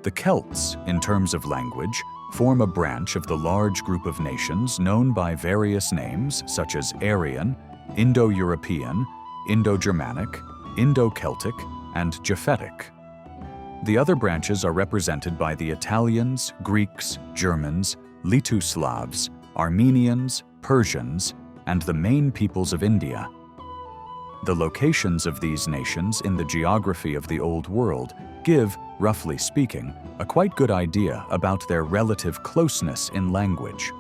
The Celts, in terms of language, form a branch of the large group of nations known by various names such as Aryan, Indo-European, Indo-Germanic, Indo-Celtic, and Japhetic. The other branches are represented by the Italians, Greeks, Germans, Litu-Slavs, Armenians, Persians, and the main peoples of India. The locations of these nations in the geography of the Old World give, roughly speaking, a quite good idea about their relative closeness in language.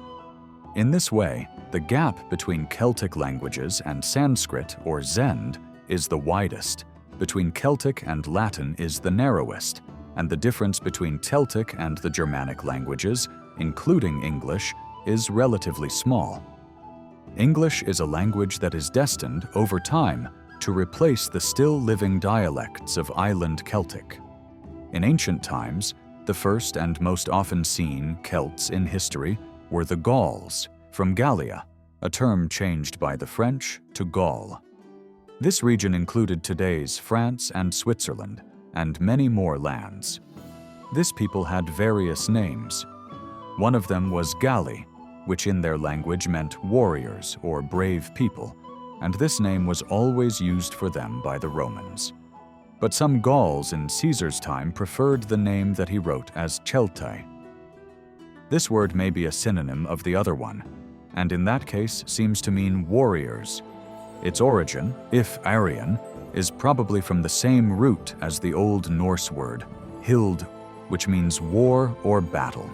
In this way, the gap between Celtic languages and Sanskrit or Zend is the widest, between Celtic and Latin is the narrowest, and the difference between Celtic and the Germanic languages, including English, is relatively small. English is a language that is destined, over time, to replace the still living dialects of Island Celtic. In ancient times, the first and most often seen Celts in history were the Gauls, from Gallia, a term changed by the French to Gaul. This region included today's France and Switzerland, and many more lands. This people had various names. One of them was Galli, which in their language meant warriors or brave people, and this name was always used for them by the Romans. But some Gauls in Caesar's time preferred the name that he wrote as Celtae. This word may be a synonym of the other one, and in that case seems to mean warriors. Its origin, if Aryan, is probably from the same root as the Old Norse word, hild, which means war or battle.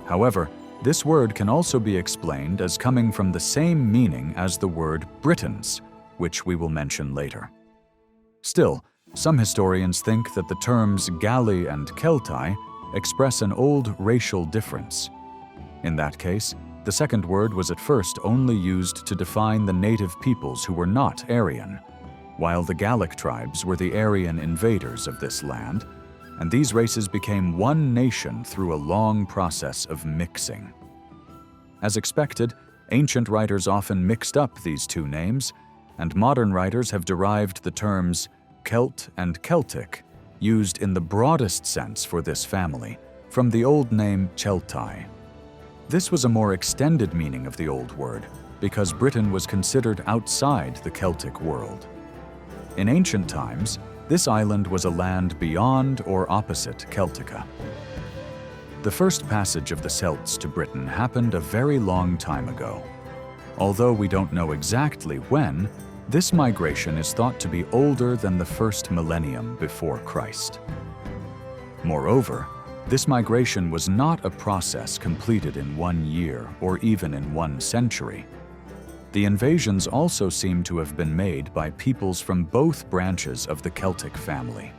However, this word can also be explained as coming from the same meaning as the word Britons, which we will mention later. Still, some historians think that the terms Galli and Celtae express an old racial difference. In that case, the second word was at first only used to define the native peoples who were not Aryan, while the Gallic tribes were the Aryan invaders of this land, and these races became one nation through a long process of mixing. As expected, ancient writers often mixed up these two names, and modern writers have derived the terms Celt and Celtic, used in the broadest sense for this family, from the old name Celtae. This was a more extended meaning of the old word, because Britain was considered outside the Celtic world. In ancient times, this island was a land beyond or opposite Celtica. The first passage of the Celts to Britain happened a very long time ago. Although we don't know exactly when, this migration is thought to be older than the first millennium before Christ. Moreover, this migration was not a process completed in 1 year or even in 1 century. The invasions also seem to have been made by peoples from both branches of the Celtic family.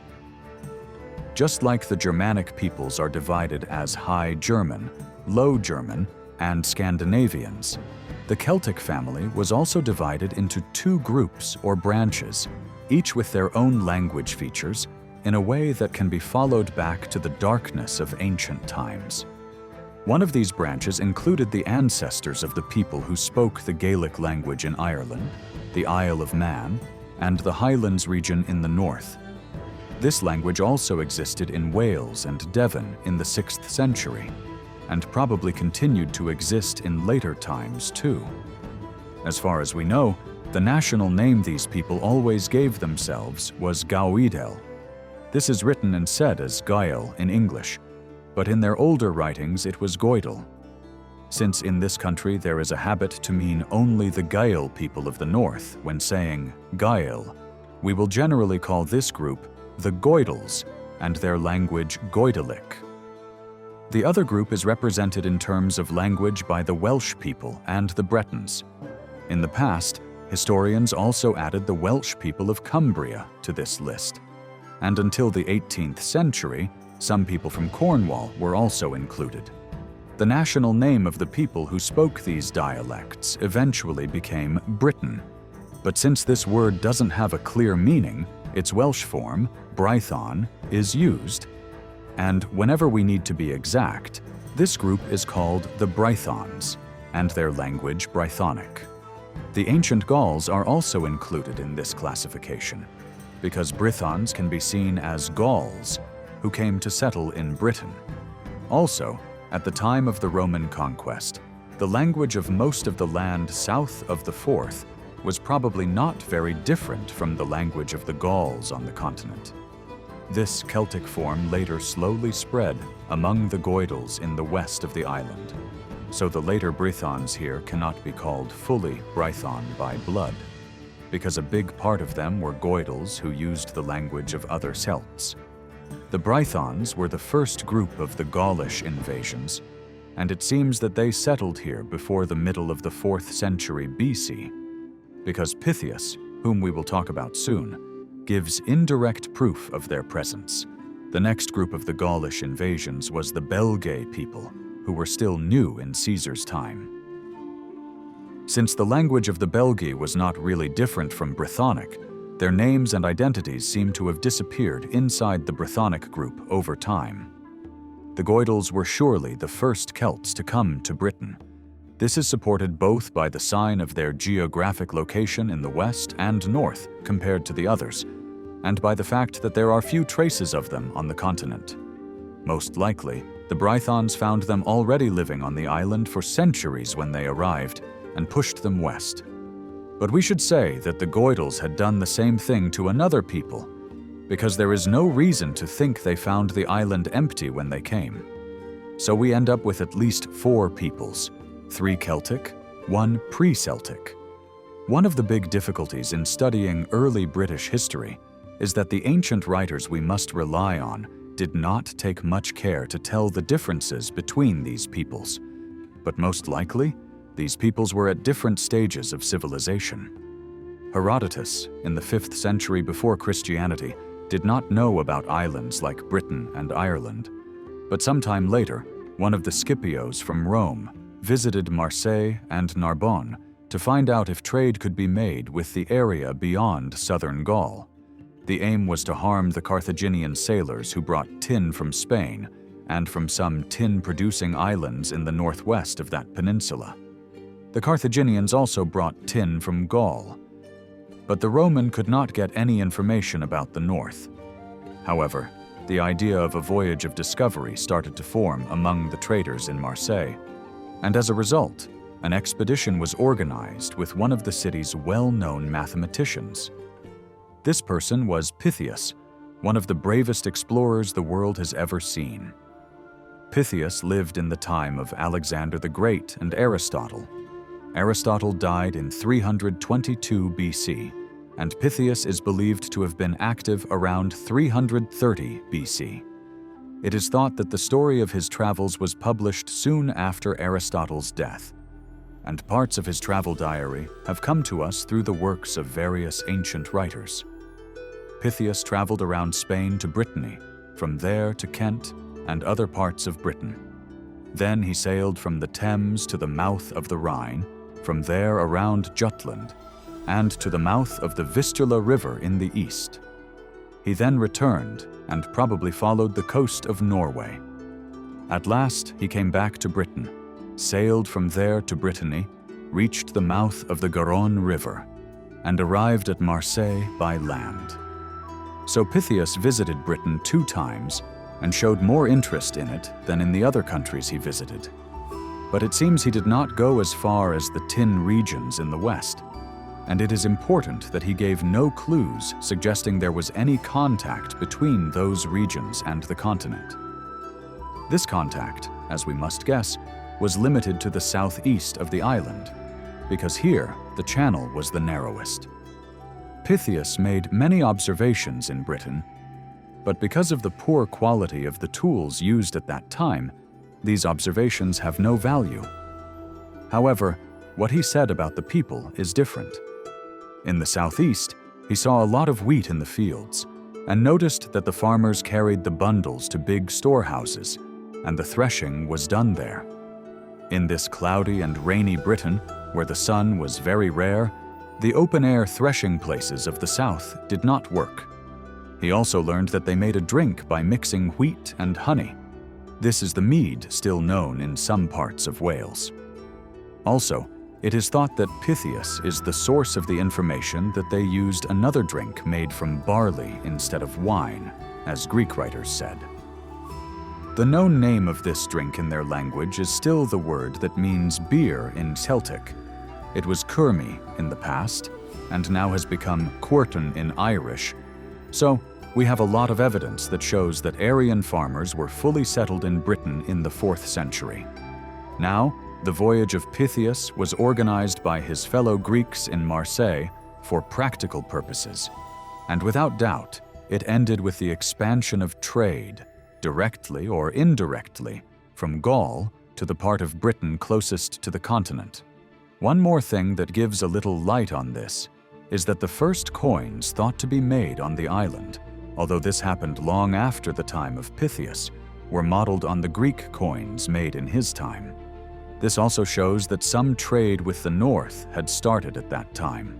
Just like the Germanic peoples are divided as High German, Low German, and Scandinavians, the Celtic family was also divided into 2 groups or branches, each with their own language features, in a way that can be followed back to the darkness of ancient times. One of these branches included the ancestors of the people who spoke the Gaelic language in Ireland, the Isle of Man, and the Highlands region in the north. This language also existed in Wales and Devon in the 6th century, and probably continued to exist in later times too. As far as we know, the national name these people always gave themselves was Gauidel. This is written and said as Gael in English, but in their older writings it was Goidel. Since in this country there is a habit to mean only the Gael people of the north when saying Gael, we will generally call this group the Goidels, and their language Goidelic. The other group is represented in terms of language by the Welsh people and the Bretons. In the past, historians also added the Welsh people of Cumbria to this list, and until the 18th century, some people from Cornwall were also included. The national name of the people who spoke these dialects eventually became Britain, but since this word doesn't have a clear meaning, its Welsh form, Brython, is used, and whenever we need to be exact, this group is called the Brythons, and their language Brythonic. The ancient Gauls are also included in this classification, because Brythons can be seen as Gauls, who came to settle in Britain. Also, at the time of the Roman conquest, the language of most of the land south of the Forth was probably not very different from the language of the Gauls on the continent. This Celtic form later slowly spread among the Goidels in the west of the island, so the later Brythons here cannot be called fully Brython by blood, because a big part of them were Goidels who used the language of other Celts. The Brythons were the first group of the Gaulish invasions, and it seems that they settled here before the middle of the 4th century BC, because Pytheas, whom we will talk about soon, gives indirect proof of their presence. The next group of the Gaulish invasions was the Belgae people, who were still new in Caesar's time. Since the language of the Belgae was not really different from Brythonic, their names and identities seem to have disappeared inside the Brythonic group over time. The Goidels were surely the first Celts to come to Britain. This is supported both by the sign of their geographic location in the west and north compared to the others, and by the fact that there are few traces of them on the continent. Most likely, the Brythons found them already living on the island for centuries when they arrived and pushed them west. But we should say that the Goidels had done the same thing to another people, because there is no reason to think they found the island empty when they came. So we end up with at least 4 peoples, 3 Celtic, 1 pre-Celtic. One of the big difficulties in studying early British history is that the ancient writers we must rely on did not take much care to tell the differences between these peoples. But most likely, these peoples were at different stages of civilization. Herodotus, in the 5th century before Christianity, did not know about islands like Britain and Ireland. But sometime later, one of the Scipios from Rome visited Marseille and Narbonne to find out if trade could be made with the area beyond southern Gaul. The aim was to harm the Carthaginian sailors who brought tin from Spain and from some tin-producing islands in the northwest of that peninsula. The Carthaginians also brought tin from Gaul. But the Roman could not get any information about the north. However, the idea of a voyage of discovery started to form among the traders in Marseille, and as a result, an expedition was organized with one of the city's well-known mathematicians. This person was Pytheas, one of the bravest explorers the world has ever seen. Pytheas lived in the time of Alexander the Great and Aristotle. Aristotle died in 322 BC, and Pytheas is believed to have been active around 330 BC. It is thought that the story of his travels was published soon after Aristotle's death, and parts of his travel diary have come to us through the works of various ancient writers. Pytheas traveled around Spain to Brittany, from there to Kent and other parts of Britain. Then he sailed from the Thames to the mouth of the Rhine, from there around Jutland, and to the mouth of the Vistula River in the east. He then returned and probably followed the coast of Norway. At last, he came back to Britain, sailed from there to Brittany, reached the mouth of the Garonne River, and arrived at Marseille by land. So Pytheas visited Britain 2 times and showed more interest in it than in the other countries he visited. But it seems he did not go as far as the tin regions in the west, and it is important that he gave no clues suggesting there was any contact between those regions and the continent. This contact, as we must guess, was limited to the southeast of the island, because here the channel was the narrowest. Pytheas made many observations in Britain, but because of the poor quality of the tools used at that time, these observations have no value. However, what he said about the people is different. In the southeast, he saw a lot of wheat in the fields, and noticed that the farmers carried the bundles to big storehouses, and the threshing was done there. In this cloudy and rainy Britain, where the sun was very rare, the open-air threshing places of the south did not work. He also learned that they made a drink by mixing wheat and honey. This is the mead still known in some parts of Wales. Also, it is thought that Pytheas is the source of the information that they used another drink made from barley instead of wine. as Greek writers said. The known name of this drink in their language is still the word that means beer in Celtic. It was curmi in the past, and now has become cuirtin in Irish. So, we have a lot of evidence that shows that Aryan farmers were fully settled in Britain in the 4th century. Now, the voyage of Pytheas was organized by his fellow Greeks in Marseille for practical purposes, and without doubt, it ended with the expansion of trade, directly or indirectly, from Gaul to the part of Britain closest to the continent. One more thing that gives a little light on this is that the first coins thought to be made on the island, although this happened long after the time of Pytheas, were modeled on the Greek coins made in his time. This also shows that some trade with the north had started at that time.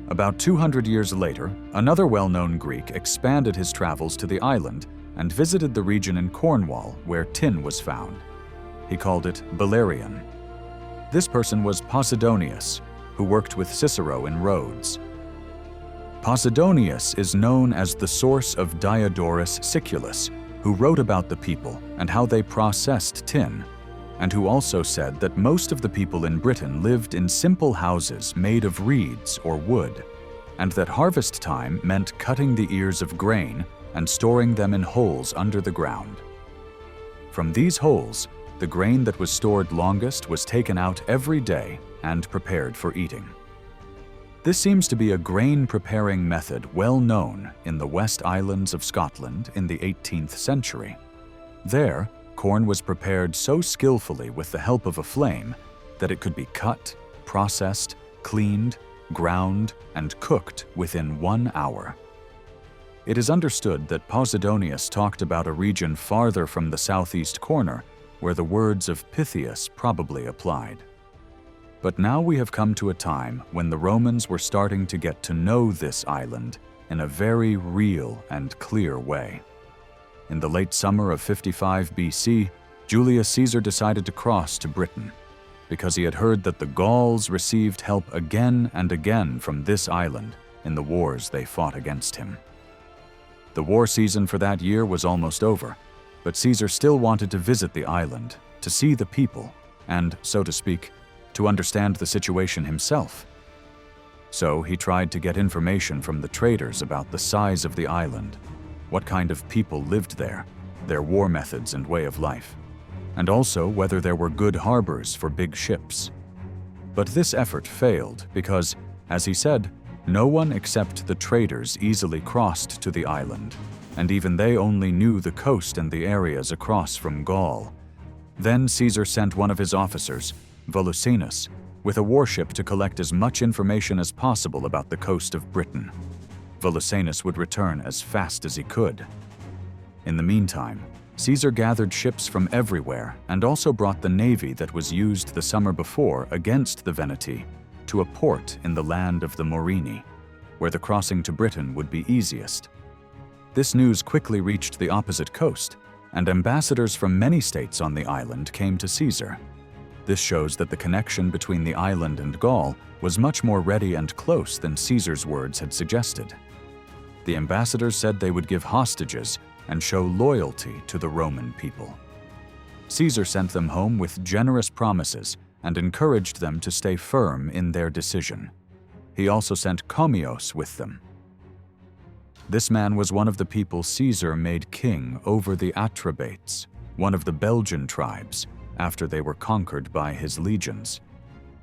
About 200 years later, another well-known Greek expanded his travels to the island and visited the region in Cornwall where tin was found. He called it Belerion. This person was Posidonius, who worked with Cicero in Rhodes. Posidonius is known as the source of Diodorus Siculus, who wrote about the people and how they processed tin, and who also said that most of the people in Britain lived in simple houses made of reeds or wood, and that harvest time meant cutting the ears of grain and storing them in holes under the ground. From these holes, the grain that was stored longest was taken out every day and prepared for eating. This seems to be a grain-preparing method well known in the West Islands of Scotland in the 18th century. There, corn was prepared so skillfully with the help of a flame that it could be cut, processed, cleaned, ground, and cooked within 1 hour. It is understood that Posidonius talked about a region farther from the southeast corner where the words of Pytheas probably applied. But now we have come to a time when the Romans were starting to get to know this island in a very real and clear way. In the late summer of 55 BC, Julius Caesar decided to cross to Britain because he had heard that the Gauls received help again and again from this island in the wars they fought against him. The war season for that year was almost over, but Caesar still wanted to visit the island, to see the people, and, so to speak, to understand the situation himself. So he tried to get information from the traders about the size of the island, what kind of people lived there, their war methods and way of life, and also whether there were good harbors for big ships. But this effort failed because, as he said, no one except the traders easily crossed to the island, and even they only knew the coast and the areas across from Gaul. Then Caesar sent one of his officers, Volusenus, with a warship to collect as much information as possible about the coast of Britain. Volusenus would return as fast as he could. In the meantime, Caesar gathered ships from everywhere and also brought the navy that was used the summer before against the Veneti to a port in the land of the Morini, where the crossing to Britain would be easiest. This news quickly reached the opposite coast, and ambassadors from many states on the island came to Caesar. This shows that the connection between the island and Gaul was much more ready and close than Caesar's words had suggested. The ambassadors said they would give hostages and show loyalty to the Roman people. Caesar sent them home with generous promises and encouraged them to stay firm in their decision. He also sent Commios with them. This man was one of the people Caesar made king over the Atrebates, one of the Belgian tribes, after they were conquered by his legions.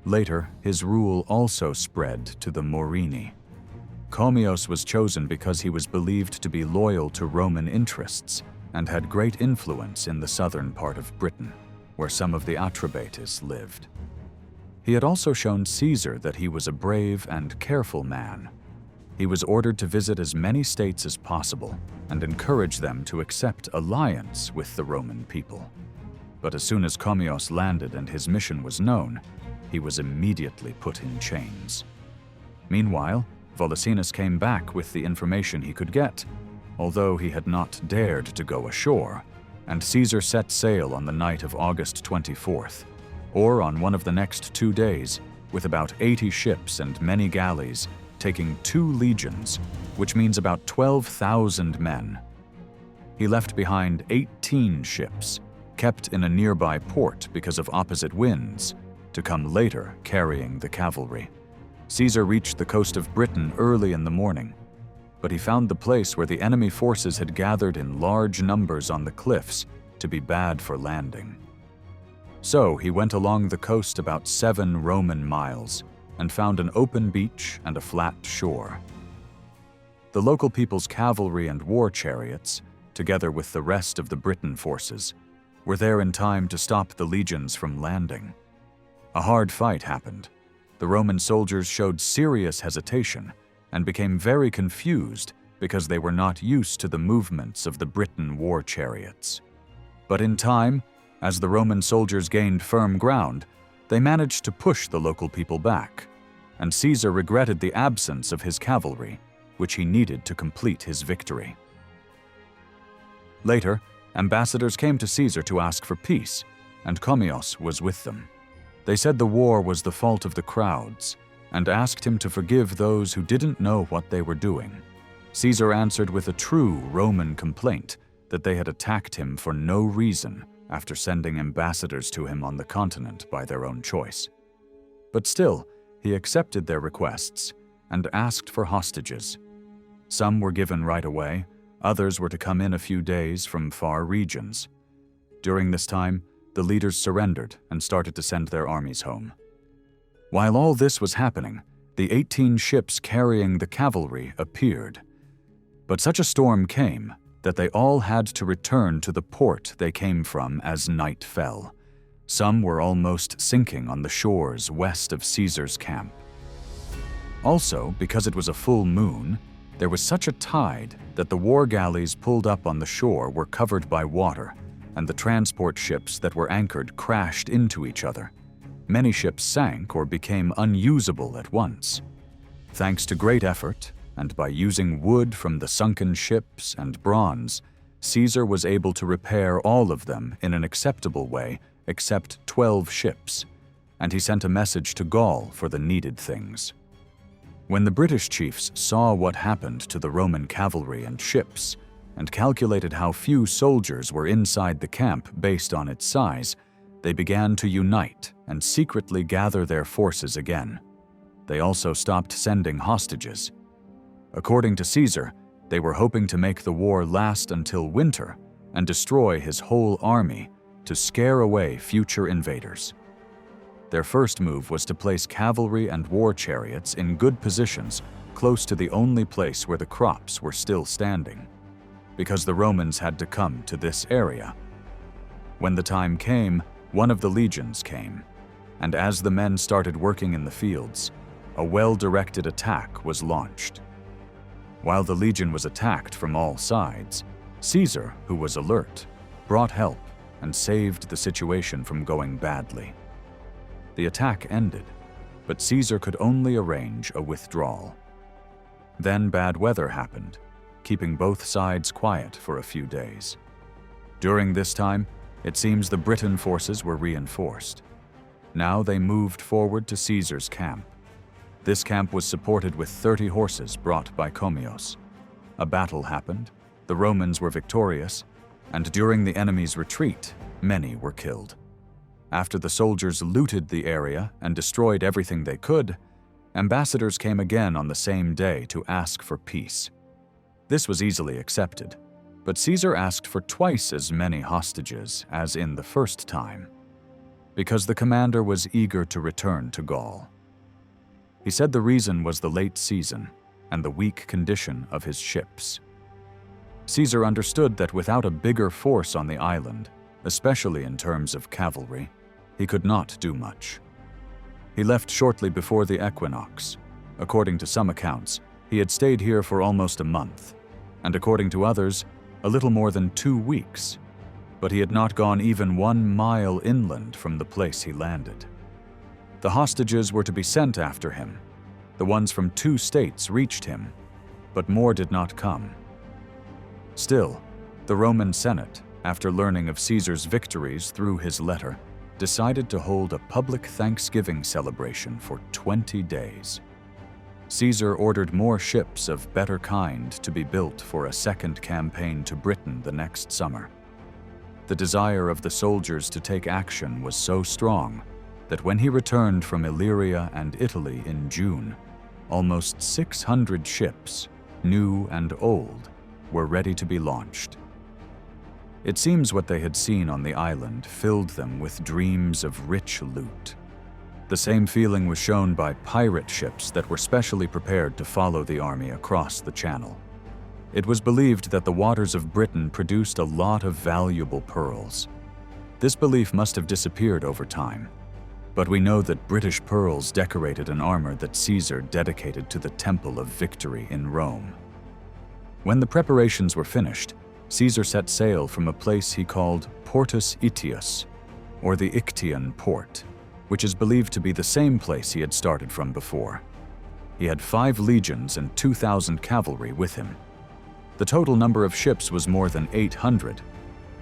Later, his rule also spread to the Morini. Commios was chosen because he was believed to be loyal to Roman interests and had great influence in the southern part of Britain, where some of the Atrebates lived. He had also shown Caesar that he was a brave and careful man. He was ordered to visit as many states as possible and encourage them to accept alliance with the Roman people. But as soon as Commios landed and his mission was known, he was immediately put in chains. Meanwhile, Volusenus came back with the information he could get, although he had not dared to go ashore, and Caesar set sail on the night of August 24th, or on one of the next 2 days, with about 80 ships and many galleys, taking 2 legions, which means about 12,000 men. he left behind 18 ships, kept in a nearby port because of opposite winds, to come later carrying the cavalry. Caesar reached the coast of Britain early in the morning, but he found the place where the enemy forces had gathered in large numbers on the cliffs to be bad for landing. So he went along the coast about 7 Roman miles and found an open beach and a flat shore. The local people's cavalry and war chariots, together with the rest of the Briton forces, were there in time to stop the legions from landing. A hard fight happened. The Roman soldiers showed serious hesitation and became very confused because they were not used to the movements of the Briton war chariots. But in time, as the Roman soldiers gained firm ground, they managed to push the local people back, and Caesar regretted the absence of his cavalry, which he needed to complete his victory. Later, ambassadors came to Caesar to ask for peace, and Commios was with them. They said the war was the fault of the crowds, and asked him to forgive those who didn't know what they were doing. Caesar answered with a true Roman complaint that they had attacked him for no reason after sending ambassadors to him on the continent by their own choice. But still, he accepted their requests and asked for hostages. Some were given right away, others were to come in a few days from far regions. During this time, the leaders surrendered and started to send their armies home. While all this was happening, the 18 ships carrying the cavalry appeared. But such a storm came that they all had to return to the port they came from as night fell. Some were almost sinking on the shores west of Caesar's camp. Also, because it was a full moon, there was such a tide that the war galleys pulled up on the shore were covered by water, and the transport ships that were anchored crashed into each other. Many ships sank or became unusable at once. Thanks to great effort, and by using wood from the sunken ships and bronze, Caesar was able to repair all of them in an acceptable way except 12 ships, and he sent a message to Gaul for the needed things. When the British chiefs saw what happened to the Roman cavalry and ships, and calculated how few soldiers were inside the camp based on its size, they began to unite and secretly gather their forces again. They also stopped sending hostages. According to Caesar, they were hoping to make the war last until winter and destroy his whole army to scare away future invaders. Their first move was to place cavalry and war chariots in good positions close to the only place where the crops were still standing, because the Romans had to come to this area. When the time came, one of the legions came, and as the men started working in the fields, a well-directed attack was launched. While the legion was attacked from all sides, Caesar, who was alert, brought help and saved the situation from going badly. The attack ended, but Caesar could only arrange a withdrawal. Then bad weather happened, keeping both sides quiet for a few days. During this time, it seems the Briton forces were reinforced. Now they moved forward to Caesar's camp. This camp was supported with 30 horses brought by Commios. A battle happened, the Romans were victorious, and during the enemy's retreat, many were killed. After the soldiers looted the area and destroyed everything they could, ambassadors came again on the same day to ask for peace. This was easily accepted, but Caesar asked for twice as many hostages as in the first time, because the commander was eager to return to Gaul. He said the reason was the late season and the weak condition of his ships. Caesar understood that without a bigger force on the island, especially in terms of cavalry, he could not do much. He left shortly before the equinox. According to some accounts, he had stayed here for almost a month, and according to others, a little more than 2 weeks, but he had not gone even 1 mile inland from the place he landed. The hostages were to be sent after him. The ones from 2 states reached him, but more did not come. Still, the Roman Senate, after learning of Caesar's victories through his letter, decided to hold a public Thanksgiving celebration for 20 days. Caesar ordered more ships of better kind to be built for a second campaign to Britain the next summer. The desire of the soldiers to take action was so strong that when he returned from Illyria and Italy in June, almost 600 ships, new and old, were ready to be launched. It seems what they had seen on the island filled them with dreams of rich loot. The same feeling was shown by pirate ships that were specially prepared to follow the army across the Channel. It was believed that the waters of Britain produced a lot of valuable pearls. This belief must have disappeared over time, but we know that British pearls decorated an armor that Caesar dedicated to the Temple of Victory in Rome. When the preparations were finished, Caesar set sail from a place he called Portus Itius, or the Ictian Port, which is believed to be the same place he had started from before. He had 5 legions and 2,000 cavalry with him. The total number of ships was more than 800,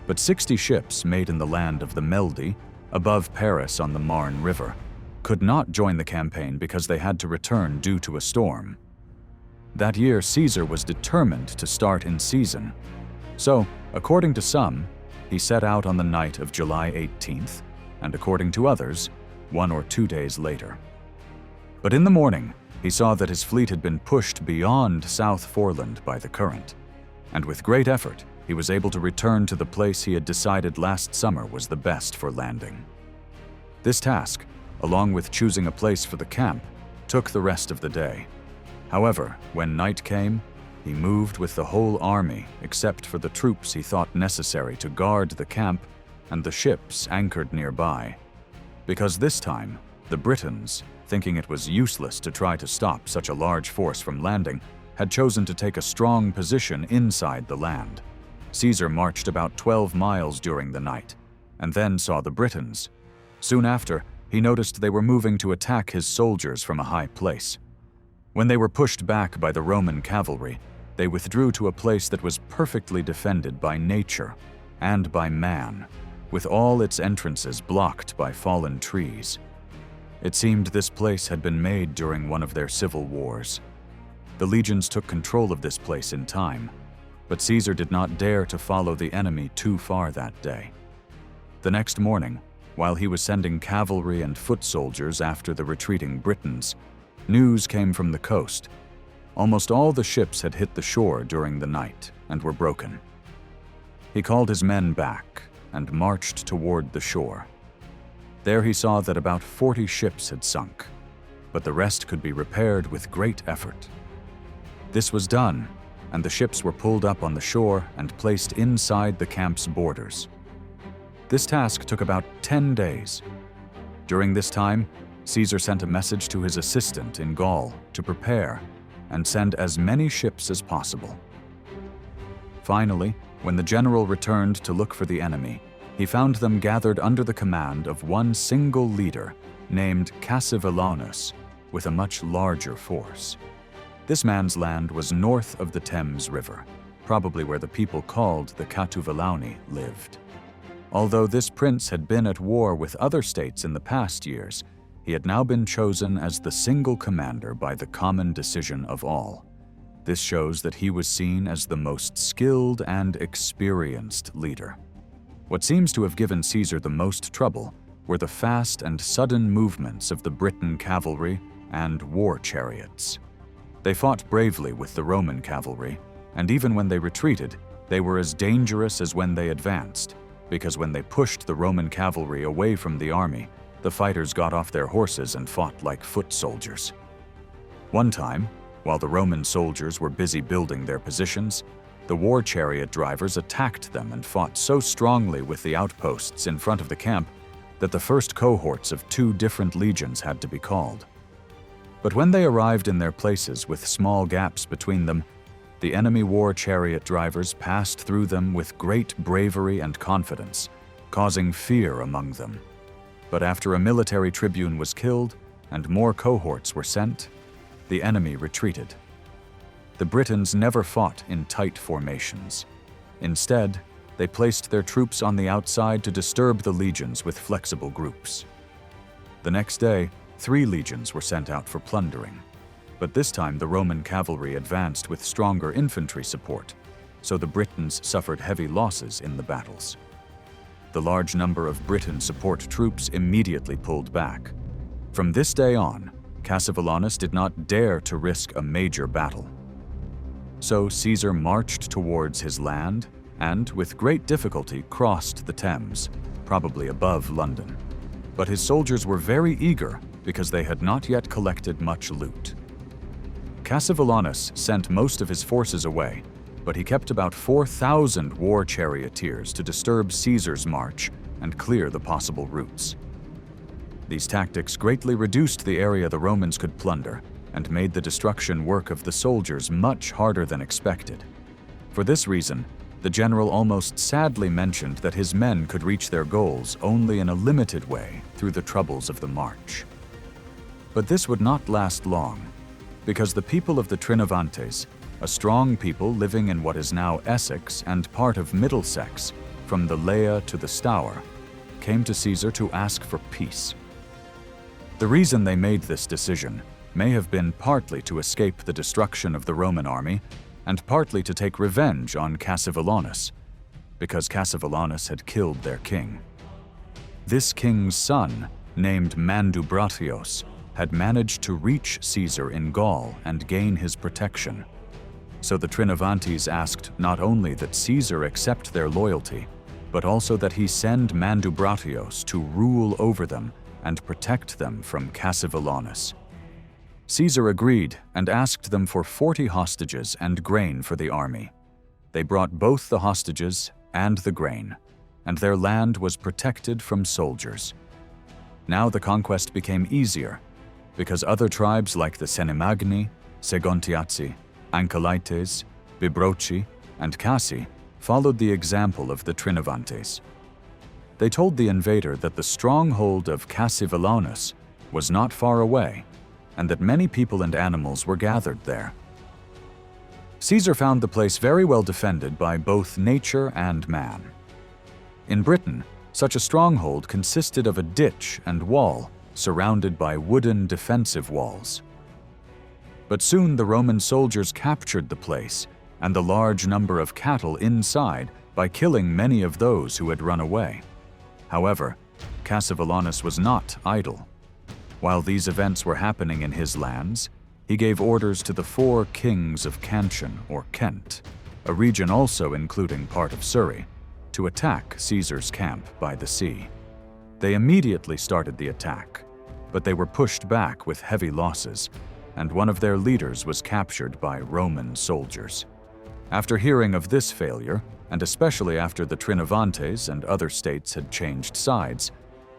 but 60 ships made in the land of the Meldi, above Paris on the Marne River, could not join the campaign because they had to return due to a storm. That year, Caesar was determined to start in season. So, according to some, he set out on the night of July 18th, and according to others, 1 or 2 days later. But in the morning, he saw that his fleet had been pushed beyond South Foreland by the current, and with great effort, he was able to return to the place he had decided last summer was the best for landing. This task, along with choosing a place for the camp, took the rest of the day. However, when night came, he moved with the whole army except for the troops he thought necessary to guard the camp and the ships anchored nearby. Because this time, the Britons, thinking it was useless to try to stop such a large force from landing, had chosen to take a strong position inside the land. Caesar marched about 12 miles during the night, and then saw the Britons. Soon after, he noticed they were moving to attack his soldiers from a high place. When they were pushed back by the Roman cavalry, they withdrew to a place that was perfectly defended by nature and by man, with all its entrances blocked by fallen trees. It seemed this place had been made during one of their civil wars. The legions took control of this place in time, but Caesar did not dare to follow the enemy too far that day. The next morning, while he was sending cavalry and foot soldiers after the retreating Britons, news came from the coast. Almost all the ships had hit the shore during the night and were broken. He called his men back and marched toward the shore. There he saw that about 40 ships had sunk, but the rest could be repaired with great effort. This was done, and the ships were pulled up on the shore and placed inside the camp's borders. This task took about 10 days. During this time, Caesar sent a message to his assistant in Gaul to prepare and send as many ships as possible. Finally, when the general returned to look for the enemy, he found them gathered under the command of one single leader named Cassivellaunus, with a much larger force. This man's land was north of the Thames River, probably where the people called the Catuvellauni lived. Although this prince had been at war with other states in the past years, he had now been chosen as the single commander by the common decision of all. This shows that he was seen as the most skilled and experienced leader. What seems to have given Caesar the most trouble were the fast and sudden movements of the Briton cavalry and war chariots. They fought bravely with the Roman cavalry, and even when they retreated, they were as dangerous as when they advanced, because when they pushed the Roman cavalry away from the army, the fighters got off their horses and fought like foot soldiers. One time, while the Roman soldiers were busy building their positions, the war chariot drivers attacked them and fought so strongly with the outposts in front of the camp that the first cohorts of 2 different legions had to be called. But when they arrived in their places with small gaps between them, the enemy war chariot drivers passed through them with great bravery and confidence, causing fear among them. But after a military tribune was killed and more cohorts were sent, the enemy retreated. The Britons never fought in tight formations. Instead, they placed their troops on the outside to disturb the legions with flexible groups. The next day, 3 legions were sent out for plundering. But this time the Roman cavalry advanced with stronger infantry support, so the Britons suffered heavy losses in the battles. The large number of Britain support troops immediately pulled back. From this day on, Cassivellaunus did not dare to risk a major battle. So Caesar marched towards his land and, with great difficulty, crossed the Thames, probably above London. But his soldiers were very eager because they had not yet collected much loot. Cassivellaunus sent most of his forces away, but he kept about 4,000 war charioteers to disturb Caesar's march and clear the possible routes. These tactics greatly reduced the area the Romans could plunder and made the destruction work of the soldiers much harder than expected. For this reason, the general almost sadly mentioned that his men could reach their goals only in a limited way through the troubles of the march. But this would not last long, because the people of the Trinovantes, a strong people living in what is now Essex and part of Middlesex, from the Leia to the Stour, came to Caesar to ask for peace. The reason they made this decision may have been partly to escape the destruction of the Roman army and partly to take revenge on Cassivellaunus, because Cassivellaunus had killed their king. This king's son, named Mandubratios, had managed to reach Caesar in Gaul and gain his protection. So the Trinovantes asked not only that Caesar accept their loyalty, but also that he send Mandubratios to rule over them and protect them from Cassivellaunus. Caesar agreed and asked them for 40 hostages and grain for the army. They brought both the hostages and the grain, and their land was protected from soldiers. Now the conquest became easier, because other tribes like the Senimagni, Segontiazi, Ancalites, Bibroci, and Cassi followed the example of the Trinovantes. They told the invader that the stronghold of Cassivellaunus was not far away, and that many people and animals were gathered there. Caesar found the place very well defended by both nature and man. In Britain, such a stronghold consisted of a ditch and wall surrounded by wooden defensive walls. But soon the Roman soldiers captured the place and the large number of cattle inside by killing many of those who had run away. However, Cassivellaunus was not idle. While these events were happening in his lands, he gave orders to the 4 kings of Cantian or Kent, a region also including part of Surrey, to attack Caesar's camp by the sea. They immediately started the attack, but they were pushed back with heavy losses, and one of their leaders was captured by Roman soldiers. After hearing of this failure, and especially after the Trinovantes and other states had changed sides,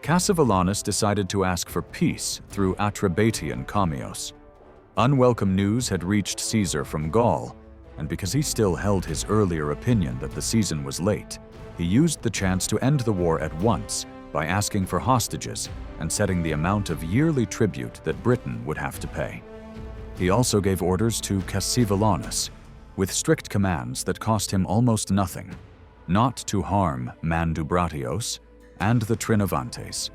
Cassivellaunus decided to ask for peace through Atrebatian Commios. Unwelcome news had reached Caesar from Gaul, and because he still held his earlier opinion that the season was late, he used the chance to end the war at once by asking for hostages and setting the amount of yearly tribute that Britain would have to pay. He also gave orders to Cassivellaunus, with strict commands that cost him almost nothing, not to harm Mandubratios and the Trinovantes.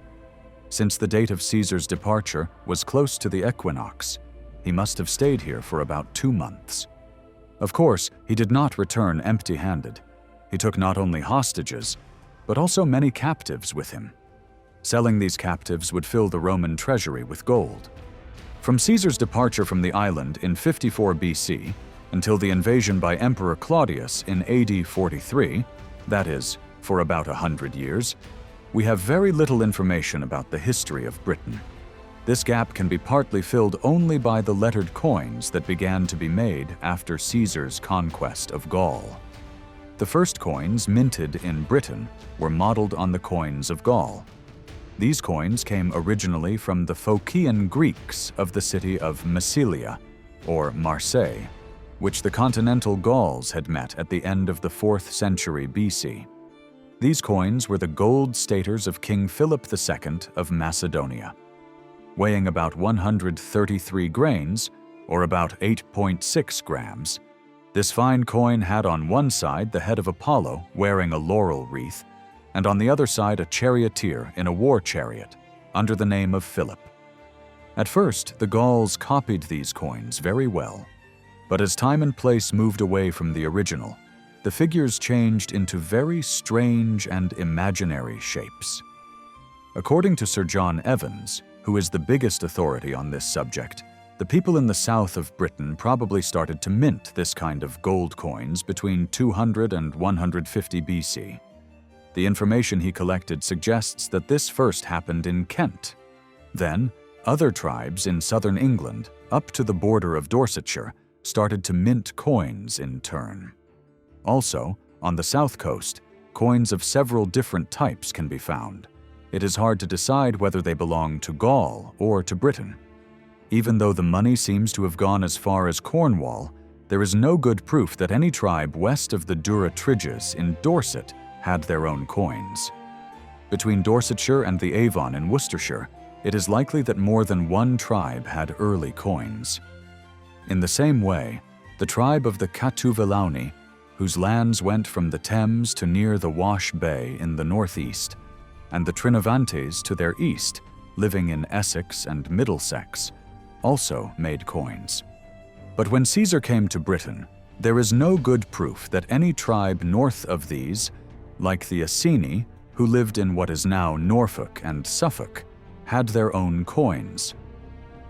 Since the date of Caesar's departure was close to the equinox, he must have stayed here for about 2 months. Of course, he did not return empty-handed. He took not only hostages, but also many captives with him. Selling these captives would fill the Roman treasury with gold. From Caesar's departure from the island in 54 BC until the invasion by Emperor Claudius in AD 43, that is, for about 100 years, we have very little information about the history of Britain. This gap can be partly filled only by the lettered coins that began to be made after Caesar's conquest of Gaul. The first coins minted in Britain were modeled on the coins of Gaul. These coins came originally from the Phocian Greeks of the city of Massilia, or Marseille, which the continental Gauls had met at the end of the 4th century BC. These coins were the gold staters of King Philip II of Macedonia. Weighing about 133 grains, or about 8.6 grams, this fine coin had on one side the head of Apollo wearing a laurel wreath, and on the other side a charioteer in a war chariot, under the name of Philip. At first, the Gauls copied these coins very well, but as time and place moved away from the original, the figures changed into very strange and imaginary shapes. According to Sir John Evans, who is the biggest authority on this subject, the people in the south of Britain probably started to mint this kind of gold coins between 200 and 150 BC. The information he collected suggests that this first happened in Kent. Then, other tribes in southern England, up to the border of Dorsetshire, started to mint coins in turn. Also, on the south coast, coins of several different types can be found. It is hard to decide whether they belong to Gaul or to Britain. Even though the money seems to have gone as far as Cornwall, there is no good proof that any tribe west of the Dura Tridges in Dorset had their own coins. Between Dorsetshire and the Avon in Worcestershire, it is likely that more than one tribe had early coins. In the same way, the tribe of the Catuvellauni, whose lands went from the Thames to near the Wash Bay in the northeast, and the Trinovantes to their east, living in Essex and Middlesex, also made coins. But when Caesar came to Britain, there is no good proof that any tribe north of these, like the Iceni, who lived in what is now Norfolk and Suffolk, had their own coins.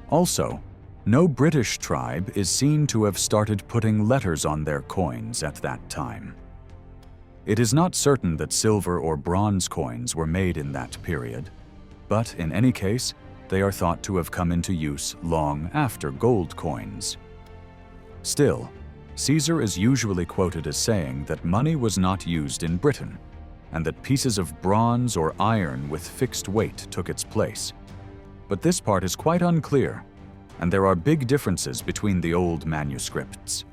Also, no British tribe is seen to have started putting letters on their coins at that time. It is not certain that silver or bronze coins were made in that period, but in any case, they are thought to have come into use long after gold coins. Still, Caesar is usually quoted as saying that money was not used in Britain, and that pieces of bronze or iron with fixed weight took its place. But this part is quite unclear, and there are big differences between the old manuscripts.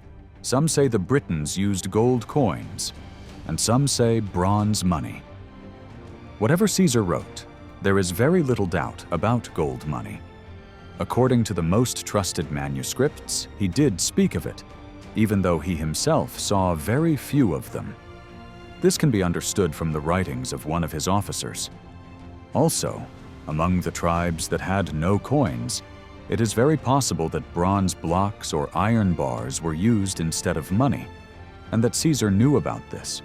Some say the Britons used gold coins, and some say bronze money. Whatever Caesar wrote, there is very little doubt about gold money. According to the most trusted manuscripts, he did speak of it, even though he himself saw very few of them. This can be understood from the writings of one of his officers. Also, among the tribes that had no coins, it is very possible that bronze blocks or iron bars were used instead of money, and that Caesar knew about this.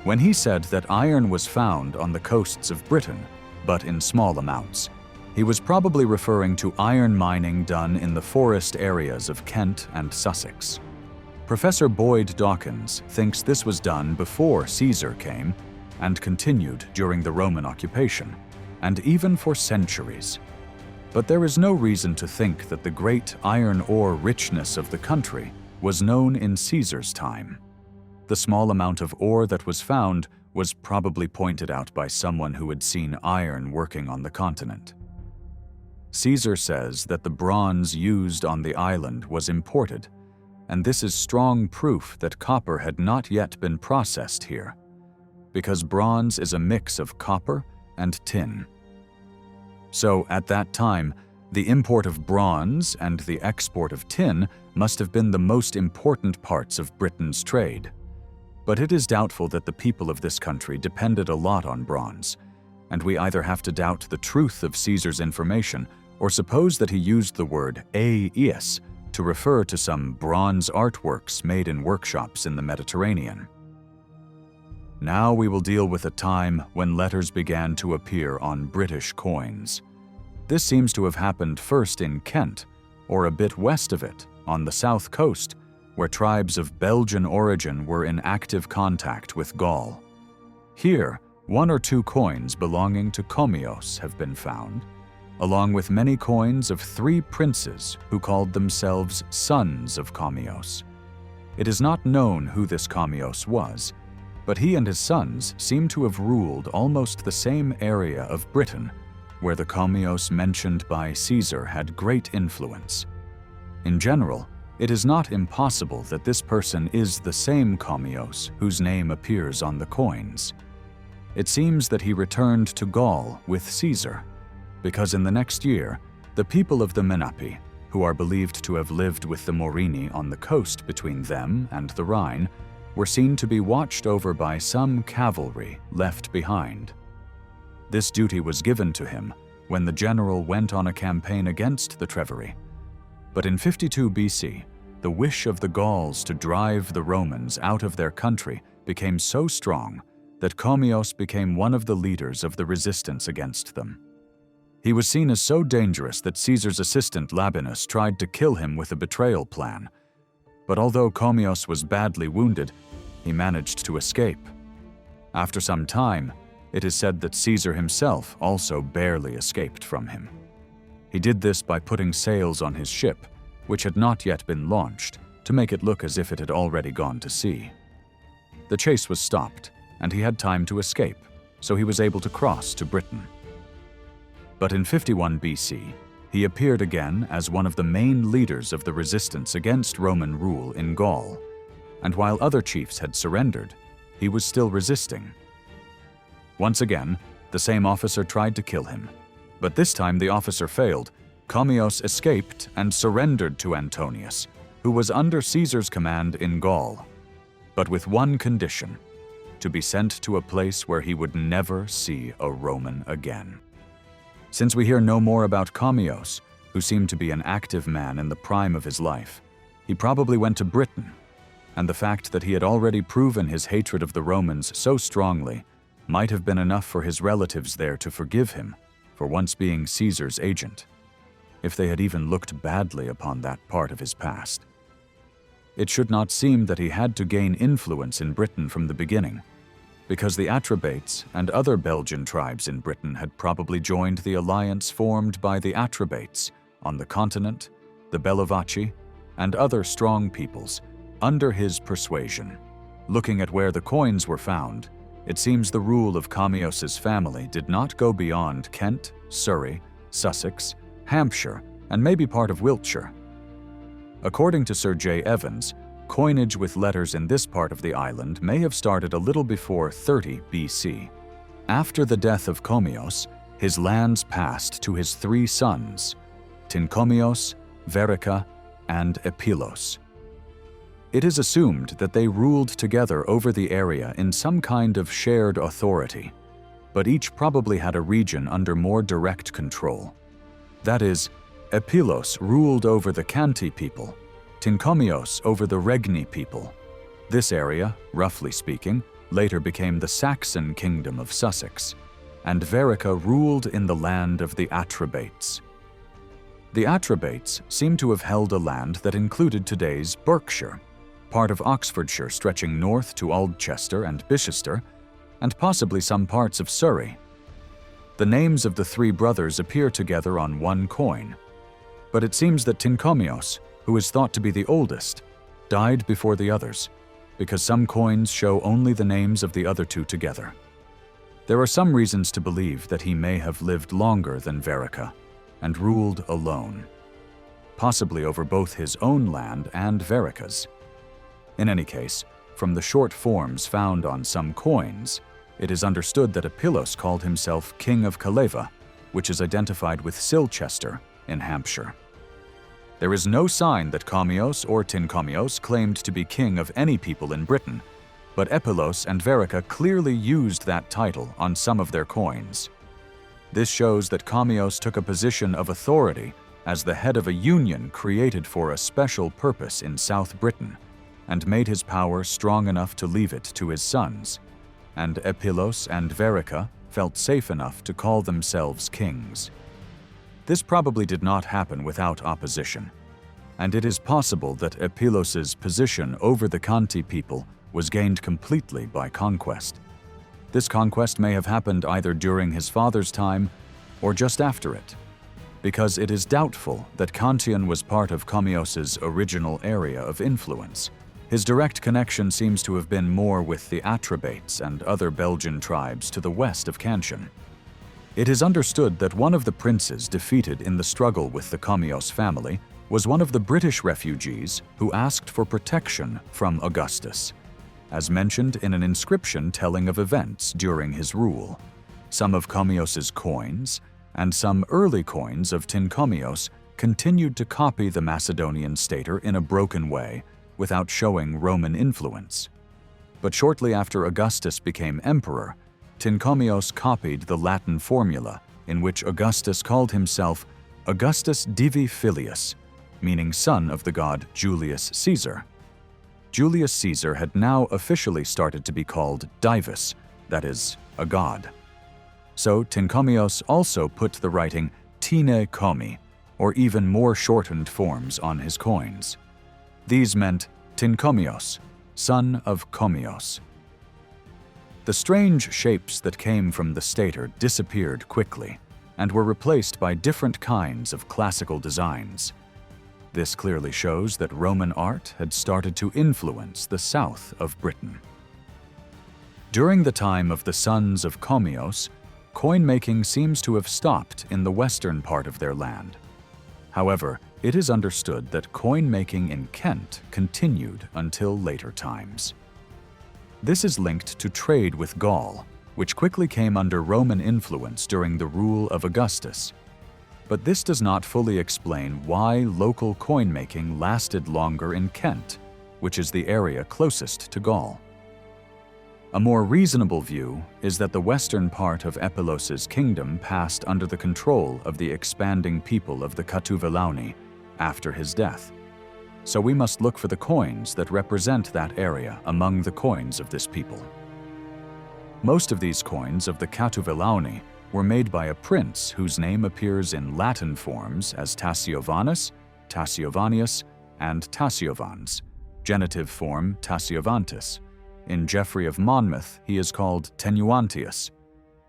When he said that iron was found on the coasts of Britain, but in small amounts, he was probably referring to iron mining done in the forest areas of Kent and Sussex. Professor Boyd Dawkins thinks this was done before Caesar came and continued during the Roman occupation, and even for centuries. But there is no reason to think that the great iron ore richness of the country was known in Caesar's time. The small amount of ore that was found was probably pointed out by someone who had seen iron working on the continent. Caesar says that the bronze used on the island was imported, and this is strong proof that copper had not yet been processed here, because bronze is a mix of copper and tin. So at that time, the import of bronze and the export of tin must have been the most important parts of Britain's trade. But it is doubtful that the people of this country depended a lot on bronze, and we either have to doubt the truth of Caesar's information or suppose that he used the word aeis to refer to some bronze artworks made in workshops in the Mediterranean. Now we will deal with a time when letters began to appear on British coins. This seems to have happened first in Kent, or a bit west of it, on the south coast, where tribes of Belgian origin were in active contact with Gaul. Here, one or two coins belonging to Commios have been found, along with many coins of 3 princes who called themselves sons of Commios. It is not known who this Commios was, but he and his sons seem to have ruled almost the same area of Britain, where the Commios mentioned by Caesar had great influence. In general, it is not impossible that this person is the same Commios whose name appears on the coins. It seems that he returned to Gaul with Caesar, because in the next year, the people of the Menapi, who are believed to have lived with the Morini on the coast between them and the Rhine, were seen to be watched over by some cavalry left behind. This duty was given to him when the general went on a campaign against the Treveri. But in 52 BC, the wish of the Gauls to drive the Romans out of their country became so strong that Commios became one of the leaders of the resistance against them. He was seen as so dangerous that Caesar's assistant Labienus tried to kill him with a betrayal plan. But although Commios was badly wounded, he managed to escape. After some time, it is said that Caesar himself also barely escaped from him. He did this by putting sails on his ship, which had not yet been launched, to make it look as if it had already gone to sea. The chase was stopped, and he had time to escape, so he was able to cross to Britain. But in 51 BC, he appeared again as one of the main leaders of the resistance against Roman rule in Gaul, and while other chiefs had surrendered, he was still resisting. Once again, the same officer tried to kill him, but this time the officer failed. Commios escaped and surrendered to Antonius, who was under Caesar's command in Gaul, but with one condition: to be sent to a place where he would never see a Roman again. Since we hear no more about Commios, who seemed to be an active man in the prime of his life, he probably went to Britain, and the fact that he had already proven his hatred of the Romans so strongly might have been enough for his relatives there to forgive him for once being Caesar's agent, if they had even looked badly upon that part of his past. It should not seem that he had to gain influence in Britain from the beginning, because the Atrebates and other Belgian tribes in Britain had probably joined the alliance formed by the Atrebates on the continent, the Bellovaci, and other strong peoples under his persuasion. Looking at where the coins were found, it seems the rule of Commios's family did not go beyond Kent, Surrey, Sussex, Hampshire, and maybe part of Wiltshire. According to Sir J. Evans, coinage with letters in this part of the island may have started a little before 30 BC. After the death of Commios, his lands passed to his three sons, Tincomios, Verrica, and Epilos. It is assumed that they ruled together over the area in some kind of shared authority, but each probably had a region under more direct control. That is, Epilos ruled over the Canti people, Tincomios over the Regni people. This area, roughly speaking, later became the Saxon kingdom of Sussex, and Verrica ruled in the land of the Atrebates. The Atrebates seem to have held a land that included today's Berkshire, part of Oxfordshire stretching north to Aldchester and Bicester, and possibly some parts of Surrey. The names of the three brothers appear together on one coin, but it seems that Tincomios, who is thought to be the oldest, died before the others, because some coins show only the names of the other two together. There are some reasons to believe that he may have lived longer than Verrica and ruled alone, possibly over both his own land and Verrica's. In any case, from the short forms found on some coins, it is understood that Epilos called himself King of Caleva, which is identified with Silchester in Hampshire. There is no sign that Commios or Tincomios claimed to be king of any people in Britain, but Epilos and Verrica clearly used that title on some of their coins. This shows that Commios took a position of authority as the head of a union created for a special purpose in South Britain, and made his power strong enough to leave it to his sons, and Epilos and Verrica felt safe enough to call themselves kings. This probably did not happen without opposition, and it is possible that Epilos's position over the Canti people was gained completely by conquest. This conquest may have happened either during his father's time or just after it, because it is doubtful that Cantian was part of Commios's original area of influence. His direct connection seems to have been more with the Atrebates and other Belgian tribes to the west of Cantian. It is understood that one of the princes defeated in the struggle with the Commios family was one of the British refugees who asked for protection from Augustus, as mentioned in an inscription telling of events during his rule. Some of Commios's coins and some early coins of Tincomios continued to copy the Macedonian stater in a broken way, without showing Roman influence. But shortly after Augustus became emperor, Tincomios copied the Latin formula in which Augustus called himself Augustus Divi Filius, meaning son of the god Julius Caesar. Julius Caesar had now officially started to be called Divus, that is, a god. So Tincomios also put the writing Tine Comi, or even more shortened forms, on his coins. These meant Tincomios, son of Commios. The strange shapes that came from the stater disappeared quickly and were replaced by different kinds of classical designs. This clearly shows that Roman art had started to influence the south of Britain. During the time of the sons of Commios, coin-making seems to have stopped in the western part of their land. However, it is understood that coin-making in Kent continued until later times. This is linked to trade with Gaul, which quickly came under Roman influence during the rule of Augustus. But this does not fully explain why local coin-making lasted longer in Kent, which is the area closest to Gaul. A more reasonable view is that the western part of Epilos's kingdom passed under the control of the expanding people of the Catuvellauni after his death. So we must look for the coins that represent that area among the coins of this people. Most of these coins of the Catuvellauni were made by a prince whose name appears in Latin forms as Tassiovanus, Tassiovanius, and Tassiovans, genitive form Tassiovantes. In Geoffrey of Monmouth, he is called Tenuantius.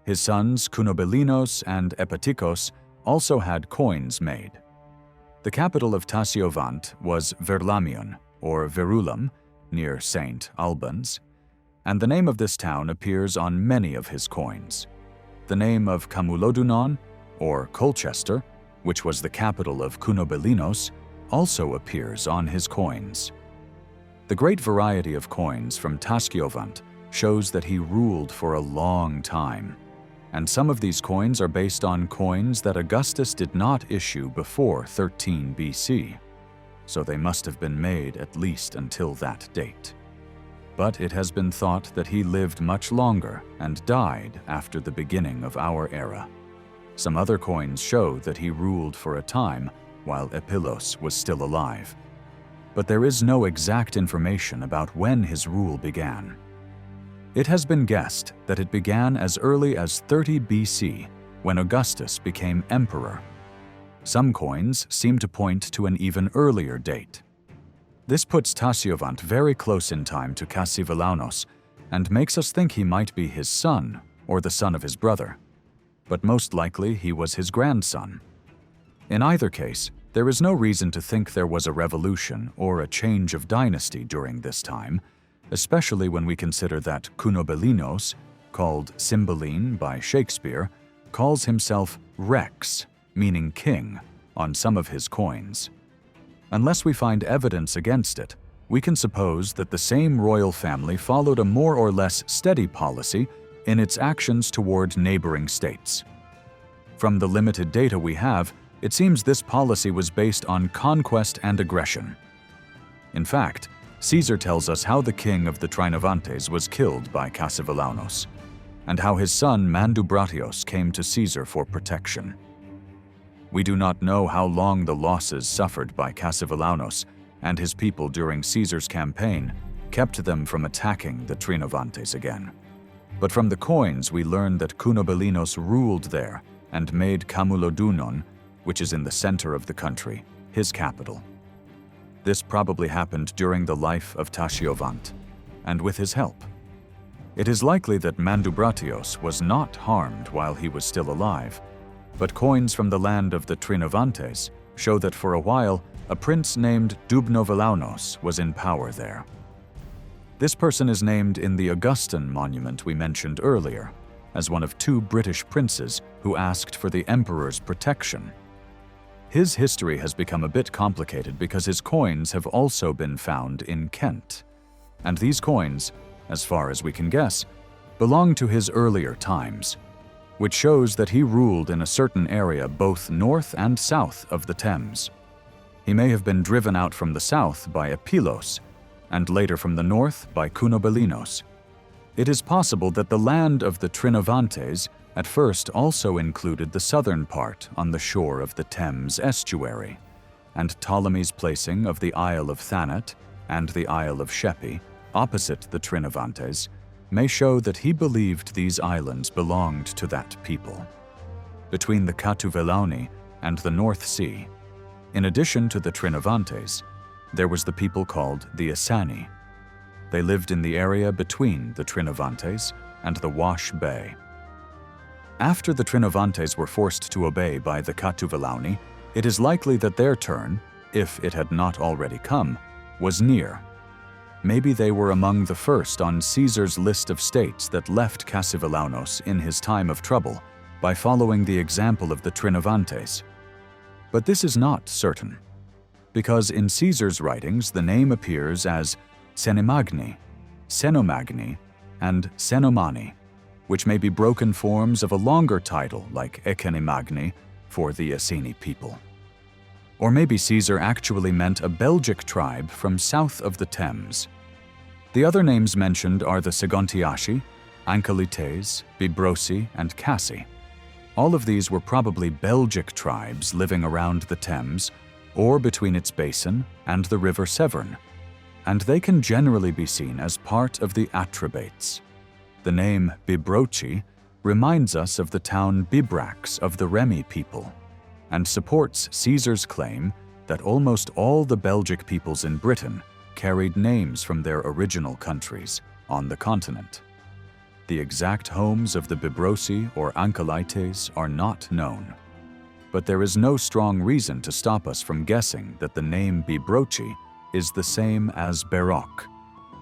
His sons Cunobelinus and Epaticos also had coins made. The capital of Tassiovant was Verlamion, or Verulam, near St. Albans, and the name of this town appears on many of his coins. The name of Camulodunon, or Colchester, which was the capital of Cunobelinus, also appears on his coins. The great variety of coins from Tasciovant shows that he ruled for a long time, and some of these coins are based on coins that Augustus did not issue before 13 BC, so they must have been made at least until that date. But it has been thought that he lived much longer and died after the beginning of our era. Some other coins show that he ruled for a time while Epilos was still alive, but there is no exact information about when his rule began. It has been guessed that it began as early as 30 BC, when Augustus became emperor. Some coins seem to point to an even earlier date. This puts Tassiovant very close in time to Cassivellaunus and makes us think he might be his son or the son of his brother, but most likely he was his grandson. In either case, there is no reason to think there was a revolution or a change of dynasty during this time, especially when we consider that Cunobelinus, called Cymbeline by Shakespeare, calls himself Rex, meaning king, on some of his coins. Unless we find evidence against it, we can suppose that the same royal family followed a more or less steady policy in its actions toward neighboring states. From the limited data we have, it seems this policy was based on conquest and aggression. In fact, Caesar tells us how the king of the Trinovantes was killed by Cassivellaunus, and how his son Mandubratius came to Caesar for protection. We do not know how long the losses suffered by Cassivellaunus and his people during Caesar's campaign kept them from attacking the Trinovantes again. But from the coins we learn that Cunobelinus ruled there and made Camulodunon, which is in the center of the country, his capital. This probably happened during the life of Tasciovant, and with his help. It is likely that Mandubratius was not harmed while he was still alive, but coins from the land of the Trinovantes show that for a while a prince named Dubnovellaunus was in power there. This person is named in the Augustan monument we mentioned earlier, as one of two British princes who asked for the emperor's protection. His history has become a bit complicated because his coins have also been found in Kent, and these coins, as far as we can guess, belong to his earlier times, which shows that he ruled in a certain area both north and south of the Thames. He may have been driven out from the south by Epilos, and later from the north by Cunobelinus. It is possible that the land of the Trinovantes at first also included the southern part on the shore of the Thames estuary, and Ptolemy's placing of the Isle of Thanet and the Isle of Sheppey opposite the Trinovantes may show that he believed these islands belonged to that people. Between the Catuvellauni and the North Sea, in addition to the Trinovantes, there was the people called the Iceni. They lived in the area between the Trinovantes and the Wash Bay. After the Trinovantes were forced to obey by the Catuvellauni, it is likely that their turn, if it had not already come, was near. Maybe they were among the first on Caesar's list of states that left Cassivellaunus in his time of trouble by following the example of the Trinovantes. But this is not certain, because in Caesar's writings the name appears as Cenemagni, Cenomagni, and Cenomani, which may be broken forms of a longer title like Ecenimagni for the Iceni people. Or maybe Caesar actually meant a Belgic tribe from south of the Thames. The other names mentioned are the Segontiaci, Ancalites, Bibrosi, and Cassi. All of these were probably Belgic tribes living around the Thames or between its basin and the river Severn, and they can generally be seen as part of the Atrebates. The name Bibroci reminds us of the town Bibrax of the Remi people, and supports Caesar's claim that almost all the Belgic peoples in Britain carried names from their original countries on the continent. The exact homes of the Bibrosi or Ancalites are not known, but there is no strong reason to stop us from guessing that the name Bibroci is the same as Beroc,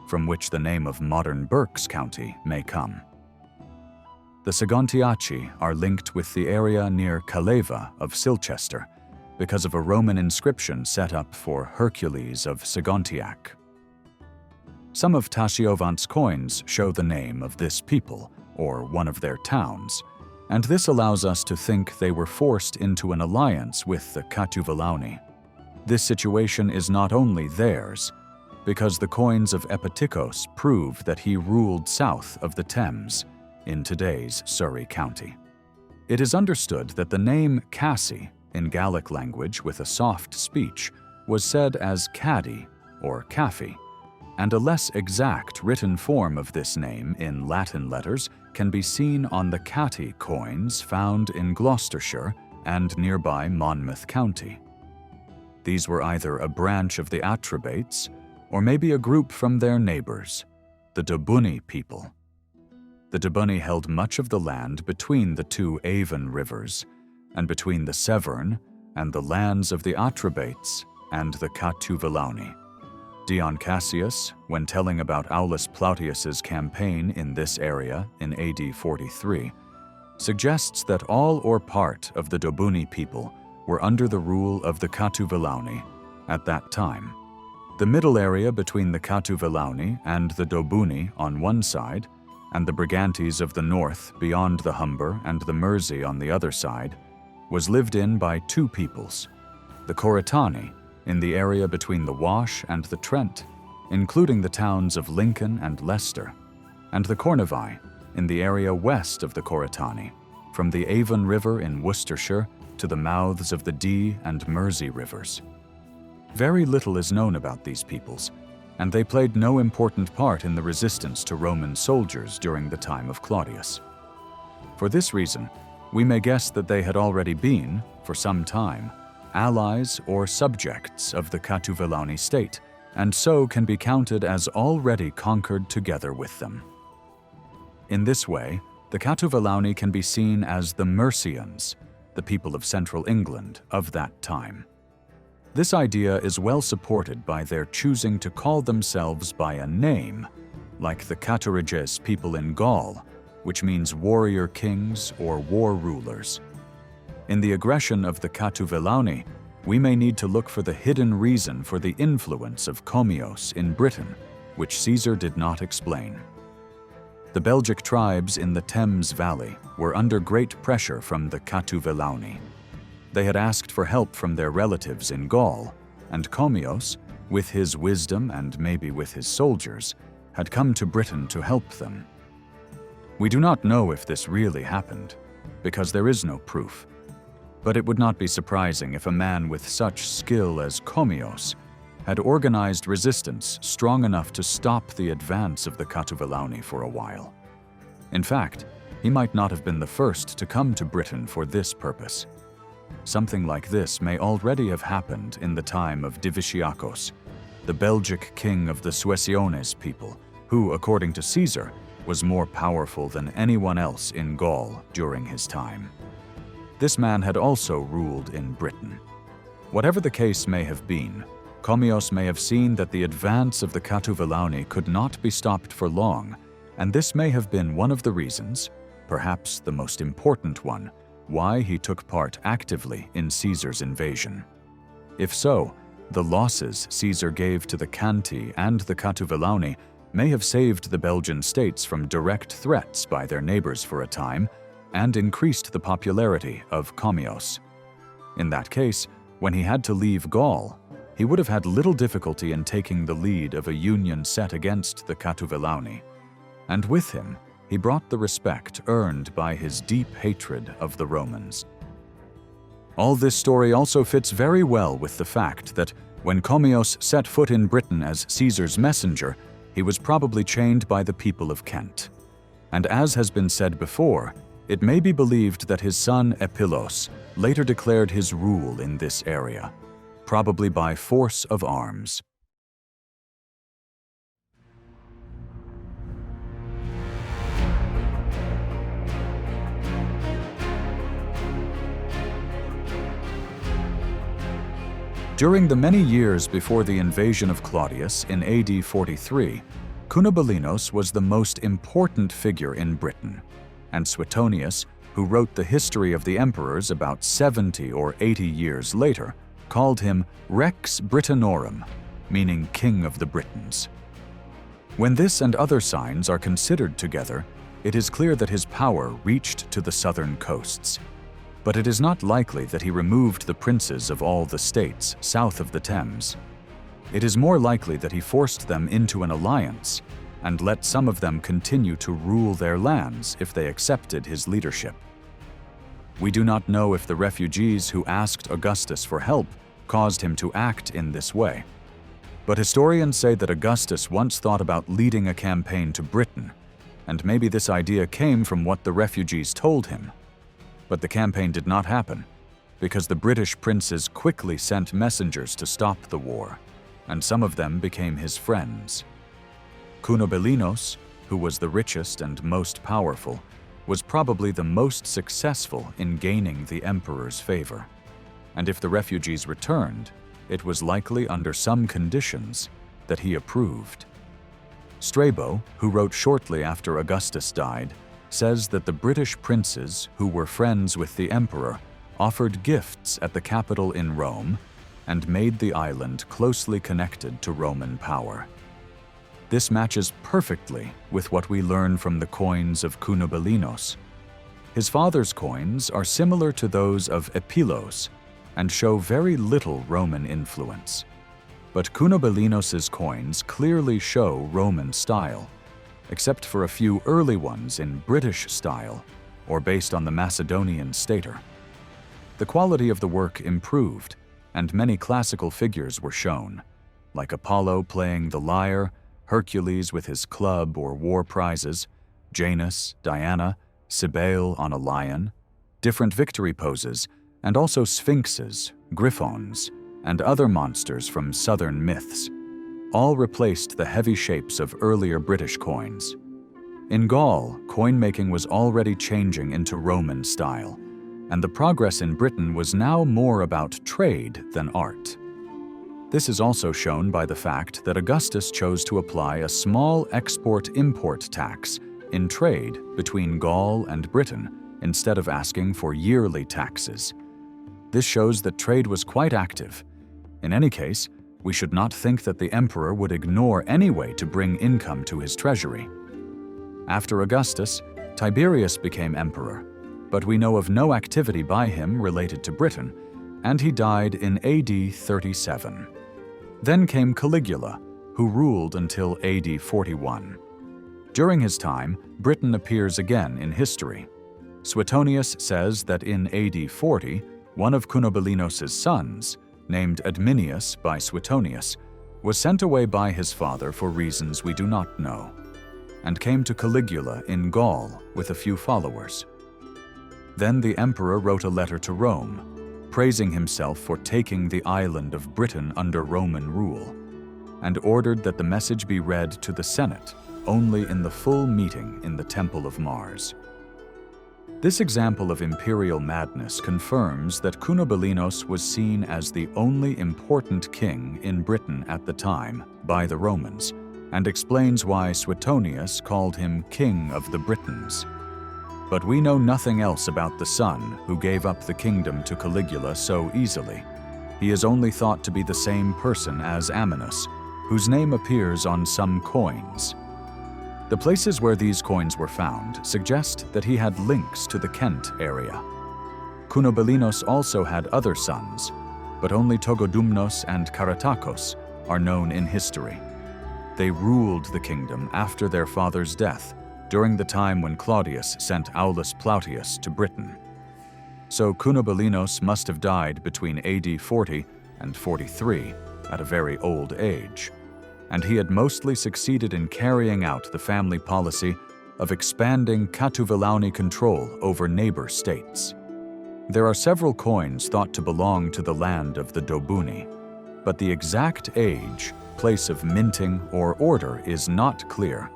from which the name of modern Berks County may come. The Segontiaci are linked with the area near Caleva of Silchester because of a Roman inscription set up for Hercules of Segontiac. Some of Tashiovante's coins show the name of this people, or one of their towns, and this allows us to think they were forced into an alliance with the Catuvellauni. This situation is not only theirs, because the coins of Epitikos prove that he ruled south of the Thames, in today's Surrey County. It is understood that the name Cassi, in Gallic language with a soft speech, was said as Caddi or Caffi, and a less exact written form of this name in Latin letters can be seen on the Catti coins found in Gloucestershire and nearby Monmouth County. These were either a branch of the Atrebates or maybe a group from their neighbors, the Dobuni people. The Dobuni held much of the land between the two Avon rivers and between the Severn and the lands of the Atrebates and the Catuvellauni. Dion Cassius, when telling about Aulus Plautius's campaign in this area in AD 43, suggests that all or part of the Dobuni people were under the rule of the Catuvellauni at that time. The middle area between the Catuvellauni and the Dobuni on one side, and the Brigantes of the north beyond the Humber and the Mersey on the other side, was lived in by two peoples, the Coritani in the area between the Wash and the Trent, including the towns of Lincoln and Leicester, and the Cornovi in the area west of the Coritani, from the Avon River in Worcestershire to the mouths of the Dee and Mersey rivers. Very little is known about these peoples, and they played no important part in the resistance to Roman soldiers during the time of Claudius. For this reason, we may guess that they had already been, for some time, allies or subjects of the Catuvellauni state, and so can be counted as already conquered together with them. In this way, the Catuvellauni can be seen as the Mercians, the people of central England of that time. This idea is well supported by their choosing to call themselves by a name, like the Caturiges people in Gaul, which means warrior kings or war rulers. In the aggression of the Catuvellauni, we may need to look for the hidden reason for the influence of Commios in Britain, which Caesar did not explain. The Belgic tribes in the Thames Valley were under great pressure from the Catuvellauni. They had asked for help from their relatives in Gaul, and Commios, with his wisdom and maybe with his soldiers, had come to Britain to help them. We do not know if this really happened, because there is no proof. But it would not be surprising if a man with such skill as Commios had organized resistance strong enough to stop the advance of the Catuvellauni for a while. In fact, he might not have been the first to come to Britain for this purpose. Something like this may already have happened in the time of Diviciacus, the Belgic king of the Suessiones people, who, according to Caesar, was more powerful than anyone else in Gaul during his time. This man had also ruled in Britain. Whatever the case may have been, Commios may have seen that the advance of the Catuvellauni could not be stopped for long, and this may have been one of the reasons, perhaps the most important one, why he took part actively in Caesar's invasion. If so, the losses Caesar gave to the Canti and the Catuvellauni may have saved the Belgian states from direct threats by their neighbors for a time and increased the popularity of Commios. In that case, when he had to leave Gaul, he would have had little difficulty in taking the lead of a union set against the Catuvellauni. And with him, he brought the respect earned by his deep hatred of the Romans. All this story also fits very well with the fact that when Commios set foot in Britain as Caesar's messenger, he was probably chained by the people of Kent. And as has been said before, it may be believed that his son Epeilos later declared his rule in this area, probably by force of arms. During the many years before the invasion of Claudius in AD 43, Cunobelinus was the most important figure in Britain, and Suetonius, who wrote the history of the emperors about 70 or 80 years later, called him Rex Britannorum, meaning King of the Britons. When this and other signs are considered together, it is clear that his power reached to the southern coasts. But it is not likely that he removed the princes of all the states south of the Thames. It is more likely that he forced them into an alliance and let some of them continue to rule their lands if they accepted his leadership. We do not know if the refugees who asked Augustus for help caused him to act in this way. But historians say that Augustus once thought about leading a campaign to Britain, and maybe this idea came from what the refugees told him. But the campaign did not happen, because the British princes quickly sent messengers to stop the war, and some of them became his friends. Cunobelinus, who was the richest and most powerful, was probably the most successful in gaining the emperor's favor. And if the refugees returned, it was likely under some conditions that he approved. Strabo, who wrote shortly after Augustus died, says that the British princes who were friends with the emperor offered gifts at the capital in Rome and made the island closely connected to Roman power. This matches perfectly with what we learn from the coins of Cunobelinus. His father's coins are similar to those of Epeilos and show very little Roman influence. But Cunobelinus's coins clearly show Roman style, except for a few early ones in British style or based on the Macedonian stater. The quality of the work improved, and many classical figures were shown, like Apollo playing the lyre, Hercules with his club or war prizes, Janus, Diana, Cybele on a lion, different victory poses, and also sphinxes, griffons, and other monsters from southern myths. All replaced the heavy shapes of earlier British coins. In Gaul, coin-making was already changing into Roman style, and the progress in Britain was now more about trade than art. This is also shown by the fact that Augustus chose to apply a small export-import tax in trade between Gaul and Britain instead of asking for yearly taxes. This shows that trade was quite active. In any case, we should not think that the emperor would ignore any way to bring income to his treasury. After Augustus, Tiberius became emperor, but we know of no activity by him related to Britain, and he died in AD 37. Then came Caligula, who ruled until AD 41. During his time, Britain appears again in history. Suetonius says that in AD 40, one of Cunobelinus's sons, named Adminius by Suetonius, was sent away by his father for reasons we do not know, and came to Caligula in Gaul with a few followers. Then the emperor wrote a letter to Rome, praising himself for taking the island of Britain under Roman rule, and ordered that the message be read to the Senate only in the full meeting in the Temple of Mars. This example of imperial madness confirms that Cunobelinus was seen as the only important king in Britain at the time by the Romans, and explains why Suetonius called him King of the Britons. But we know nothing else about the son who gave up the kingdom to Caligula so easily. He is only thought to be the same person as Amminus, whose name appears on some coins. The places where these coins were found suggest that he had links to the Kent area. Cunobelinus also had other sons, but only Togodumnos and Karatakos are known in history. They ruled the kingdom after their father's death, during the time when Claudius sent Aulus Plautius to Britain. So Cunobelinus must have died between AD 40 and 43 at a very old age, and he had mostly succeeded in carrying out the family policy of expanding Catuvellauni control over neighbor states. There are several coins thought to belong to the land of the Dobuni, but the exact age, place of minting, or order is not clear.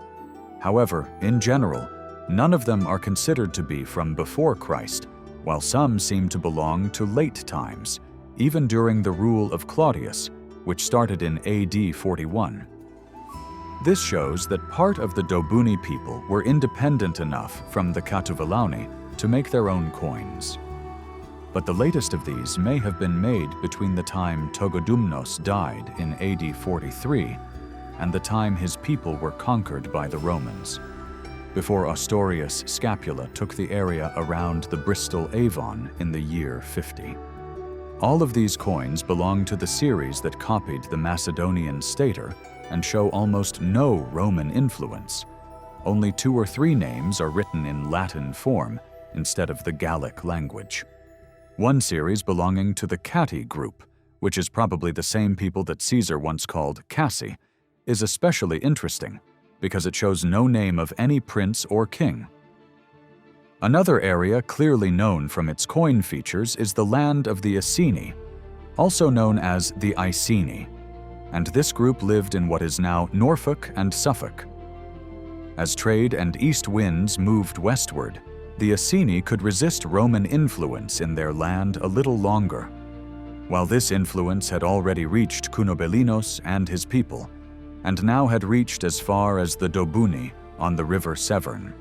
However, in general, none of them are considered to be from before Christ, while some seem to belong to late times, even during the rule of Claudius, which started in AD 41. This shows that part of the Dobuni people were independent enough from the Catuvellauni to make their own coins. But the latest of these may have been made between the time Togodumnos died in AD 43 and the time his people were conquered by the Romans, before Ostorius Scapula took the area around the Bristol Avon in the year 50. All of these coins belong to the series that copied the Macedonian stater and show almost no Roman influence. Only 2 or 3 names are written in Latin form instead of the Gallic language. One series belonging to the Catti group, which is probably the same people that Caesar once called Cassi, is especially interesting because it shows no name of any prince or king. Another area clearly known from its coin features is the land of the Iceni, also known as the Iceni, and this group lived in what is now Norfolk and Suffolk. As trade and east winds moved westward, the Iceni could resist Roman influence in their land a little longer. While this influence had already reached Cunobelinus and his people, and now had reached as far as the Dobuni on the river Severn.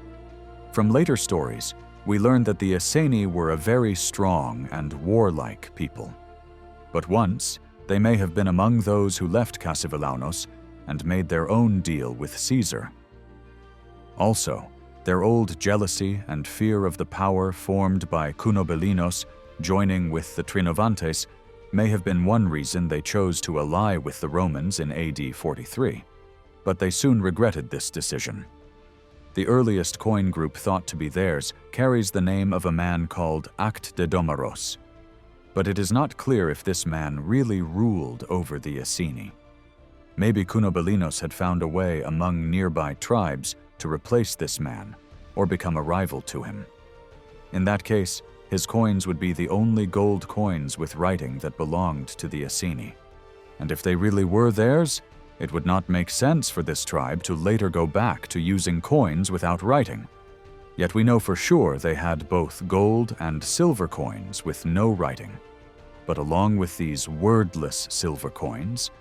From later stories, we learn that the Iceni were a very strong and warlike people. But once, they may have been among those who left Cassivellaunus and made their own deal with Caesar. Also, their old jealousy and fear of the power formed by Cunobelinus joining with the Trinovantes may have been one reason they chose to ally with the Romans in AD 43, but they soon regretted this decision. The earliest coin group thought to be theirs carries the name of a man called Act de Domaros, but it is not clear if this man really ruled over the Iceni. Maybe Cunobelinus had found a way among nearby tribes to replace this man or become a rival to him. In that case, his coins would be the only gold coins with writing that belonged to the Iceni. And if they really were theirs, it would not make sense for this tribe to later go back to using coins without writing. Yet we know for sure they had both gold and silver coins with no writing. But along with these wordless silver coins,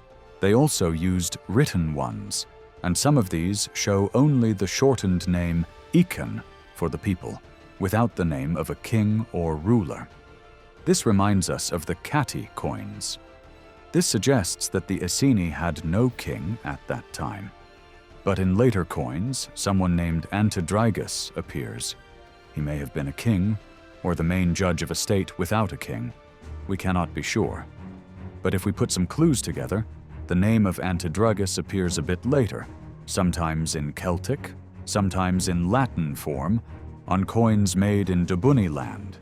they also used written ones, and some of these show only the shortened name Icen for the people, without the name of a king or ruler. This reminds us of the Catti coins. This suggests that the Iceni had no king at that time. But in later coins, someone named Antidrygus appears. He may have been a king, or the main judge of a state without a king. We cannot be sure. But if we put some clues together, the name of Antidrygus appears a bit later, sometimes in Celtic, sometimes in Latin form, on coins made in Dobuni land.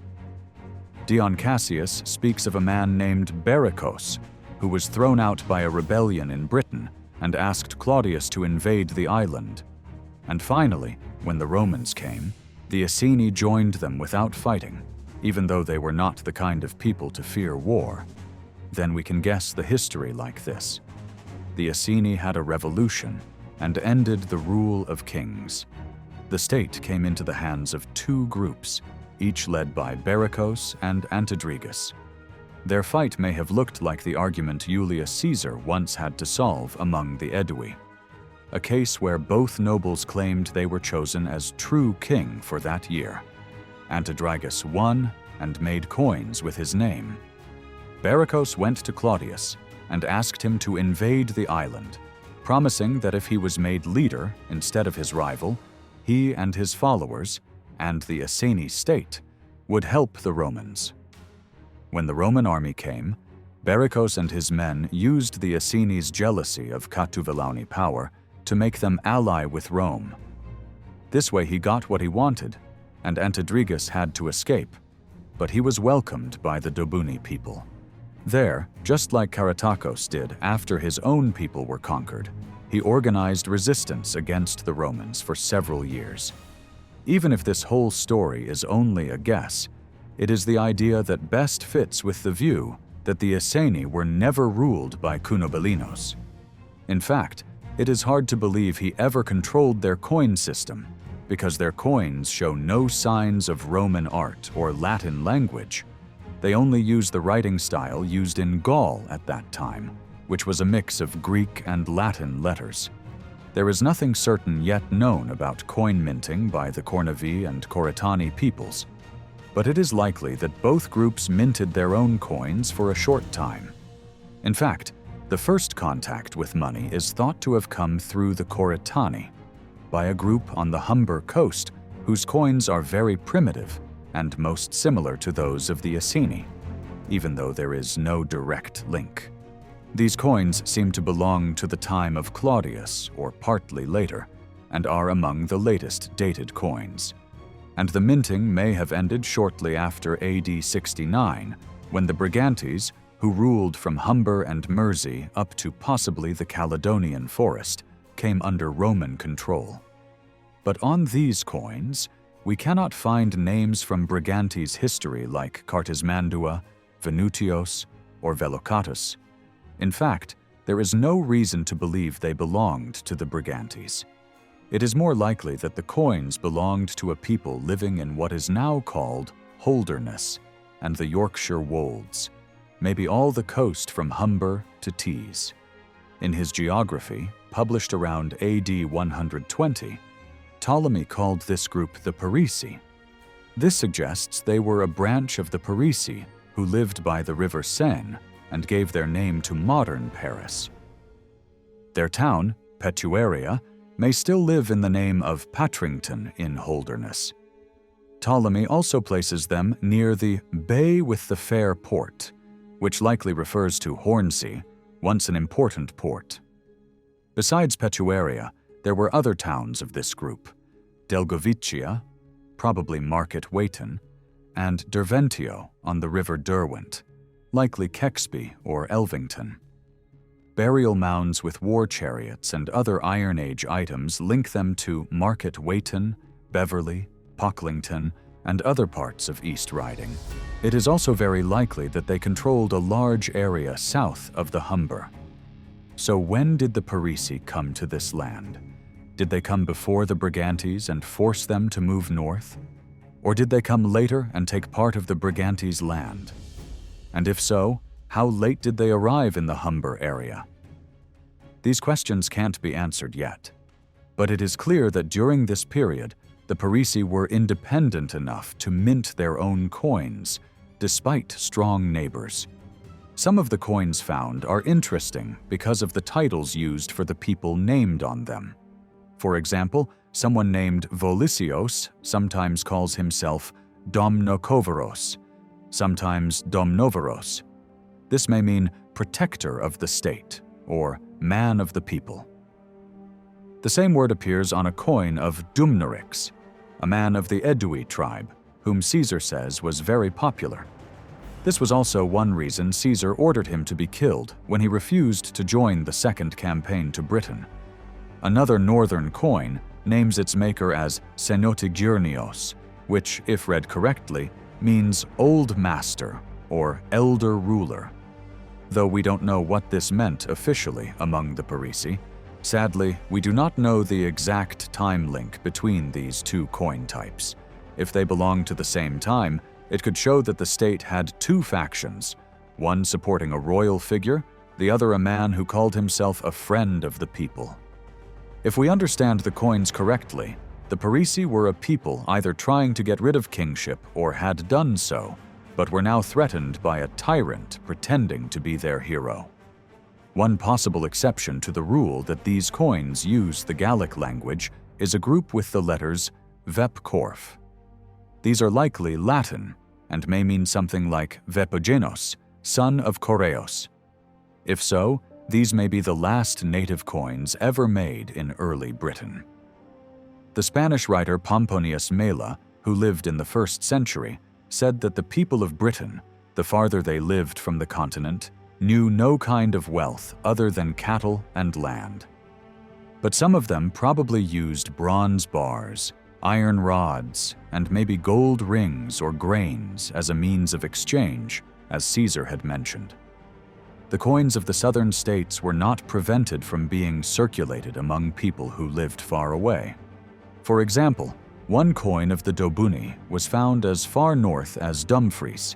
Dion Cassius speaks of a man named Bericos, who was thrown out by a rebellion in Britain and asked Claudius to invade the island. And finally, when the Romans came, the Iceni joined them without fighting, even though they were not the kind of people to fear war. Then we can guess the history like this. The Iceni had a revolution and ended the rule of kings. The state came into the hands of two groups, each led by Bericos and Antidrigus. Their fight may have looked like the argument Julius Caesar once had to solve among the Aedui, a case where both nobles claimed they were chosen as true king for that year. Antidrigus won and made coins with his name. Bericos went to Claudius and asked him to invade the island, promising that if he was made leader instead of his rival, he and his followers, and the Iceni state, would help the Romans. When the Roman army came, Bericos and his men used the Iceni's jealousy of Catuvellauni power to make them ally with Rome. This way he got what he wanted, and Antidrigus had to escape, but he was welcomed by the Dobuni people. There, just like Caratakos did after his own people were conquered, he organized resistance against the Romans for several years. Even if this whole story is only a guess, it is the idea that best fits with the view that the Iceni were never ruled by Cunobelinus. In fact, it is hard to believe he ever controlled their coin system, because their coins show no signs of Roman art or Latin language. They only use the writing style used in Gaul at that time, which was a mix of Greek and Latin letters. There is nothing certain yet known about coin minting by the Cornovi and Coritani peoples, but it is likely that both groups minted their own coins for a short time. In fact, the first contact with money is thought to have come through the Coritani, by a group on the Humber coast whose coins are very primitive and most similar to those of the Iceni, even though there is no direct link. These coins seem to belong to the time of Claudius, or partly later, and are among the latest dated coins. And the minting may have ended shortly after AD 69, when the Brigantes, who ruled from Humber and Mersey up to possibly the Caledonian forest, came under Roman control. But on these coins, we cannot find names from Brigantes' history like Cartismandua, Venutios, or Velocatus. In fact, there is no reason to believe they belonged to the Brigantes. It is more likely that the coins belonged to a people living in what is now called Holderness and the Yorkshire Wolds, maybe all the coast from Humber to Tees. In his geography, published around AD 120, Ptolemy called this group the Paresi. This suggests they were a branch of the Paresi who lived by the river Seine and gave their name to modern Paris. Their town, Petuaria, may still live in the name of Patrington in Holderness. Ptolemy also places them near the Bay with the Fair Port, which likely refers to Hornsey, once an important port. Besides Petuaria, there were other towns of this group: Delgovicia, probably Market Weighton, and Derventio on the river Derwent, likely Kexby or Elvington. Burial mounds with war chariots and other Iron Age items link them to Market Weighton, Beverley, Pocklington, and other parts of East Riding. It is also very likely that they controlled a large area south of the Humber. So when did the Paresi come to this land? Did they come before the Brigantes and force them to move north? Or did they come later and take part of the Brigantes' land? And if so, how late did they arrive in the Humber area? These questions can't be answered yet, but it is clear that during this period, the Paresi were independent enough to mint their own coins, despite strong neighbors. Some of the coins found are interesting because of the titles used for the people named on them. For example, someone named Volisios sometimes calls himself Domnokoveros, sometimes Domnoveros. This may mean protector of the state, or man of the people. The same word appears on a coin of Dumnorix, a man of the Aedui tribe, whom Caesar says was very popular. This was also one reason Caesar ordered him to be killed when he refused to join the second campaign to Britain. Another northern coin names its maker as Xenotigurnios, which, if read correctly, means old master or elder ruler. Though we don't know what this meant officially among the Paresi, sadly, we do not know the exact time link between these two coin types. If they belong to the same time, it could show that the state had two factions, one supporting a royal figure, the other a man who called himself a friend of the people. If we understand the coins correctly, the Paresi were a people either trying to get rid of kingship or had done so, but were now threatened by a tyrant pretending to be their hero. One possible exception to the rule that these coins use the Gallic language is a group with the letters Vep Corf. These are likely Latin and may mean something like Vepogenos, son of Koreos. If so, these may be the last native coins ever made in early Britain. The Spanish writer Pomponius Mela, who lived in the 1st century, said that the people of Britain, the farther they lived from the continent, knew no kind of wealth other than cattle and land. But some of them probably used bronze bars, iron rods, and maybe gold rings or grains as a means of exchange, as Caesar had mentioned. The coins of the southern states were not prevented from being circulated among people who lived far away. For example, one coin of the Dobuni was found as far north as Dumfries,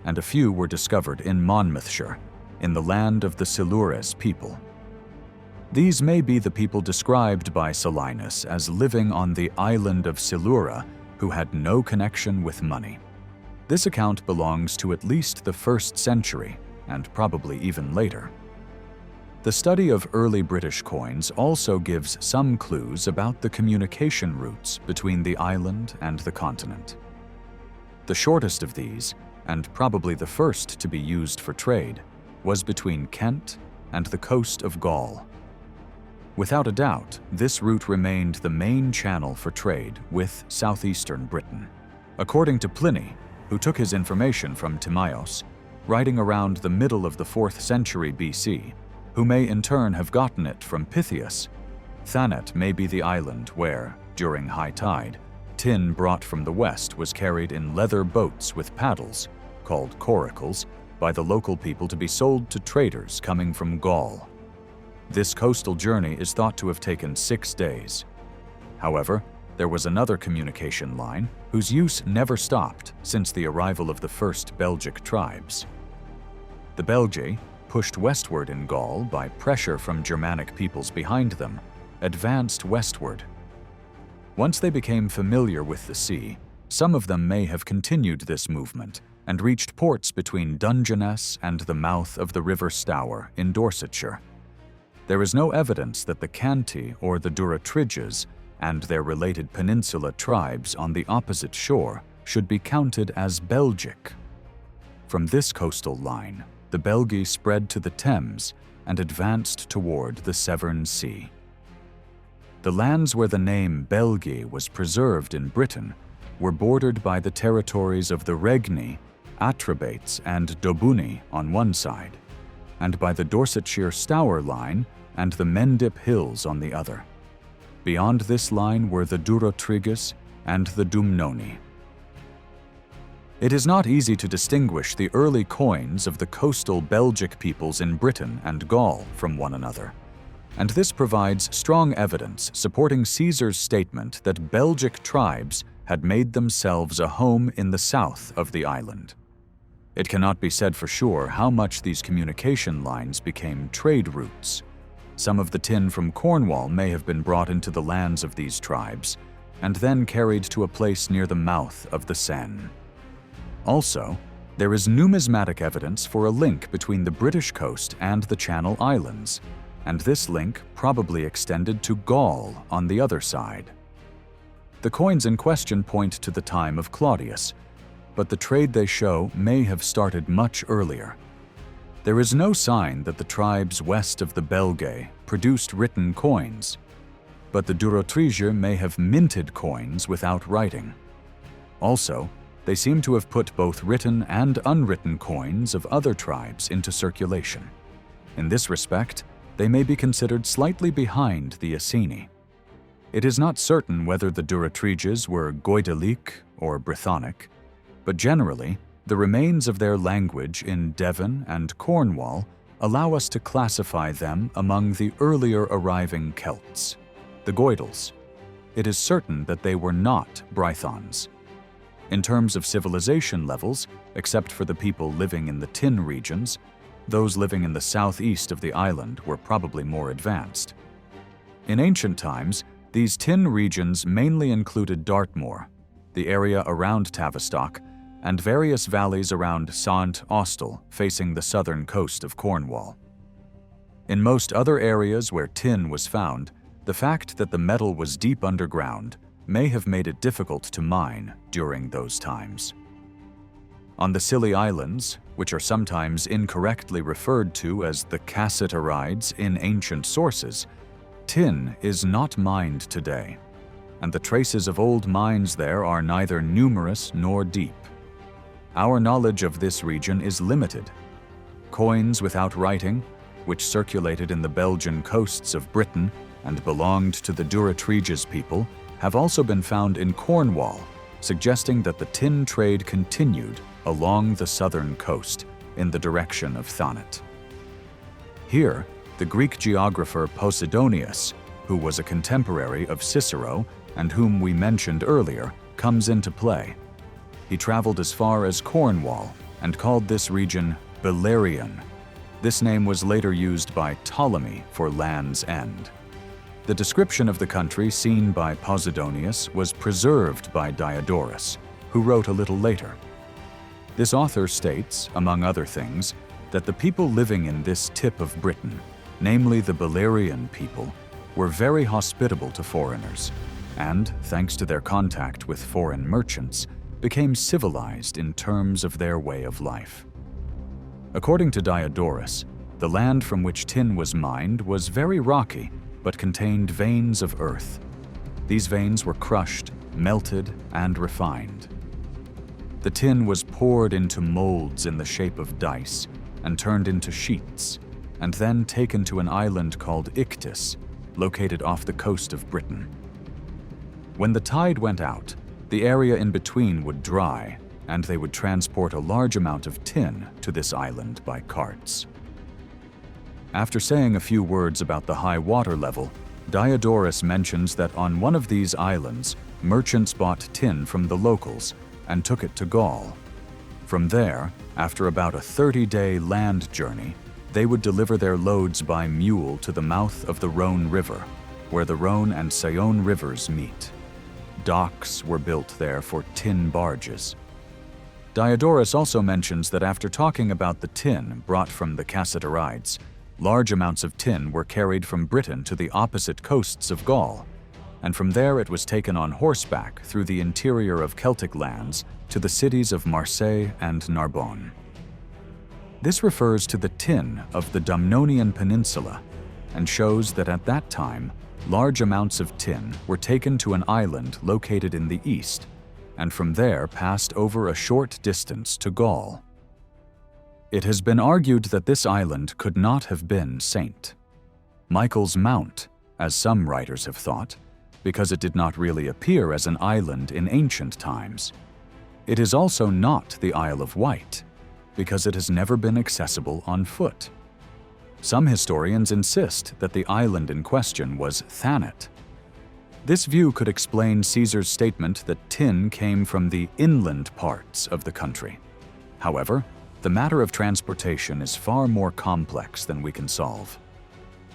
and a few were discovered in Monmouthshire, in the land of the Silures people. These may be the people described by Solinus as living on the island of Silura, who had no connection with money. This account belongs to at least the 1st century, and probably even later. The study of early British coins also gives some clues about the communication routes between the island and the continent. The shortest of these, and probably the first to be used for trade, was between Kent and the coast of Gaul. Without a doubt, this route remained the main channel for trade with southeastern Britain. According to Pliny, who took his information from Timaeus, writing around the middle of the 4th century BC, who may in turn have gotten it from Pytheas, Thanet may be the island where, during high tide, tin brought from the west was carried in leather boats with paddles, called coracles, by the local people to be sold to traders coming from Gaul. This coastal journey is thought to have taken 6 days. However, there was another communication line whose use never stopped since the arrival of the first Belgic tribes. The Belgae, pushed westward in Gaul by pressure from Germanic peoples behind them, advanced westward. Once they became familiar with the sea, some of them may have continued this movement and reached ports between Dungeness and the mouth of the River Stour in Dorsetshire. There is no evidence that the Canti or the Durotriges and their related peninsula tribes on the opposite shore should be counted as Belgic. From this coastal line, the Belgae spread to the Thames and advanced toward the Severn Sea. The lands where the name Belgae was preserved in Britain were bordered by the territories of the Regni, Atrebates, and Dobuni on one side, and by the Dorsetshire Stour line and the Mendip Hills on the other. Beyond this line were the Durotriges and the Dumnoni. It is not easy to distinguish the early coins of the coastal Belgic peoples in Britain and Gaul from one another, and this provides strong evidence supporting Caesar's statement that Belgic tribes had made themselves a home in the south of the island. It cannot be said for sure how much these communication lines became trade routes. Some of the tin from Cornwall may have been brought into the lands of these tribes and then carried to a place near the mouth of the Seine. Also, there is numismatic evidence for a link between the British coast and the Channel Islands, and this link probably extended to Gaul on the other side. The coins in question point to the time of Claudius, but the trade they show may have started much earlier. There is no sign that the tribes west of the Belgae produced written coins. but the Durotriges may have minted coins without writing. Also, they seem to have put both written and unwritten coins of other tribes into circulation. In this respect, they may be considered slightly behind the Iceni. It is not certain whether the Durotriges were Goidelic or Brythonic, but generally, the remains of their language in Devon and Cornwall allow us to classify them among the earlier arriving Celts, the Goidels. It is certain that they were not Brythons. In terms of civilization levels, except for the people living in the Tin regions, those living in the southeast of the island were probably more advanced. In ancient times, these Tin regions mainly included Dartmoor, the area around Tavistock, and various valleys around Sant Austell facing the southern coast of Cornwall. In most other areas where tin was found, the fact that the metal was deep underground may have made it difficult to mine during those times. On the Scilly Islands, which are sometimes incorrectly referred to as the Cassiterides in ancient sources, tin is not mined today, and the traces of old mines there are neither numerous nor deep. Our knowledge of this region is limited. Coins without writing, which circulated in the Belgian coasts of Britain and belonged to the Durotriges people, have also been found in Cornwall, suggesting that the tin trade continued along the southern coast in the direction of Thanet. Here, the Greek geographer Posidonius, who was a contemporary of Cicero and whom we mentioned earlier, comes into play. He traveled as far as Cornwall and called this region Belerion. This name was later used by Ptolemy for Land's End. The description of the country seen by Posidonius was preserved by Diodorus, who wrote a little later. This author states, among other things, that the people living in this tip of Britain, namely the Belerian people, were very hospitable to foreigners, and, thanks to their contact with foreign merchants, became civilized in terms of their way of life. According to Diodorus, the land from which tin was mined was very rocky, but contained veins of earth. These veins were crushed, melted, and refined. The tin was poured into molds in the shape of dice and turned into sheets, and then taken to an island called Ictus, located off the coast of Britain. When the tide went out, the area in between would dry, and they would transport a large amount of tin to this island by carts. After saying a few words about the high water level, Diodorus mentions that on one of these islands, merchants bought tin from the locals and took it to Gaul. From there, after about a 30-day land journey, they would deliver their loads by mule to the mouth of the Rhone River, where the Rhone and Saône rivers meet. Docks were built there for tin barges. Diodorus also mentions that after talking about the tin brought from the Cassiterides, large amounts of tin were carried from Britain to the opposite coasts of Gaul, and from there it was taken on horseback through the interior of Celtic lands to the cities of Marseille and Narbonne. This refers to the tin of the Dumnonian Peninsula and shows that at that time, large amounts of tin were taken to an island located in the east, and from there passed over a short distance to Gaul. It has been argued that this island could not have been St. Michael's Mount, as some writers have thought, because it did not really appear as an island in ancient times. It is also not the Isle of Wight, because it has never been accessible on foot. Some historians insist that the island in question was Thanet. This view could explain Caesar's statement that tin came from the inland parts of the country. However, the matter of transportation is far more complex than we can solve.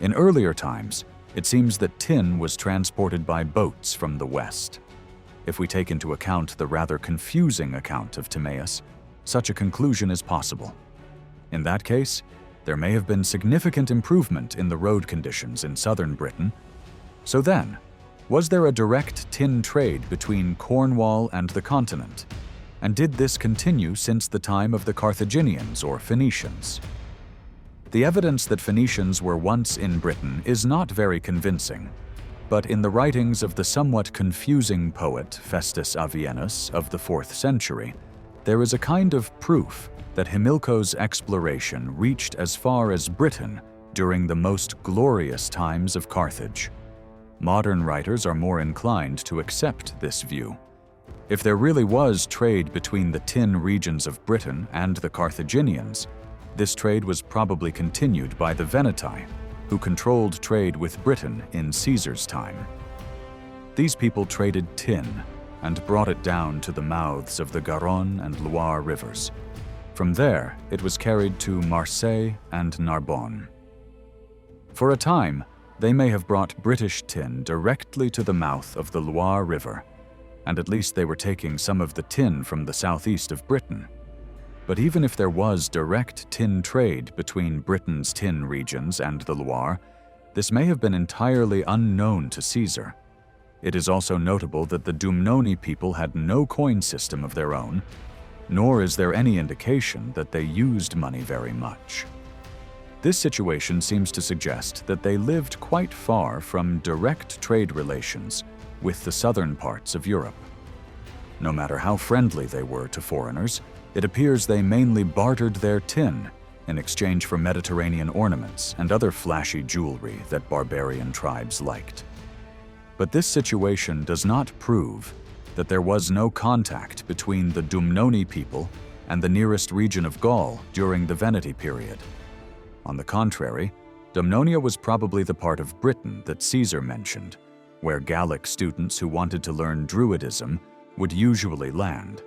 In earlier times, it seems that tin was transported by boats from the west. If we take into account the rather confusing account of Timaeus, such a conclusion is possible. In that case, there may have been significant improvement in the road conditions in southern Britain. So then, was there a direct tin trade between Cornwall and the continent? And did this continue since the time of the Carthaginians or Phoenicians? The evidence that Phoenicians were once in Britain is not very convincing. But in the writings of the somewhat confusing poet Festus Avienus of the 4th century, there is a kind of proof that Himilco's exploration reached as far as Britain during the most glorious times of Carthage. Modern writers are more inclined to accept this view. If there really was trade between the tin regions of Britain and the Carthaginians, this trade was probably continued by the Veneti, who controlled trade with Britain in Caesar's time. These people traded tin and brought it down to the mouths of the Garonne and Loire rivers. From there, it was carried to Marseille and Narbonne. For a time, they may have brought British tin directly to the mouth of the Loire River, and at least they were taking some of the tin from the southeast of Britain. But even if there was direct tin trade between Britain's tin regions and the Loire, this may have been entirely unknown to Caesar. It is also notable that the Dumnoni people had no coin system of their own, nor is there any indication that they used money very much. This situation seems to suggest that they lived quite far from direct trade relations with the southern parts of Europe. No matter how friendly they were to foreigners, it appears they mainly bartered their tin in exchange for Mediterranean ornaments and other flashy jewelry that barbarian tribes liked. But this situation does not prove that there was no contact between the Dumnoni people and the nearest region of Gaul during the Veneti period. On the contrary, Dumnonia was probably the part of Britain that Caesar mentioned, where Gallic students who wanted to learn Druidism would usually land.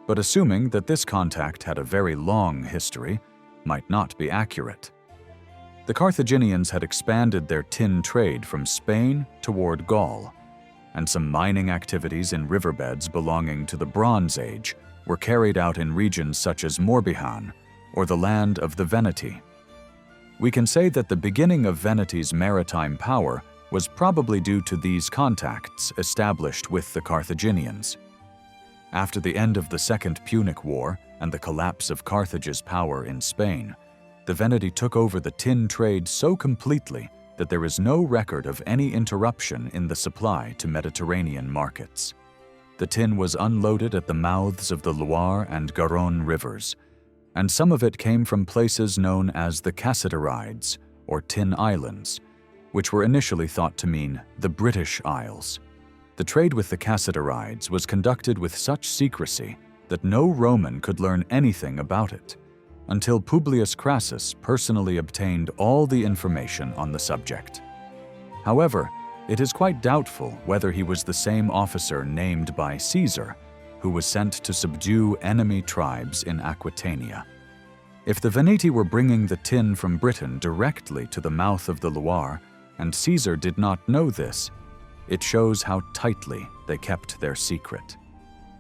But assuming that this contact had a very long history might not be accurate. The Carthaginians had expanded their tin trade from Spain toward Gaul, and some mining activities in riverbeds belonging to the Bronze Age were carried out in regions such as Morbihan or the land of the Veneti. We can say that the beginning of Veneti's maritime power was probably due to these contacts established with the Carthaginians. After the end of the Second Punic War and the collapse of Carthage's power in Spain, the Veneti took over the tin trade so completely that there is no record of any interruption in the supply to Mediterranean markets. The tin was unloaded at the mouths of the Loire and Garonne rivers, and some of it came from places known as the Cassiderides, or Tin Islands, which were initially thought to mean the British Isles. The trade with the Cassiderides was conducted with such secrecy that no Roman could learn anything about it, until Publius Crassus personally obtained all the information on the subject. However, it is quite doubtful whether he was the same officer named by Caesar, who was sent to subdue enemy tribes in Aquitania. If the Veneti were bringing the tin from Britain directly to the mouth of the Loire, and Caesar did not know this, it shows how tightly they kept their secret.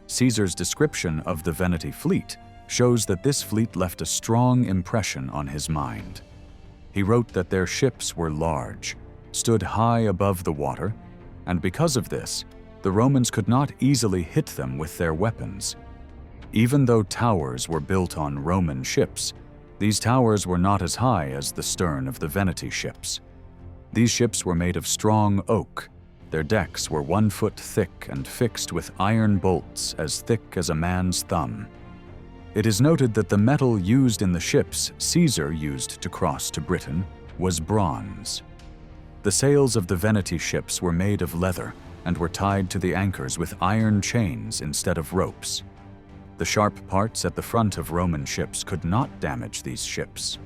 Caesar's description of the Veneti fleet shows that this fleet left a strong impression on his mind. He wrote that their ships were large, stood high above the water, and because of this, the Romans could not easily hit them with their weapons. Even though towers were built on Roman ships, these towers were not as high as the stern of the Veneti ships. These ships were made of strong oak. Their decks were 1 foot thick and fixed with iron bolts as thick as a man's thumb. It is noted that the metal used in the ships Caesar used to cross to Britain was bronze. The sails of the Veneti ships were made of leather and were tied to the anchors with iron chains instead of ropes. The sharp parts at the front of Roman ships could not damage these ships.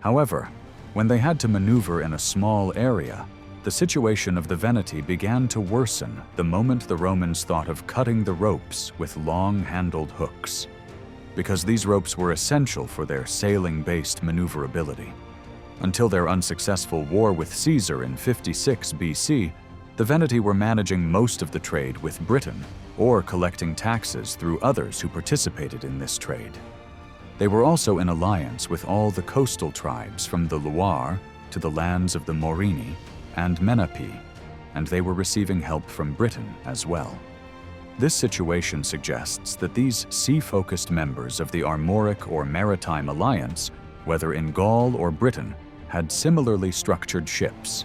However, when they had to maneuver in a small area, the situation of the Veneti began to worsen the moment the Romans thought of cutting the ropes with long-handled hooks, because these ropes were essential for their sailing-based maneuverability. Until their unsuccessful war with Caesar in 56 BC, the Veneti were managing most of the trade with Britain or collecting taxes through others who participated in this trade. They were also in alliance with all the coastal tribes from the Loire to the lands of the Morini and Menapii, and they were receiving help from Britain as well. This situation suggests that these sea-focused members of the Armoric or Maritime Alliance, whether in Gaul or Britain, had similarly structured ships.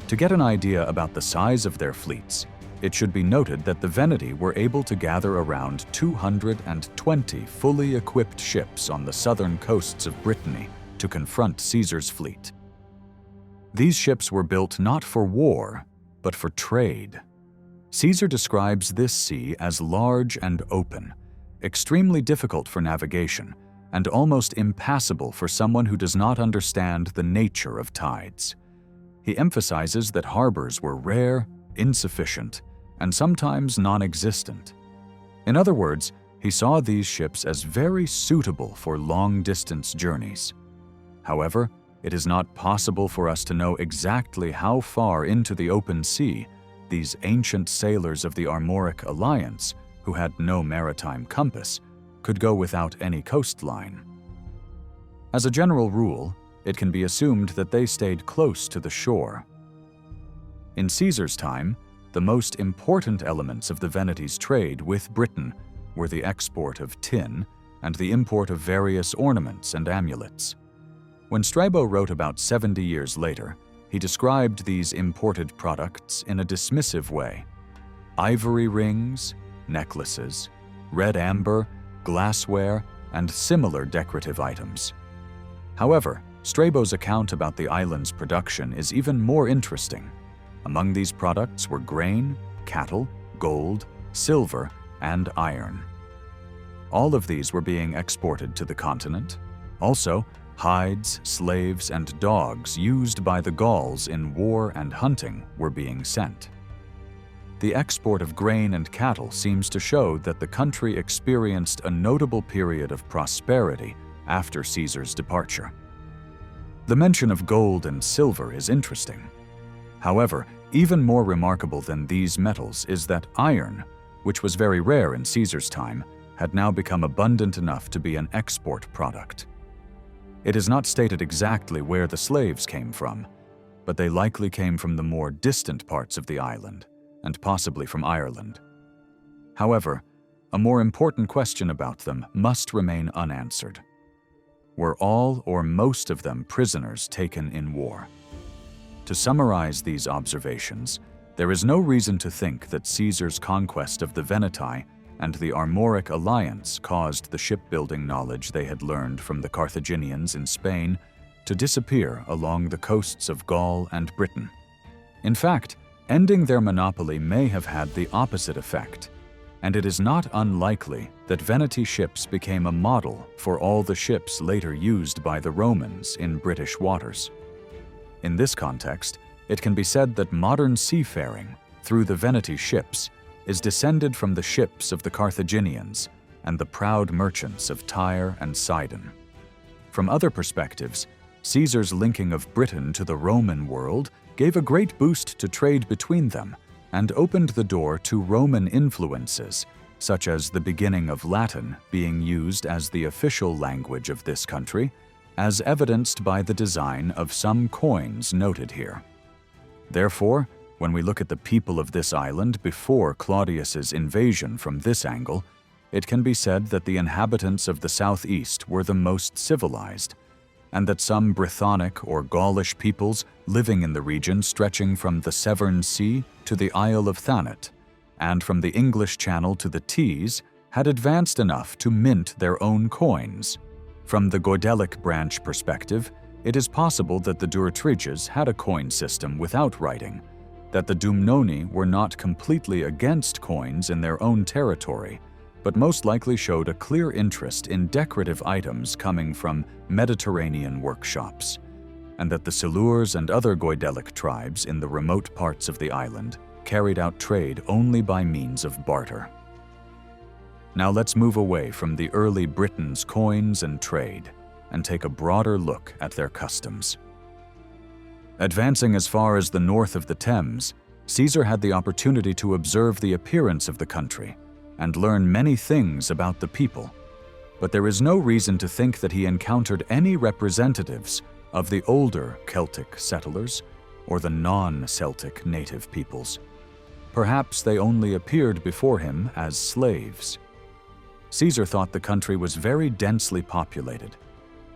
To get an idea about the size of their fleets, it should be noted that the Veneti were able to gather around 220 fully equipped ships on the southern coasts of Brittany to confront Caesar's fleet. These ships were built not for war, but for trade. Caesar describes this sea as large and open, extremely difficult for navigation, and almost impassable for someone who does not understand the nature of tides. He emphasizes that harbors were rare, insufficient, and sometimes non-existent. In other words, he saw these ships as very suitable for long-distance journeys. However, it is not possible for us to know exactly how far into the open sea these ancient sailors of the Armoric alliance, who had no maritime compass, could go without any coastline. As a general rule, it can be assumed that they stayed close to the shore. In Caesar's time, the most important elements of the Veneti's trade with Britain were the export of tin and the import of various ornaments and amulets. When Strabo wrote about 70 years later, he described these imported products in a dismissive way: ivory rings, necklaces, red amber, glassware, and similar decorative items. However, Strabo's account about the island's production is even more interesting. Among these products were grain, cattle, gold, silver, and iron. All of these were being exported to the continent. Also, hides, slaves, and dogs used by the Gauls in war and hunting were being sent. The export of grain and cattle seems to show that the country experienced a notable period of prosperity after Caesar's departure. The mention of gold and silver is interesting. However, even more remarkable than these metals is that iron, which was very rare in Caesar's time, had now become abundant enough to be an export product. It is not stated exactly where the slaves came from, but they likely came from the more distant parts of the island, and possibly from Ireland. However, a more important question about them must remain unanswered. Were all or most of them prisoners taken in war? To summarize these observations, there is no reason to think that Caesar's conquest of the Veneti and the Armoric alliance caused the shipbuilding knowledge they had learned from the Carthaginians in Spain to disappear along the coasts of Gaul and Britain. In fact, ending their monopoly may have had the opposite effect, and it is not unlikely that Veneti ships became a model for all the ships later used by the Romans in British waters. In this context, it can be said that modern seafaring through the Veneti ships is descended from the ships of the Carthaginians and the proud merchants of Tyre and Sidon. From other perspectives, Caesar's linking of Britain to the Roman world gave a great boost to trade between them and opened the door to Roman influences, such as the beginning of Latin being used as the official language of this country, as evidenced by the design of some coins noted here. Therefore, when we look at the people of this island before Claudius's invasion from this angle, it can be said that the inhabitants of the southeast were the most civilized, and that some Brythonic or Gaulish peoples living in the region stretching from the Severn Sea to the Isle of Thanet, and from the English Channel to the Tees, had advanced enough to mint their own coins. From the Goidelic branch perspective, it is possible that the Durotriges had a coin system without writing, that the Dumnoni were not completely against coins in their own territory, but most likely showed a clear interest in decorative items coming from Mediterranean workshops, and that the Silures and other Goidelic tribes in the remote parts of the island carried out trade only by means of barter. Now let's move away from the early Britons' coins and trade and take a broader look at their customs. Advancing as far as the north of the Thames, Caesar had the opportunity to observe the appearance of the country and learn many things about the people, but there is no reason to think that he encountered any representatives of the older Celtic settlers or the non-Celtic native peoples. Perhaps they only appeared before him as slaves. Caesar thought the country was very densely populated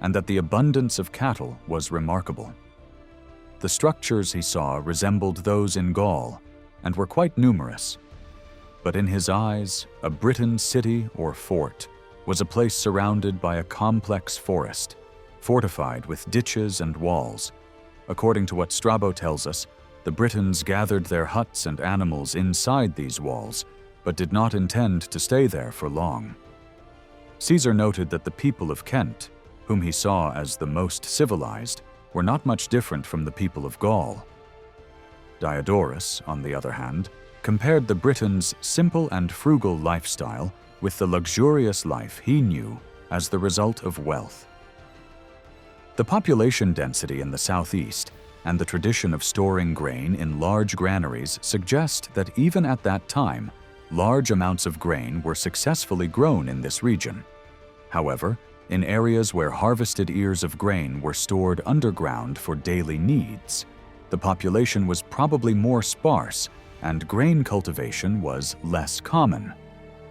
and that the abundance of cattle was remarkable. the structures he saw resembled those in Gaul and were quite numerous. But in his eyes, a Briton city or fort was a place surrounded by a complex forest, fortified with ditches and walls. According to what Strabo tells us, the Britons gathered their huts and animals inside these walls, but did not intend to stay there for long. Caesar noted that the people of Kent, whom he saw as the most civilized, were not much different from the people of Gaul. Diodorus, on the other hand, compared the Britons' simple and frugal lifestyle with the luxurious life he knew as the result of wealth. The population density in the southeast and the tradition of storing grain in large granaries suggest that even at that time, large amounts of grain were successfully grown in this region. However, in areas where harvested ears of grain were stored underground for daily needs, the population was probably more sparse and grain cultivation was less common.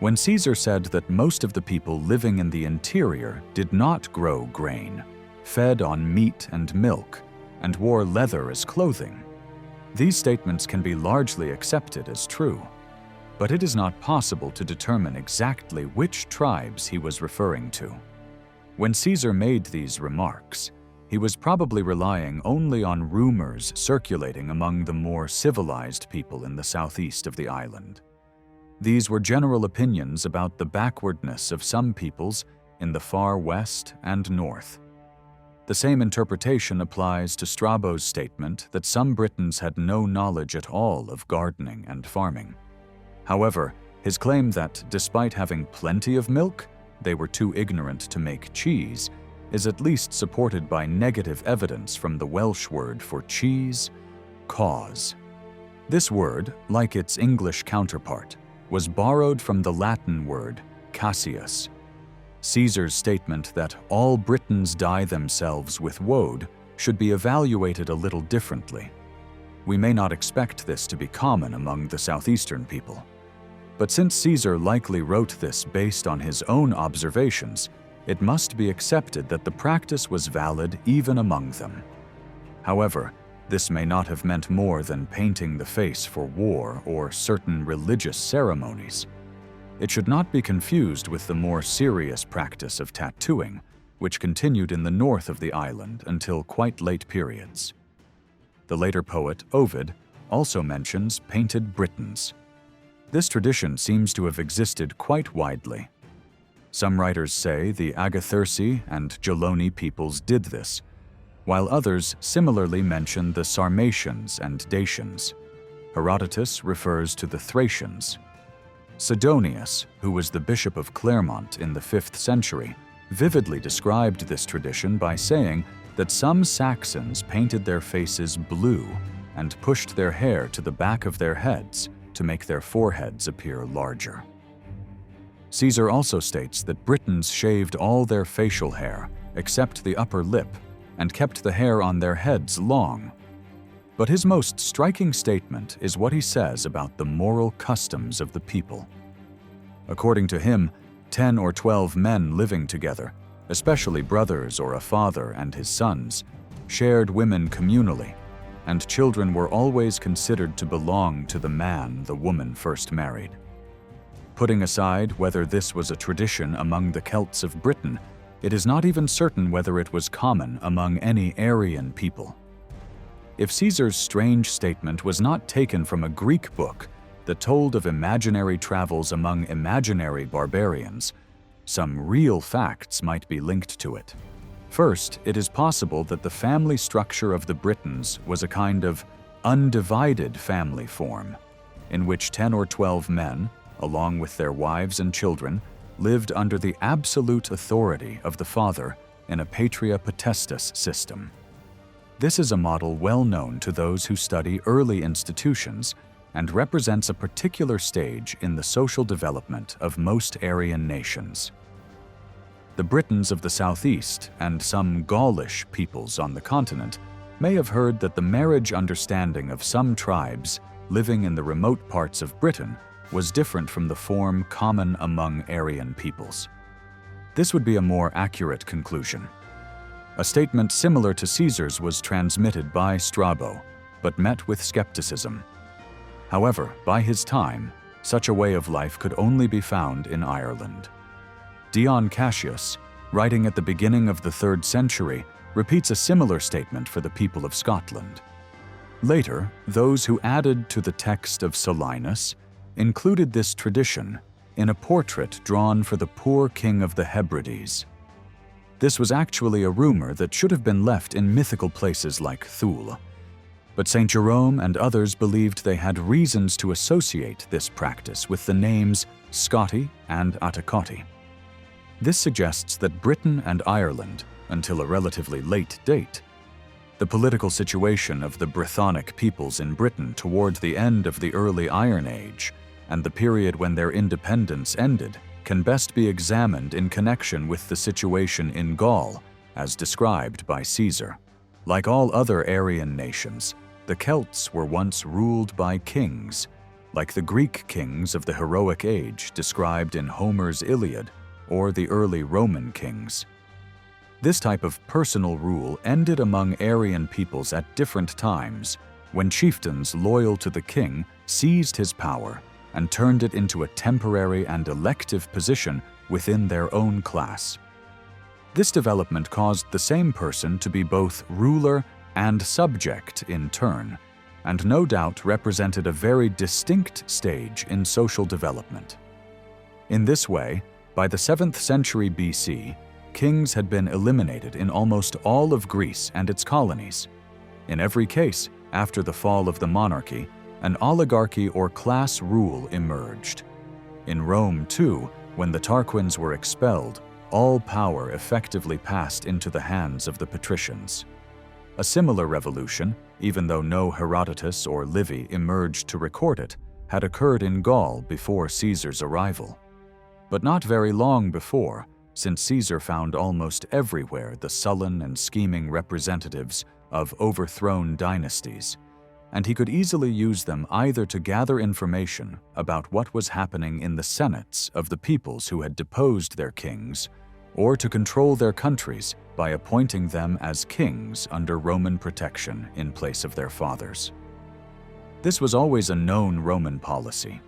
When Caesar said that most of the people living in the interior did not grow grain, fed on meat and milk, and wore leather as clothing, these statements can be largely accepted as true. But it is not possible to determine exactly which tribes he was referring to. When Caesar made these remarks, he was probably relying only on rumors circulating among the more civilized people in the southeast of the island. These were general opinions about the backwardness of some peoples in the far west and north. The same interpretation applies to Strabo's statement that some Britons had no knowledge at all of gardening and farming. However, his claim that, despite having plenty of milk, they were too ignorant to make cheese is at least supported by negative evidence from the Welsh word for cheese, cause. This word, like its English counterpart, was borrowed from the Latin word Cassius. Caesar's statement that all Britons die themselves with woad should be evaluated a little differently. We may not expect this to be common among the southeastern people. But since Caesar likely wrote this based on his own observations, it must be accepted that the practice was valid even among them. However, this may not have meant more than painting the face for war or certain religious ceremonies. It should not be confused with the more serious practice of tattooing, which continued in the north of the island until quite late periods. The later poet Ovid also mentions painted Britons. This tradition seems to have existed quite widely. Some writers say the Agathyrsi and Geloni peoples did this, while others similarly mention the Sarmatians and Dacians. Herodotus refers to the Thracians. Sidonius, who was the bishop of Clermont in the 5th century, vividly described this tradition by saying that some Saxons painted their faces blue and pushed their hair to the back of their heads to make their foreheads appear larger. Caesar also states that Britons shaved all their facial hair except the upper lip and kept the hair on their heads long. But his most striking statement is what he says about the moral customs of the people. According to him, 10 or 12 men living together, especially brothers or a father and his sons, shared women communally, and children were always considered to belong to the man the woman first married. Putting aside whether this was a tradition among the Celts of Britain, it is not even certain whether it was common among any Aryan people. If Caesar's strange statement was not taken from a Greek book that told of imaginary travels among imaginary barbarians, some real facts might be linked to it. First, it is possible that the family structure of the Britons was a kind of undivided family form, in which 10 or 12 men, along with their wives and children, lived under the absolute authority of the father in a patria potestas system. This is a model well known to those who study early institutions and represents a particular stage in the social development of most Aryan nations. The Britons of the southeast and some Gaulish peoples on the continent may have heard that the marriage understanding of some tribes living in the remote parts of Britain was different from the form common among Aryan peoples. This would be a more accurate conclusion. A statement similar to Caesar's was transmitted by Strabo, but met with skepticism. However, by his time, such a way of life could only be found in Ireland. Dion Cassius, writing at the beginning of the 3rd century, repeats a similar statement for the people of Scotland. Later, those who added to the text of Solinus included this tradition in a portrait drawn for the poor king of the Hebrides. This was actually a rumor that should have been left in mythical places like Thule. But St. Jerome and others believed they had reasons to associate this practice with the names Scotti and Atticotti. This suggests that Britain and Ireland, until a relatively late date, the political situation of the Brythonic peoples in Britain toward the end of the early Iron Age and the period when their independence ended can best be examined in connection with the situation in Gaul as described by Caesar. Like all other Aryan nations, the Celts were once ruled by kings, like the Greek kings of the heroic age described in Homer's Iliad or the early Roman kings. This type of personal rule ended among Aryan peoples at different times when chieftains loyal to the king seized his power and turned it into a temporary and elective position within their own class. This development caused the same person to be both ruler and subject in turn, and no doubt represented a very distinct stage in social development. In this way, by the 7th century BC, kings had been eliminated in almost all of Greece and its colonies. In every case, after the fall of the monarchy, an oligarchy or class rule emerged. In Rome, too, when the Tarquins were expelled, all power effectively passed into the hands of the patricians. A similar revolution, even though no Herodotus or Livy emerged to record it, had occurred in Gaul before Caesar's arrival. But not very long before, since Caesar found almost everywhere the sullen and scheming representatives of overthrown dynasties, and he could easily use them either to gather information about what was happening in the senates of the peoples who had deposed their kings, or to control their countries by appointing them as kings under Roman protection in place of their fathers. This was always a known Roman policy,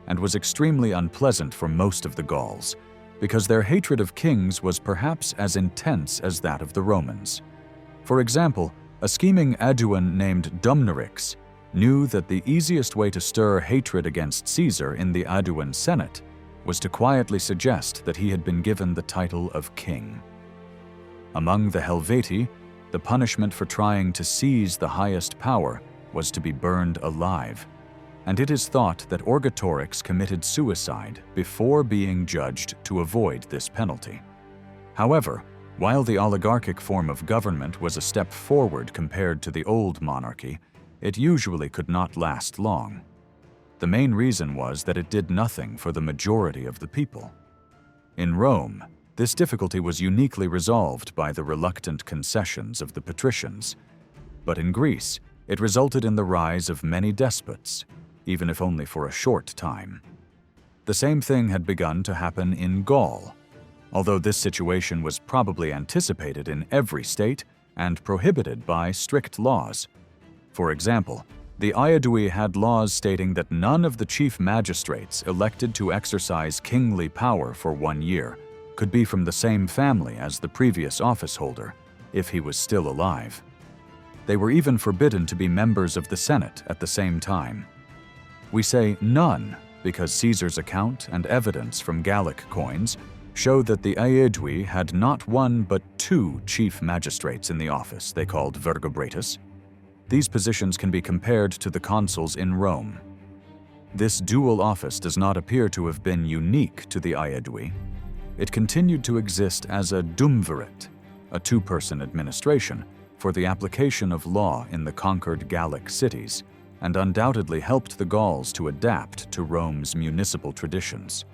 and was extremely unpleasant for most of the Gauls, because their hatred of kings was perhaps as intense as that of the Romans. For example, a scheming Aeduan named Dumnorix knew that the easiest way to stir hatred against Caesar in the Aeduan Senate was to quietly suggest that he had been given the title of king. Among the Helvetii, the punishment for trying to seize the highest power was to be burned alive, and it is thought that Orgetorix committed suicide before being judged to avoid this penalty. However, while the oligarchic form of government was a step forward compared to the old monarchy, it usually could not last long. The main reason was that it did nothing for the majority of the people. In Rome, this difficulty was uniquely resolved by the reluctant concessions of the patricians, but in Greece, it resulted in the rise of many despots, even if only for a short time. The same thing had begun to happen in Gaul, although this situation was probably anticipated in every state and prohibited by strict laws. For example, the Aedui had laws stating that none of the chief magistrates elected to exercise kingly power for 1 year could be from the same family as the previous office holder, if he was still alive. They were even forbidden to be members of the Senate at the same time. We say none because Caesar's account and evidence from Gallic coins show that the Aedui had not one but 2 chief magistrates in the office they called vergobratus. These positions can be compared to the consuls in Rome. This dual office does not appear to have been unique to the Aedui. It continued to exist as a dumvirate, a 2-person administration, for the application of law in the conquered Gallic cities, and undoubtedly helped the Gauls to adapt to Rome's municipal traditions.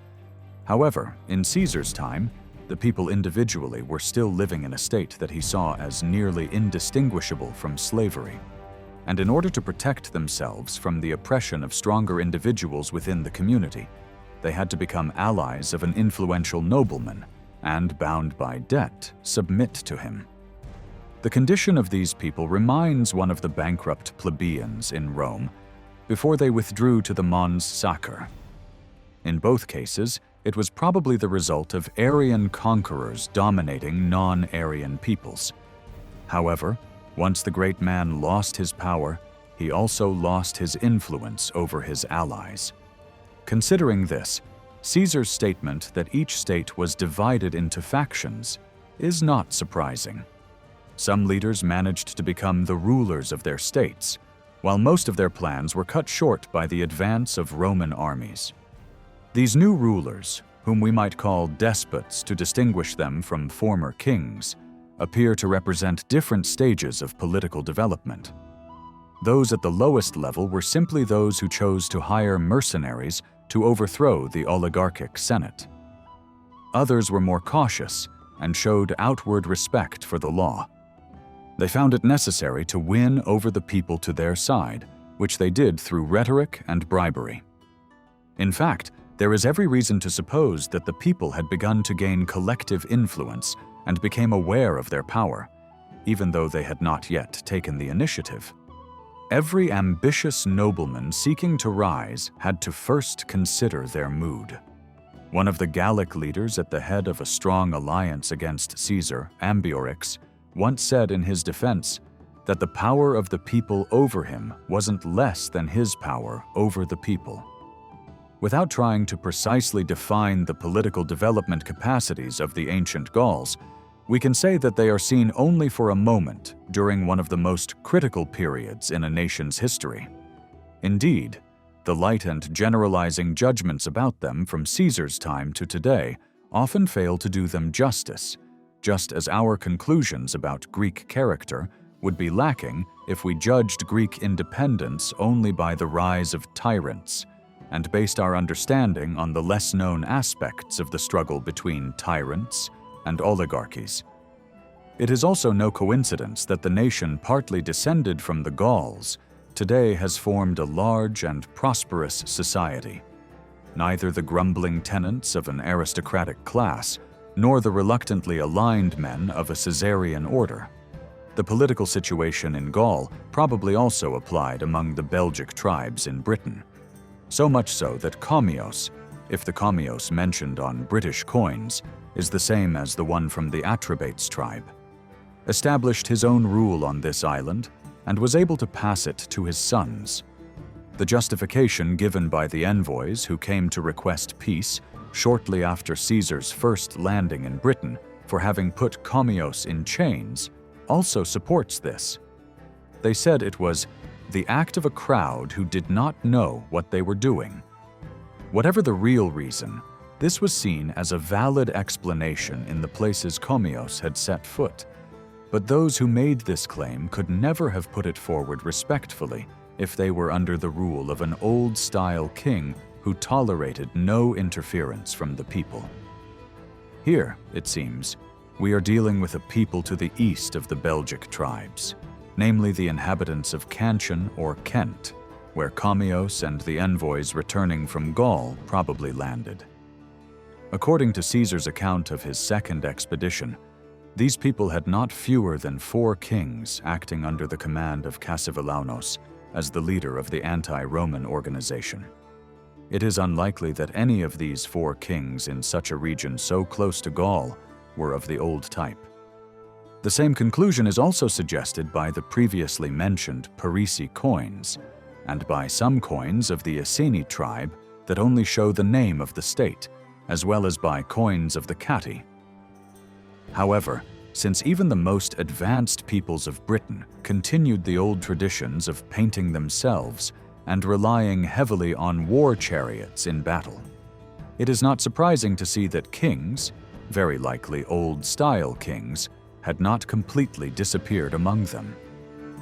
However, in Caesar's time, the people individually were still living in a state that he saw as nearly indistinguishable from slavery. And in order to protect themselves from the oppression of stronger individuals within the community, they had to become allies of an influential nobleman and, bound by debt, submit to him. The condition of these people reminds one of the bankrupt plebeians in Rome before they withdrew to the Mons Sacer. In both cases, it was probably the result of Aryan conquerors dominating non-Aryan peoples. However, once the great man lost his power, he also lost his influence over his allies. Considering this, Caesar's statement that each state was divided into factions is not surprising. Some leaders managed to become the rulers of their states, while most of their plans were cut short by the advance of Roman armies. These new rulers, whom we might call despots to distinguish them from former kings, appear to represent different stages of political development. Those at the lowest level were simply those who chose to hire mercenaries to overthrow the oligarchic Senate. Others were more cautious and showed outward respect for the law. They found it necessary to win over the people to their side, which they did through rhetoric and bribery. In fact, there is every reason to suppose that the people had begun to gain collective influence and became aware of their power, even though they had not yet taken the initiative. Every ambitious nobleman seeking to rise had to first consider their mood. One of the Gallic leaders at the head of a strong alliance against Caesar, Ambiorix, once said in his defense that the power of the people over him wasn't less than his power over the people. Without trying to precisely define the political development capacities of the ancient Gauls, we can say that they are seen only for a moment during one of the most critical periods in a nation's history. Indeed, the light and generalizing judgments about them from Caesar's time to today often fail to do them justice, just as our conclusions about Greek character would be lacking if we judged Greek independence only by the rise of tyrants and based our understanding on the less-known aspects of the struggle between tyrants and oligarchies. It is also no coincidence that the nation partly descended from the Gauls today has formed a large and prosperous society. Neither the grumbling tenants of an aristocratic class nor the reluctantly aligned men of a Caesarian order. The political situation in Gaul probably also applied among the Belgic tribes in Britain. So much so that Commios, if the Commios mentioned on British coins is the same as the one from the Atrebates tribe, established his own rule on this island and was able to pass it to his sons. The justification given by the envoys who came to request peace shortly after Caesar's first landing in Britain for having put Commios in chains also supports this. They said it was the act of a crowd who did not know what they were doing. Whatever the real reason, this was seen as a valid explanation in the places Commios had set foot. But those who made this claim could never have put it forward respectfully if they were under the rule of an old-style king who tolerated no interference from the people. Here, it seems, we are dealing with a people to the east of the Belgic tribes, namely the inhabitants of Cantian or Kent, where Commios and the envoys returning from Gaul probably landed. According to Caesar's account of his second expedition, these people had not fewer than 4 kings acting under the command of Cassivellaunus as the leader of the anti-Roman organization. It is unlikely that any of these 4 kings in such a region so close to Gaul were of the old type. The same conclusion is also suggested by the previously mentioned Paresi coins, and by some coins of the Iceni tribe that only show the name of the state, as well as by coins of the Catti. However, since even the most advanced peoples of Britain continued the old traditions of painting themselves and relying heavily on war chariots in battle, it is not surprising to see that kings, very likely old-style kings, had not completely disappeared among them.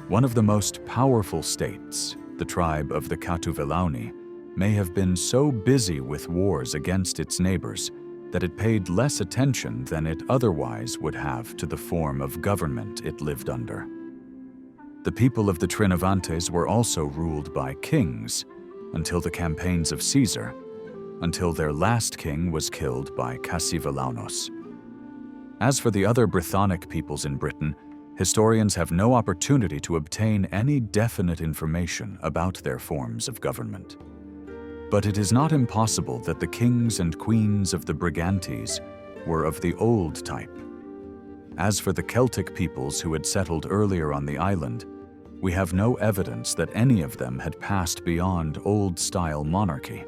One of the most powerful states, the tribe of the Catuvellauni, may have been so busy with wars against its neighbors that it paid less attention than it otherwise would have to the form of government it lived under. The people of the Trinovantes were also ruled by kings until the campaigns of Caesar, until their last king was killed by Cassivellaunus. As for the other Brythonic peoples in Britain, historians have no opportunity to obtain any definite information about their forms of government. But it is not impossible that the kings and queens of the Brigantes were of the old type. As for the Celtic peoples who had settled earlier on the island, we have no evidence that any of them had passed beyond old-style monarchy.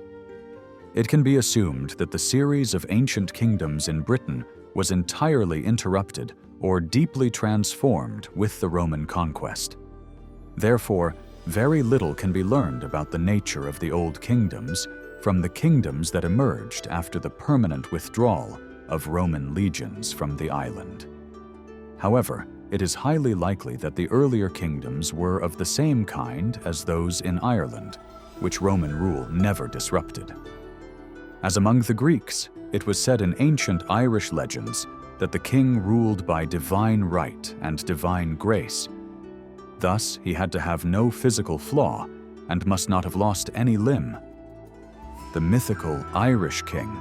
It can be assumed that the series of ancient kingdoms in Britain was entirely interrupted or deeply transformed with the Roman conquest. Therefore, very little can be learned about the nature of the old kingdoms from the kingdoms that emerged after the permanent withdrawal of Roman legions from the island. However, it is highly likely that the earlier kingdoms were of the same kind as those in Ireland, which Roman rule never disrupted. As among the Greeks, it was said in ancient Irish legends that the king ruled by divine right and divine grace. Thus, he had to have no physical flaw and must not have lost any limb. The mythical Irish king,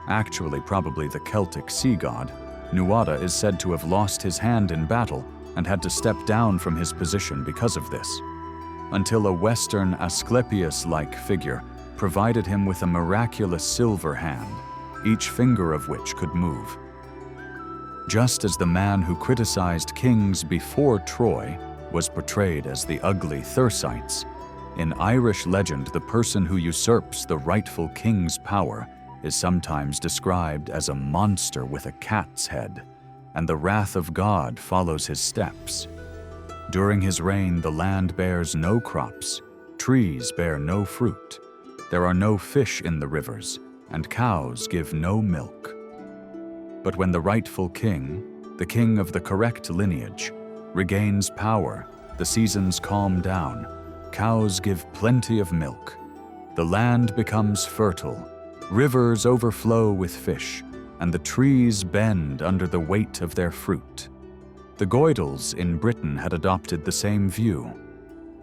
actually probably the Celtic sea god, Nuada, is said to have lost his hand in battle and had to step down from his position because of this, until a Western Asclepius-like figure provided him with a miraculous silver hand, each finger of which could move. Just as the man who criticized kings before Troy was portrayed as the ugly Thersites, in Irish legend the person who usurps the rightful king's power is sometimes described as a monster with a cat's head, and the wrath of God follows his steps. During his reign, the land bears no crops, trees bear no fruit, there are no fish in the rivers, and cows give no milk. But when the rightful king, the king of the correct lineage, regains power, the seasons calm down, cows give plenty of milk, the land becomes fertile, rivers overflow with fish, and the trees bend under the weight of their fruit. The Goidels in Britain had adopted the same view.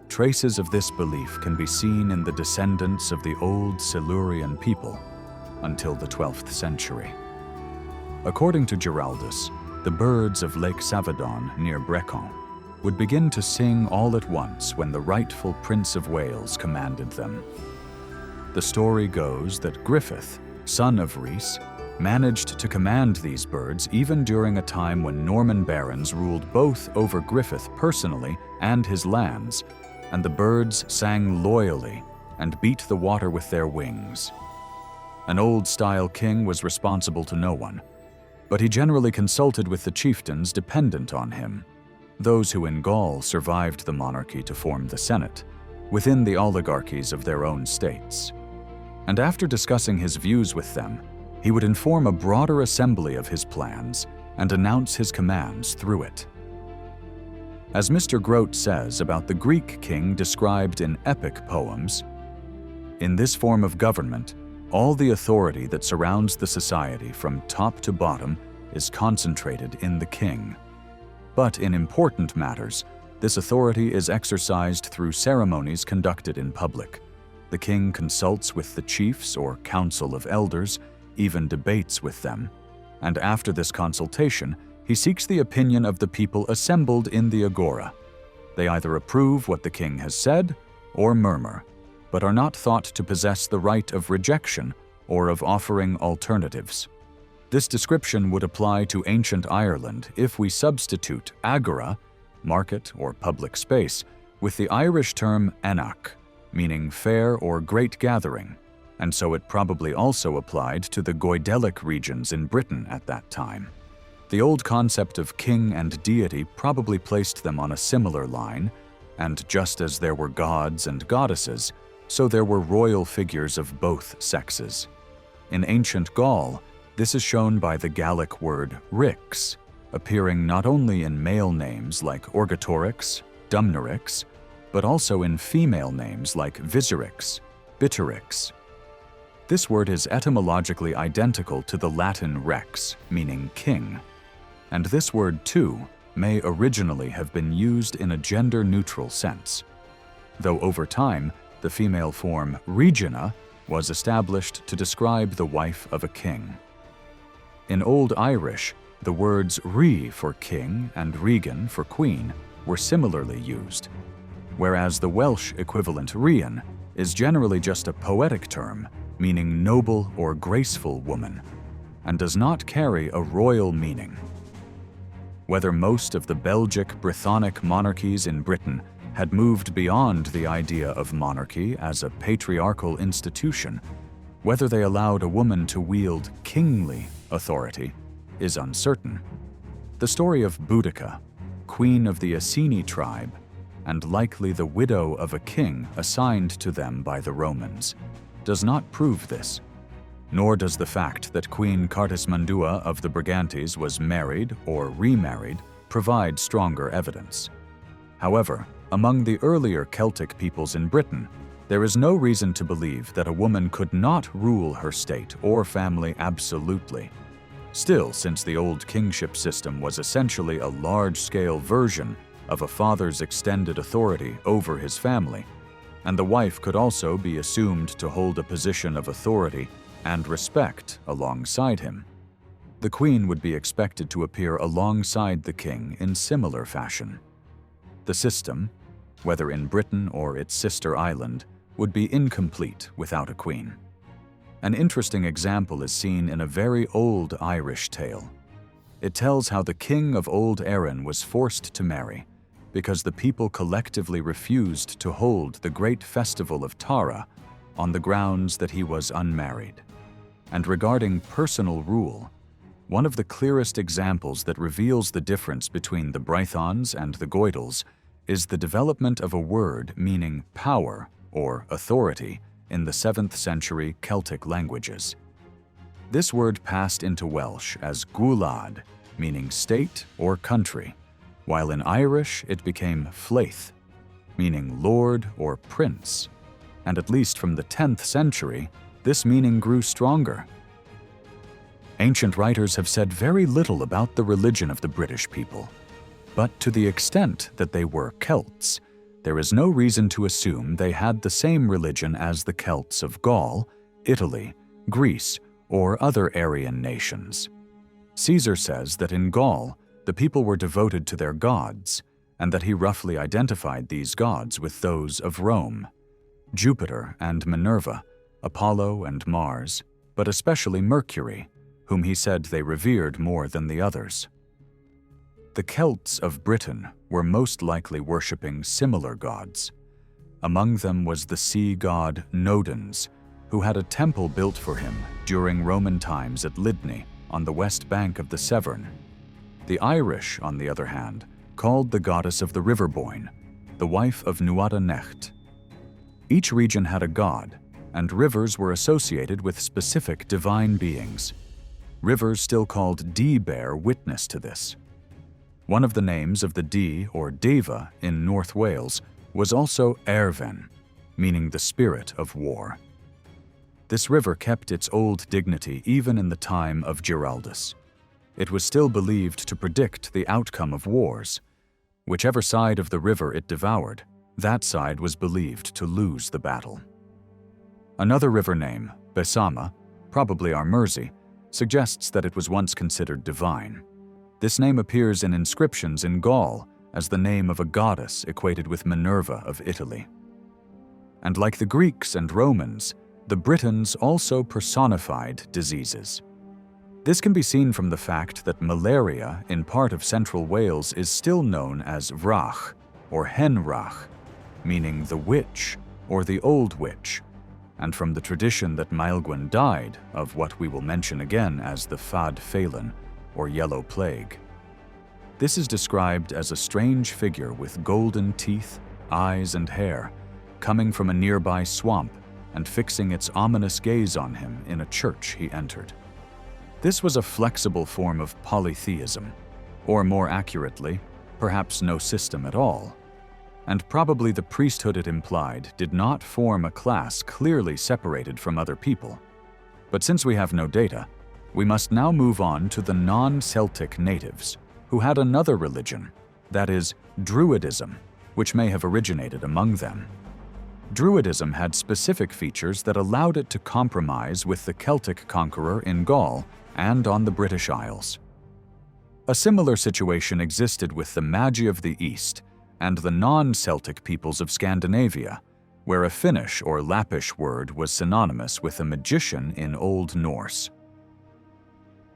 Traces of this belief can be seen in the descendants of the old Silurian people until the 12th century. According to Giraldus, the birds of Lake Savedon near Brecon would begin to sing all at once when the rightful Prince of Wales commanded them. The story goes that Griffith, son of Rhys, managed to command these birds even during a time when Norman barons ruled both over Griffith personally and his lands, and the birds sang loyally and beat the water with their wings. An old-style king was responsible to no one, but he generally consulted with the chieftains dependent on him, those who in Gaul survived the monarchy to form the Senate, within the oligarchies of their own states. And after discussing his views with them, he would inform a broader assembly of his plans and announce his commands through it. As Mr. Grote says about the Greek king described in epic poems, in this form of government, all the authority that surrounds the society from top to bottom is concentrated in the king. But in important matters, this authority is exercised through ceremonies conducted in public. The king consults with the chiefs or council of elders, even debates with them, and after this consultation, he seeks the opinion of the people assembled in the agora. They either approve what the king has said or murmur, but are not thought to possess the right of rejection or of offering alternatives. This description would apply to ancient Ireland if we substitute agora, market or public space, with the Irish term enach, meaning fair or great gathering, and so it probably also applied to the Goidelic regions in Britain at that time. The old concept of king and deity probably placed them on a similar line, and just as there were gods and goddesses, so there were royal figures of both sexes. In ancient Gaul, this is shown by the Gallic word rix, appearing not only in male names like Orgetorix, Dumnorix, but also in female names like Viserix, Bitterix. This word is etymologically identical to the Latin rex, meaning king, and this word too may originally have been used in a gender-neutral sense, though over time the female form regina was established to describe the wife of a king. In Old Irish, the words re for king and regan for queen were similarly used, whereas the Welsh equivalent rian is generally just a poetic term meaning noble or graceful woman, and does not carry a royal meaning. Whether most of the Belgic Brythonic monarchies in Britain had moved beyond the idea of monarchy as a patriarchal institution, whether they allowed a woman to wield kingly authority, is uncertain. The story of Boudicca, queen of the Iceni tribe, and likely the widow of a king assigned to them by the Romans, does not prove this, nor does the fact that Queen Cartismandua of the Brigantes was married or remarried provide stronger evidence. However, among the earlier Celtic peoples in Britain, there is no reason to believe that a woman could not rule her state or family absolutely. Still, since the old kingship system was essentially a large-scale version of a father's extended authority over his family, and the wife could also be assumed to hold a position of authority and respect alongside him, the queen would be expected to appear alongside the king in similar fashion. The system, whether in Britain or its sister island, would be incomplete without a queen. An interesting example is seen in a very old Irish tale. It tells how the king of Old Erin was forced to marry because the people collectively refused to hold the great festival of Tara on the grounds that he was unmarried. And regarding personal rule, one of the clearest examples that reveals the difference between the Brythons and the Goidels is the development of a word meaning power or authority in the 7th century Celtic languages. This word passed into Welsh as gwlad, meaning state or country, while in Irish it became flaith, meaning lord or prince, and at least from the 10th century, this meaning grew stronger. Ancient writers have said very little about the religion of the British people, but to the extent that they were Celts, there is no reason to assume they had the same religion as the Celts of Gaul, Italy, Greece, or other Aryan nations. Caesar says that in Gaul, the people were devoted to their gods, and that he roughly identified these gods with those of Rome: Jupiter and Minerva, Apollo and Mars, but especially Mercury, whom he said they revered more than the others. The Celts of Britain were most likely worshipping similar gods. Among them was the sea god Nodens, who had a temple built for him during Roman times at Lydney on the west bank of the Severn. The Irish, on the other hand, called the goddess of the river Boyne, the wife of Nuada Necht. Each region had a god, and rivers were associated with specific divine beings. Rivers still called Dee bear witness to this. One of the names of the Dee or Deva in North Wales was also Erfen, meaning the spirit of war. This river kept its old dignity even in the time of Giraldus. It was still believed to predict the outcome of wars. Whichever side of the river it devoured, that side was believed to lose the battle. Another river name, Besama, probably our Mersey, suggests that it was once considered divine. This name appears in inscriptions in Gaul as the name of a goddess equated with Minerva of Italy. And like the Greeks and Romans, the Britons also personified diseases. This can be seen from the fact that malaria in part of central Wales is still known as Vrach or Henrach, meaning the witch or the old witch, and from the tradition that Maelgwn died of what we will mention again as the Fad Phelan, or Yellow Plague. This is described as a strange figure with golden teeth, eyes, and hair, coming from a nearby swamp and fixing its ominous gaze on him in a church he entered. This was a flexible form of polytheism, or more accurately, perhaps no system at all, and probably the priesthood it implied did not form a class clearly separated from other people. But since we have no data, we must now move on to the non-Celtic natives, who had another religion, that is, Druidism, which may have originated among them. Druidism had specific features that allowed it to compromise with the Celtic conqueror in Gaul and on the British Isles. A similar situation existed with the Magi of the East and the non-Celtic peoples of Scandinavia, where a Finnish or Lappish word was synonymous with a magician in Old Norse.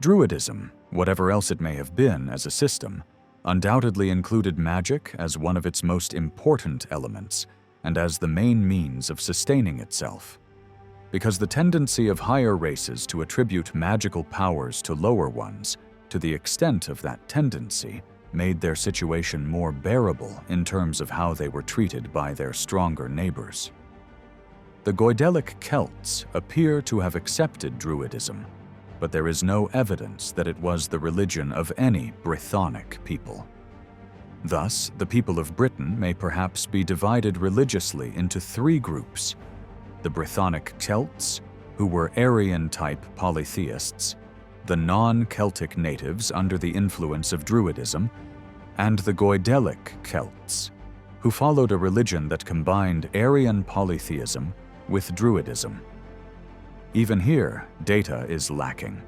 Druidism, whatever else it may have been as a system, undoubtedly included magic as one of its most important elements and as the main means of sustaining itself. Because the tendency of higher races to attribute magical powers to lower ones, to the extent of that tendency, made their situation more bearable in terms of how they were treated by their stronger neighbors. The Goidelic Celts appear to have accepted Druidism, but there is no evidence that it was the religion of any Brythonic people. Thus, the people of Britain may perhaps be divided religiously into three groups: the Brythonic Celts, who were Aryan-type polytheists, the non-Celtic natives under the influence of Druidism, and the Goidelic Celts, who followed a religion that combined Aryan polytheism with Druidism. Even here, data is lacking,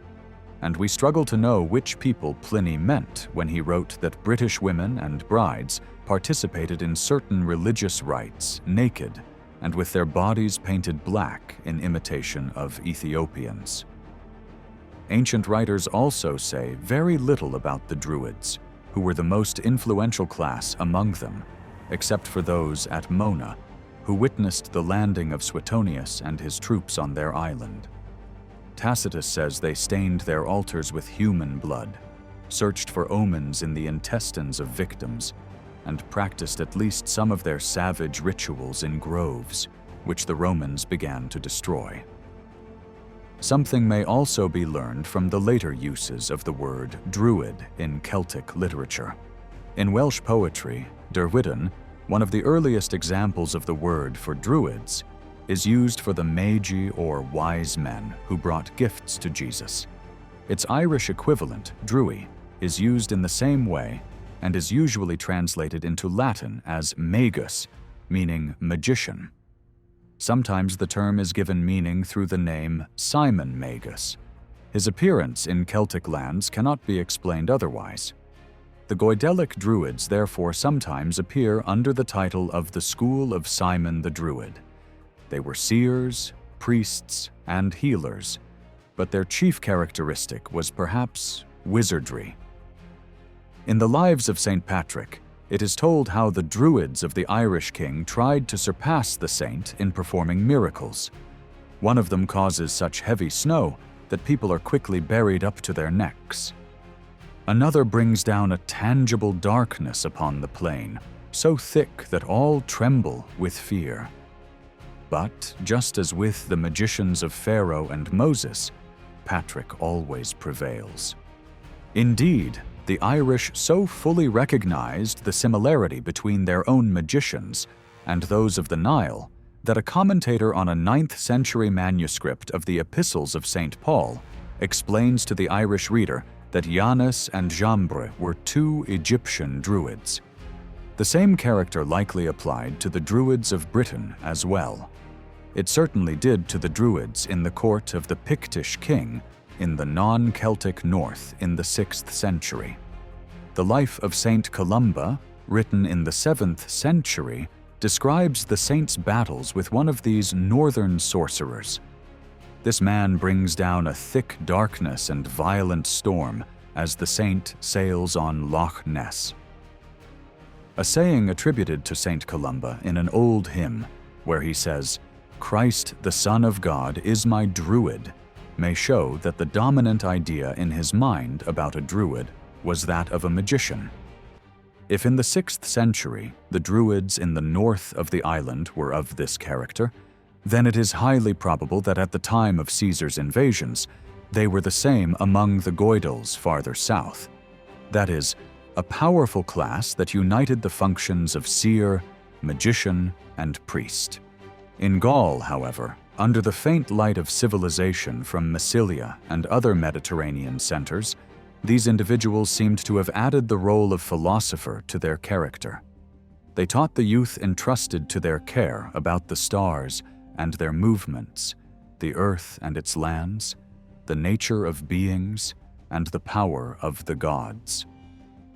and we struggle to know which people Pliny meant when he wrote that British women and brides participated in certain religious rites naked and with their bodies painted black in imitation of Ethiopians. Ancient writers also say very little about the Druids, who were the most influential class among them, except for those at Mona, who witnessed the landing of Suetonius and his troops on their island. Tacitus says they stained their altars with human blood, searched for omens in the intestines of victims, and practiced at least some of their savage rituals in groves, which the Romans began to destroy. Something may also be learned from the later uses of the word druid in Celtic literature. In Welsh poetry, Derwyddon, one of the earliest examples of the word for druids, is used for the magi or wise men who brought gifts to Jesus. Its Irish equivalent, druid, is used in the same way and is usually translated into Latin as magus, meaning magician. Sometimes the term is given meaning through the name Simon Magus. His appearance in Celtic lands cannot be explained otherwise. The Goidelic Druids therefore sometimes appear under the title of the School of Simon the Druid. They were seers, priests, and healers, but their chief characteristic was perhaps wizardry. In the Lives of St. Patrick, it is told how the Druids of the Irish king tried to surpass the saint in performing miracles. One of them causes such heavy snow that people are quickly buried up to their necks. Another brings down a tangible darkness upon the plain, so thick that all tremble with fear. But, just as with the magicians of Pharaoh and Moses, Patrick always prevails. Indeed, the Irish so fully recognized the similarity between their own magicians and those of the Nile that a commentator on a 9th century manuscript of the Epistles of St. Paul explains to the Irish reader that Janus and Jambre were two Egyptian druids. The same character likely applied to the Druids of Britain as well. It certainly did to the Druids in the court of the Pictish king in the non-Celtic north in the 6th century. The life of Saint Columba, written in the 7th century, describes the saint's battles with one of these northern sorcerers. This man brings down a thick darkness and violent storm as the saint sails on Loch Ness. A saying attributed to Saint Columba in an old hymn, where he says, "Christ the Son of God is my druid," may show that the dominant idea in his mind about a druid was that of a magician. If in the 6th century the Druids in the north of the island were of this character, then it is highly probable that at the time of Caesar's invasions, they were the same among the Goidels farther south. That is, a powerful class that united the functions of seer, magician, and priest. In Gaul, however, under the faint light of civilization from Massilia and other Mediterranean centers, these individuals seemed to have added the role of philosopher to their character. They taught the youth entrusted to their care about the stars and their movements, the earth and its lands, the nature of beings, and the power of the gods.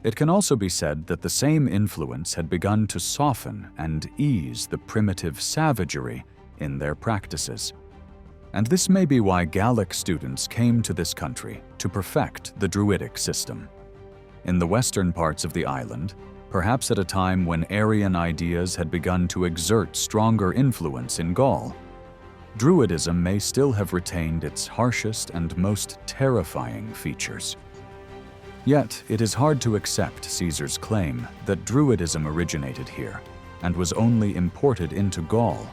It can also be said that the same influence had begun to soften and ease the primitive savagery in their practices. And this may be why Gallic students came to this country to perfect the Druidic system. In the western parts of the island, perhaps at a time when Aryan ideas had begun to exert stronger influence in Gaul, Druidism may still have retained its harshest and most terrifying features. Yet, it is hard to accept Caesar's claim that Druidism originated here and was only imported into Gaul.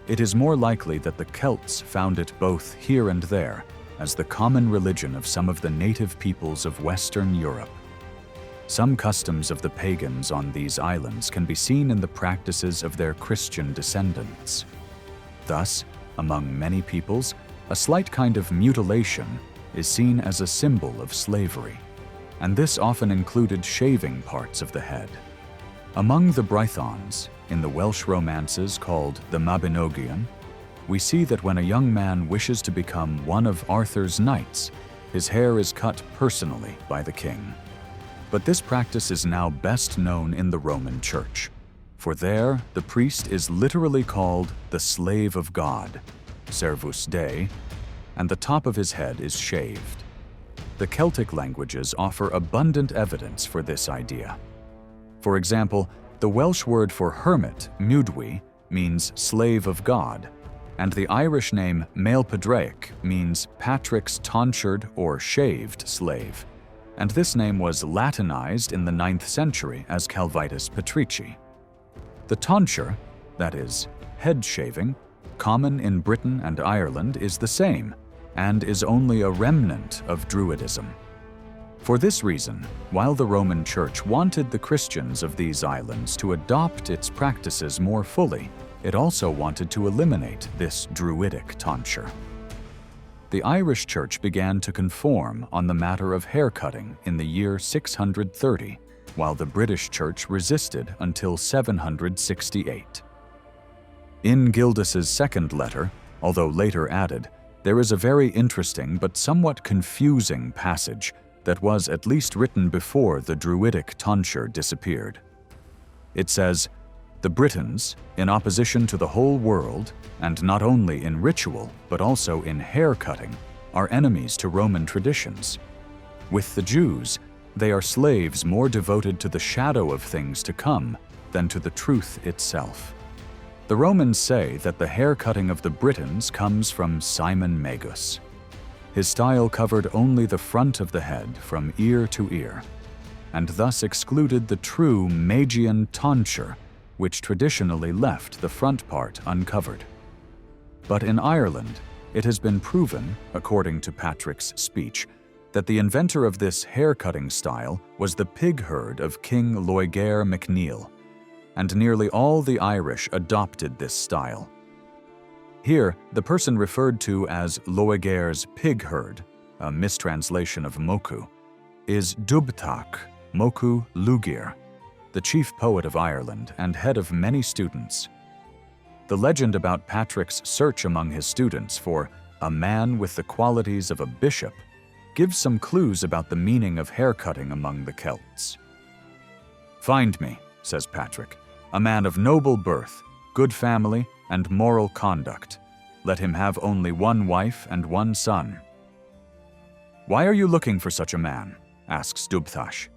It is more likely that the Celts found it both here and there as the common religion of some of the native peoples of Western Europe. Some customs of the pagans on these islands can be seen in the practices of their Christian descendants. Thus, among many peoples, a slight kind of mutilation is seen as a symbol of slavery, and this often included shaving parts of the head. Among the Brythons, in the Welsh romances called the Mabinogion, we see that when a young man wishes to become one of Arthur's knights, his hair is cut personally by the king. But this practice is now best known in the Roman Church, for there the priest is literally called the slave of God, servus Dei, and the top of his head is shaved. The Celtic languages offer abundant evidence for this idea. For example, the Welsh word for hermit, mudwi, means slave of God, and the Irish name Maelpedraic means Patrick's tonsured or shaved slave, and this name was Latinized in the 9th century as Calvitis Patrici. The tonsure, that is, head shaving, common in Britain and Ireland, is the same, and is only a remnant of Druidism. For this reason, while the Roman Church wanted the Christians of these islands to adopt its practices more fully, it also wanted to eliminate this Druidic tonsure. The Irish Church began to conform on the matter of haircutting in the year 630, while the British Church resisted until 768. In Gildas's second letter, although later added, there is a very interesting but somewhat confusing passage that was at least written before the Druidic tonsure disappeared. It says, "The Britons, in opposition to the whole world, and not only in ritual but also in hair-cutting, are enemies to Roman traditions. With the Jews, they are slaves more devoted to the shadow of things to come than to the truth itself." The Romans say that the hair-cutting of the Britons comes from Simon Magus. His style covered only the front of the head from ear to ear, and thus excluded the true Magian tonsure, which traditionally left the front part uncovered. But in Ireland, it has been proven, according to Patrick's speech, that the inventor of this hair-cutting style was the pig herd of King Loegair MacNeill, and nearly all the Irish adopted this style. Here, the person referred to as Loegair's pig herd, a mistranslation of Moku, is Dubnovellaunus Moku Lugir, the chief poet of Ireland and head of many students. The legend about Patrick's search among his students for a man with the qualities of a bishop gives some clues about the meaning of haircutting among the Celts. "Find me," says Patrick, "a man of noble birth, good family, and moral conduct. Let him have only one wife and one son." "Why are you looking for such a man?" asks Dubnovellaunus.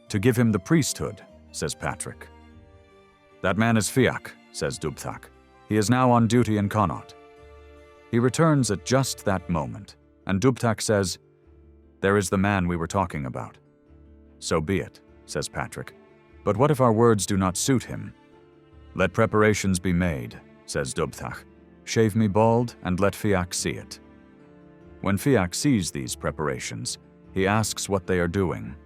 "To give him the priesthood," says Patrick. "That man is Fiach," says Dubnovellaunus. "He is now on duty in Connaught." He returns at just that moment, and Dubnovellaunus says, "There is the man we were talking about." "So be it," says Patrick. "But what if our words do not suit him?" "Let preparations be made," says Dubnovellaunus. "Shave me bald and let Fiach see it." When Fiach sees these preparations, he asks what they are doing.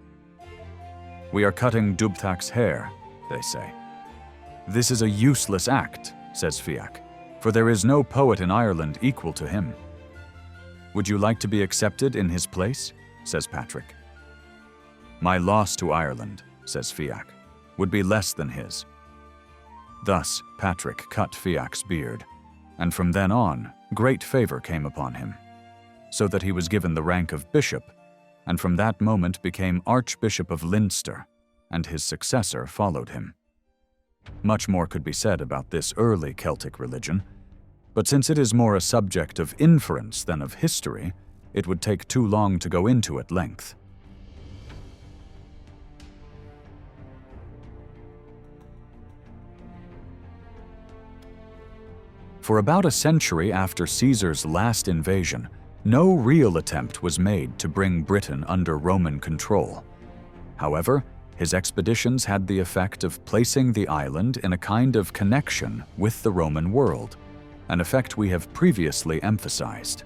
"We are cutting Dubnovellaunus's hair," they say. "This is a useless act," says Fiach, "for there is no poet in Ireland equal to him." "Would you like to be accepted in his place?" says Patrick. "My loss to Ireland," says Fiach, "would be less than his." Thus Patrick cut Fiach's beard, and from then on great favor came upon him, so that he was given the rank of bishop and from that moment became Archbishop of Leinster, and his successor followed him. Much more could be said about this early Celtic religion, but since it is more a subject of inference than of history, it would take too long to go into at length. For about a century after Caesar's last invasion, no real attempt was made to bring Britain under Roman control. However, his expeditions had the effect of placing the island in a kind of connection with the Roman world, an effect we have previously emphasized.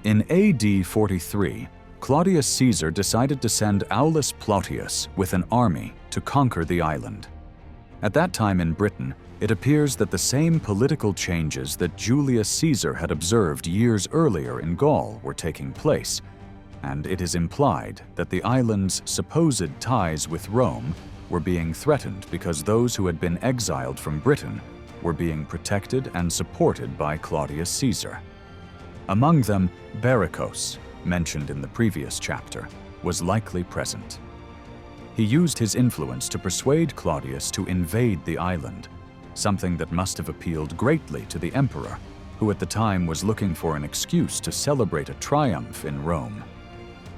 In AD 43, Claudius Caesar decided to send Aulus Plautius with an army to conquer the island. At that time in Britain, it appears that the same political changes that Julius Caesar had observed years earlier in Gaul were taking place, and it is implied that the island's supposed ties with Rome were being threatened because those who had been exiled from Britain were being protected and supported by Claudius Caesar. Among them, Bericos, mentioned in the previous chapter, was likely present. He used his influence to persuade Claudius to invade the island, something that must have appealed greatly to the emperor, who at the time was looking for an excuse to celebrate a triumph in Rome.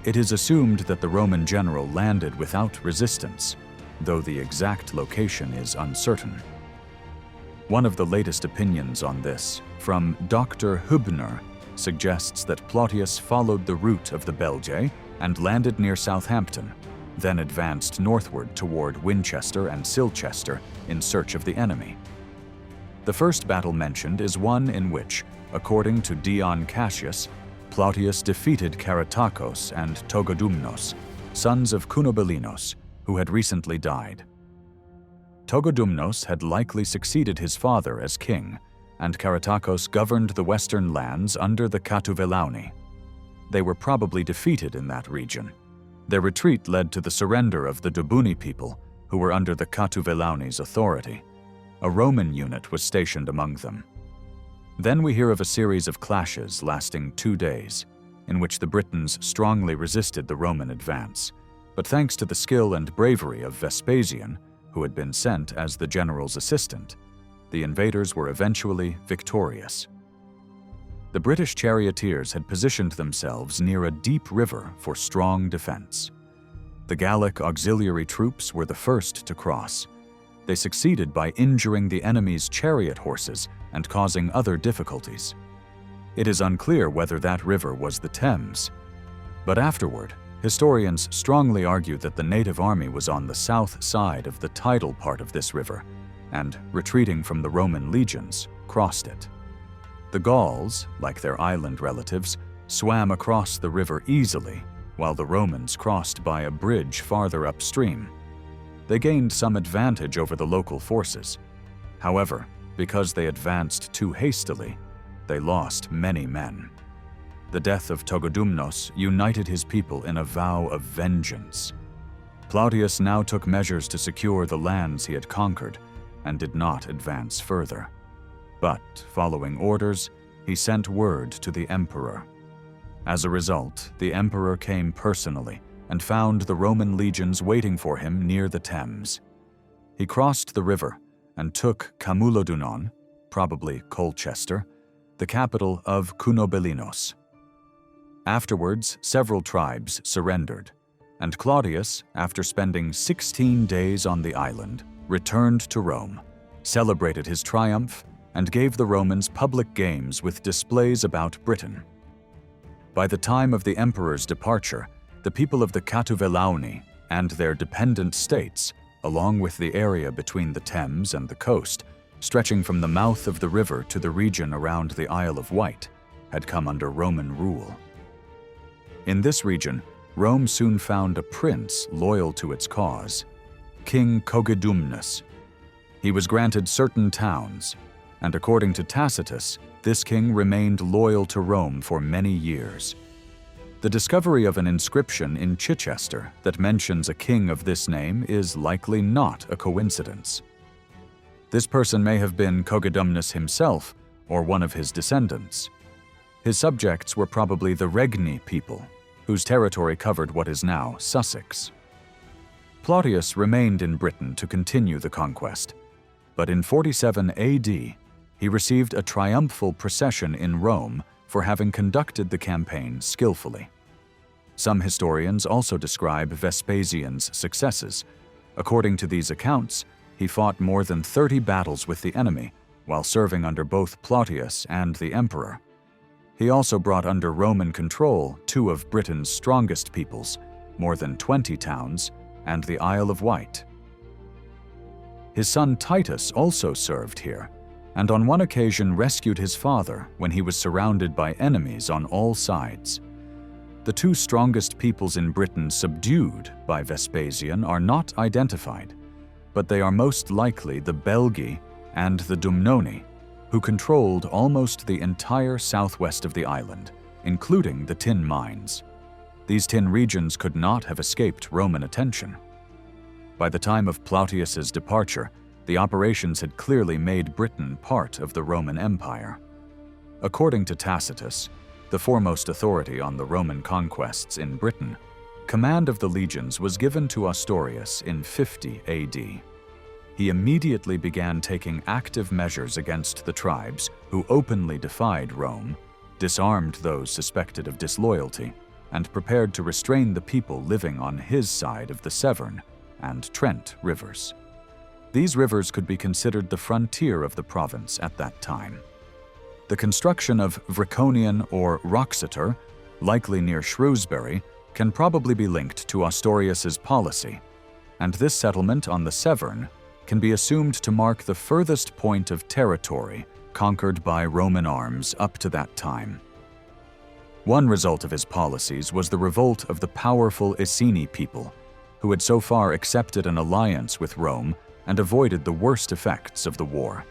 It is assumed that the Roman general landed without resistance, though the exact location is uncertain. One of the latest opinions on this, from Dr. Hübner, suggests that Plautius followed the route of the Belgae and landed near Southampton, then advanced northward toward Winchester and Silchester in search of the enemy. The first battle mentioned is one in which, according to Dion Cassius, Plautius defeated Caratacos and Togodumnos, sons of Cunobelinus, who had recently died. Togodumnos had likely succeeded his father as king, and Caratacos governed the western lands under the Catuvellauni. They were probably defeated in that region. Their retreat led to the surrender of the Dobuni people, who were under the Catuvellauni's authority. A Roman unit was stationed among them. Then we hear of a series of clashes lasting 2 days, in which the Britons strongly resisted the Roman advance, but thanks to the skill and bravery of Vespasian, who had been sent as the general's assistant, the invaders were eventually victorious. The British charioteers had positioned themselves near a deep river for strong defense. The Gallic auxiliary troops were the first to cross. They succeeded by injuring the enemy's chariot horses and causing other difficulties. It is unclear whether that river was the Thames, but afterward, historians strongly argue that the native army was on the south side of the tidal part of this river, and, retreating from the Roman legions, crossed it. The Gauls, like their island relatives, swam across the river easily, while the Romans crossed by a bridge farther upstream. They gained some advantage over the local forces. However, because they advanced too hastily, they lost many men. The death of Togodumnos united his people in a vow of vengeance. Plautius now took measures to secure the lands he had conquered and did not advance further. But, following orders, he sent word to the emperor. As a result, the emperor came personally and found the Roman legions waiting for him near the Thames. He crossed the river and took Camulodunon, probably Colchester, the capital of Cunobelinus. Afterwards, several tribes surrendered, and Claudius, after spending 16 days on the island, returned to Rome, celebrated his triumph, and gave the Romans public games with displays about Britain. By the time of the emperor's departure, the people of the Catuvellauni and their dependent states, along with the area between the Thames and the coast, stretching from the mouth of the river to the region around the Isle of Wight, had come under Roman rule. In this region, Rome soon found a prince loyal to its cause, King Cogidumnus. He was granted certain towns, and according to Tacitus, this king remained loyal to Rome for many years. The discovery of an inscription in Chichester that mentions a king of this name is likely not a coincidence. This person may have been Cogidumnus himself or one of his descendants. His subjects were probably the Regni people, whose territory covered what is now Sussex. Plautius remained in Britain to continue the conquest, but in 47 AD, he received a triumphal procession in Rome for having conducted the campaign skillfully. Some historians also describe Vespasian's successes. According to these accounts, he fought more than 30 battles with the enemy while serving under both Plautius and the emperor. He also brought under Roman control two of Britain's strongest peoples, more than 20 towns, and the Isle of Wight. His son Titus also served here, and on one occasion rescued his father when he was surrounded by enemies on all sides. The two strongest peoples in Britain subdued by Vespasian are not identified, but they are most likely the Belgae and the Dumnoni, who controlled almost the entire southwest of the island, including the tin mines. These tin regions could not have escaped Roman attention. By the time of Plautius's departure, the operations had clearly made Britain part of the Roman Empire. According to Tacitus, the foremost authority on the Roman conquests in Britain, command of the legions was given to Ostorius in 50 AD. He immediately began taking active measures against the tribes who openly defied Rome, disarmed those suspected of disloyalty, and prepared to restrain the people living on his side of the Severn and Trent rivers. These rivers could be considered the frontier of the province at that time. The construction of Vriconian or Wroxeter, likely near Shrewsbury, can probably be linked to Ostorius's policy, and this settlement on the Severn can be assumed to mark the furthest point of territory conquered by Roman arms up to that time. One result of his policies was the revolt of the powerful Iceni people, who had so far accepted an alliance with Rome and avoided the worst effects of the war.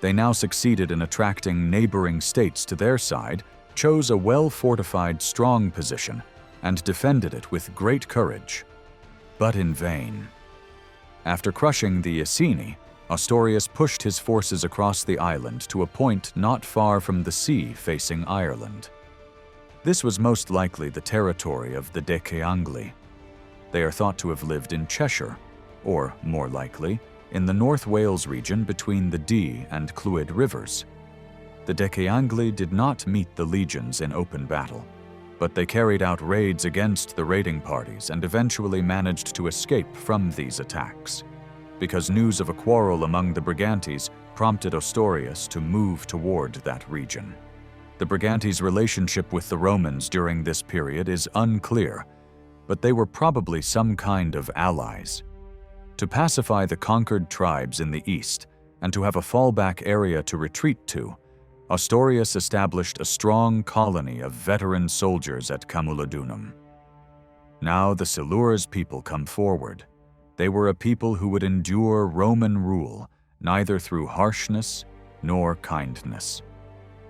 They now succeeded in attracting neighboring states to their side, chose a well-fortified, strong position, and defended it with great courage, but in vain. After crushing the Iceni, Ostorius pushed his forces across the island to a point not far from the sea facing Ireland. This was most likely the territory of the Deceangli. They are thought to have lived in Cheshire, or, more likely, in the North Wales region between the Dee and Clwyd rivers. The Deceangli did not meet the legions in open battle, but they carried out raids against the raiding parties and eventually managed to escape from these attacks, because news of a quarrel among the Brigantes prompted Ostorius to move toward that region. The Brigantes' relationship with the Romans during this period is unclear, but they were probably some kind of allies. To pacify the conquered tribes in the east and to have a fallback area to retreat to, Ostorius established a strong colony of veteran soldiers at Camulodunum. Now the Silures people come forward. They were a people who would endure Roman rule, neither through harshness nor kindness.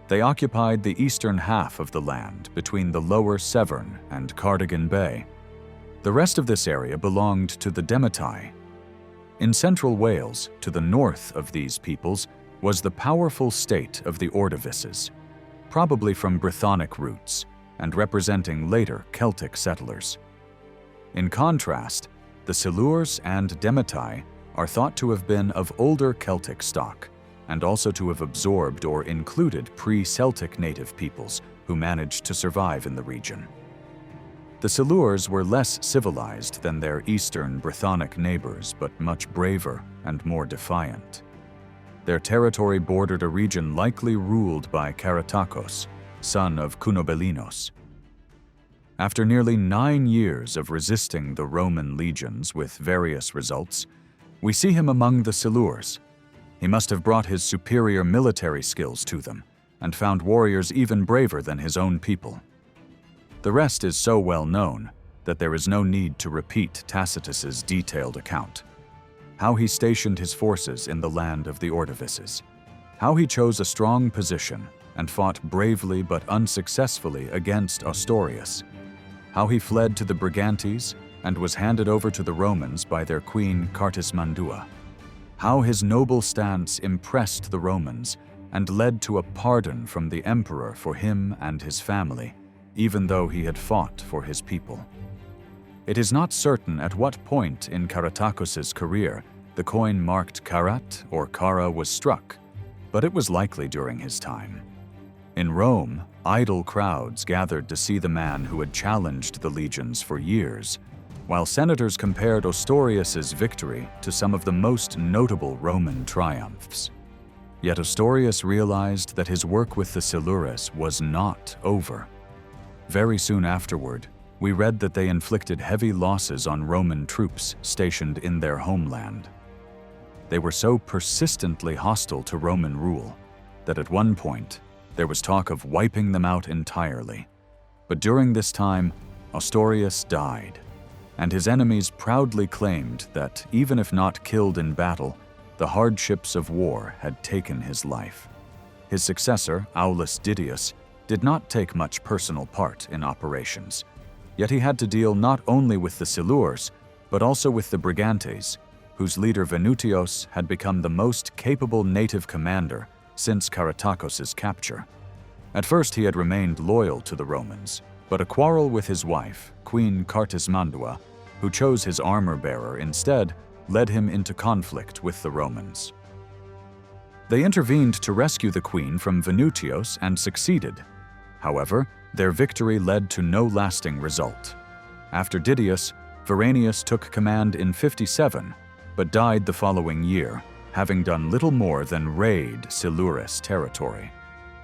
They occupied the eastern half of the land between the lower Severn and Cardigan Bay. The rest of this area belonged to the Demetae. In central Wales, to the north of these peoples, was the powerful state of the Ordovices, probably from Brythonic roots and representing later Celtic settlers. In contrast, the Silures and Demetae are thought to have been of older Celtic stock and also to have absorbed or included pre-Celtic native peoples who managed to survive in the region. The Silures were less civilized than their eastern Brythonic neighbors, but much braver and more defiant. Their territory bordered a region likely ruled by Caratacos, son of Cunobelinus. After nearly 9 years of resisting the Roman legions with various results, we see him among the Silures. He must have brought his superior military skills to them and found warriors even braver than his own people. The rest is so well known that there is no need to repeat Tacitus's detailed account. How he stationed his forces in the land of the Ordovices, how he chose a strong position and fought bravely but unsuccessfully against Ostorius, how he fled to the Brigantes and was handed over to the Romans by their queen Cartismandua, how his noble stance impressed the Romans and led to a pardon from the emperor for him and his family, even though he had fought for his people. It is not certain at what point in Caratacus's career the coin marked Carat or Cara was struck, but it was likely during his time. In Rome, idle crowds gathered to see the man who had challenged the legions for years, while senators compared Ostorius's victory to some of the most notable Roman triumphs. Yet Ostorius realized that his work with the Silures was not over. Very soon afterward, we read that they inflicted heavy losses on Roman troops stationed in their homeland. They were so persistently hostile to Roman rule that at one point there was talk of wiping them out entirely. But during this time, Ostorius died, and his enemies proudly claimed that, even if not killed in battle, the hardships of war had taken his life. His successor, Aulus Didius, did not take much personal part in operations, yet he had to deal not only with the Silures, but also with the Brigantes, whose leader Venutius had become the most capable native commander since Caratacus's capture. At first he had remained loyal to the Romans, but a quarrel with his wife, Queen Cartismandua, who chose his armor-bearer instead, led him into conflict with the Romans. They intervened to rescue the queen from Venutius and succeeded. However, their victory led to no lasting result. After Didius, Veranius took command in 57, but died the following year, having done little more than raid Silures territory.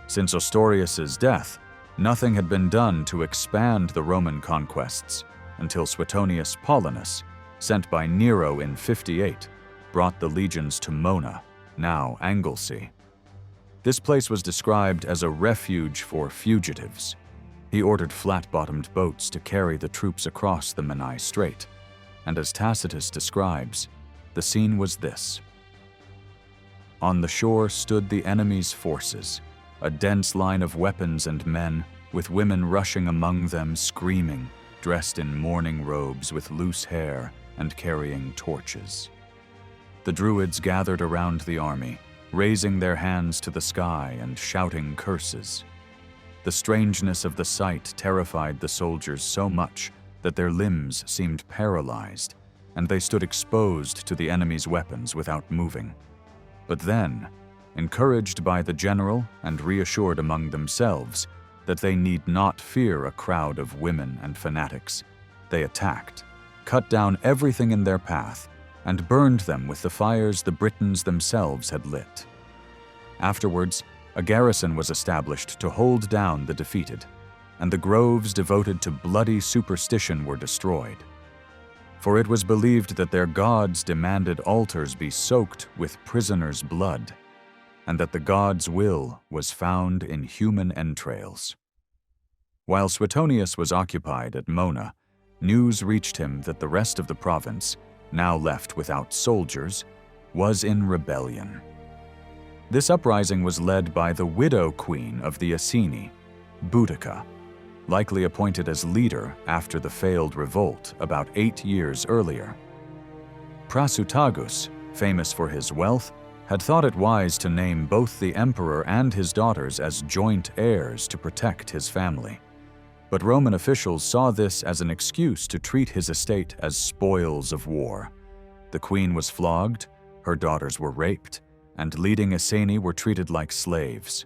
Since Ostorius's death, nothing had been done to expand the Roman conquests until Suetonius Paulinus, sent by Nero in 58, brought the legions to Mona, now Anglesey. This place was described as a refuge for fugitives. He ordered flat-bottomed boats to carry the troops across the Menai Strait, and as Tacitus describes, the scene was this. On the shore stood the enemy's forces, a dense line of weapons and men, with women rushing among them screaming, dressed in mourning robes with loose hair and carrying torches. The Druids gathered around the army, raising their hands to the sky and shouting curses. The strangeness of the sight terrified the soldiers so much that their limbs seemed paralyzed, and they stood exposed to the enemy's weapons without moving. But then, encouraged by the general and reassured among themselves that they need not fear a crowd of women and fanatics, they attacked, cut down everything in their path, and burned them with the fires the Britons themselves had lit. Afterwards, a garrison was established to hold down the defeated, and the groves devoted to bloody superstition were destroyed. For it was believed that their gods demanded altars be soaked with prisoners' blood, and that the gods' will was found in human entrails. While Suetonius was occupied at Mona, news reached him that the rest of the province, now left without soldiers, was in rebellion. This uprising was led by the widow queen of the Iceni, Boudicca, likely appointed as leader after the failed revolt about 8 years earlier. Prasutagus, famous for his wealth, had thought it wise to name both the emperor and his daughters as joint heirs to protect his family. But Roman officials saw this as an excuse to treat his estate as spoils of war. The queen was flogged, her daughters were raped, and leading Iceni were treated like slaves.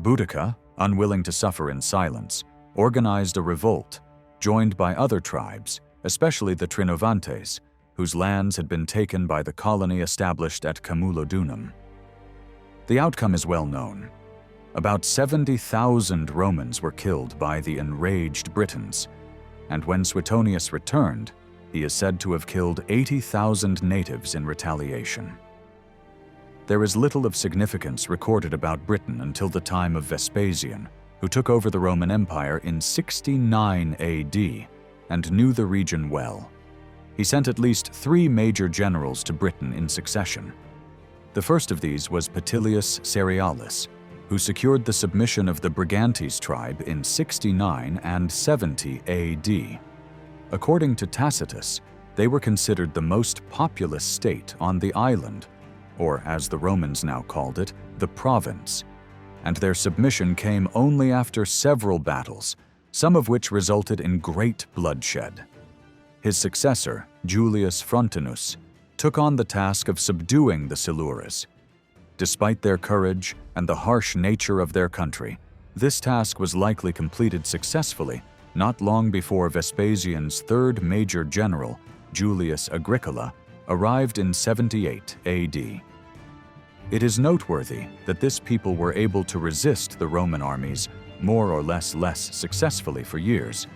Boudicca, unwilling to suffer in silence, organized a revolt, joined by other tribes, especially the Trinovantes, whose lands had been taken by the colony established at Camulodunum. The outcome is well known. About 70,000 Romans were killed by the enraged Britons, and when Suetonius returned, he is said to have killed 80,000 natives in retaliation. There is little of significance recorded about Britain until the time of Vespasian, who took over the Roman Empire in 69 AD and knew the region well. He sent at least 3 major generals to Britain in succession. The first of these was Petilius Cerealis, who secured the submission of the Brigantes tribe in 69 and 70 AD. According to Tacitus, they were considered the most populous state on the island, or as the Romans now called it, the province, and their submission came only after several battles, some of which resulted in great bloodshed. His successor, Julius Frontinus, took on the task of subduing the Silures. Despite their courage and the harsh nature of their country, this task was likely completed successfully not long before Vespasian's third major general, Julius Agricola, arrived in 78 AD. It is noteworthy that this people were able to resist the Roman armies more or less successfully for years,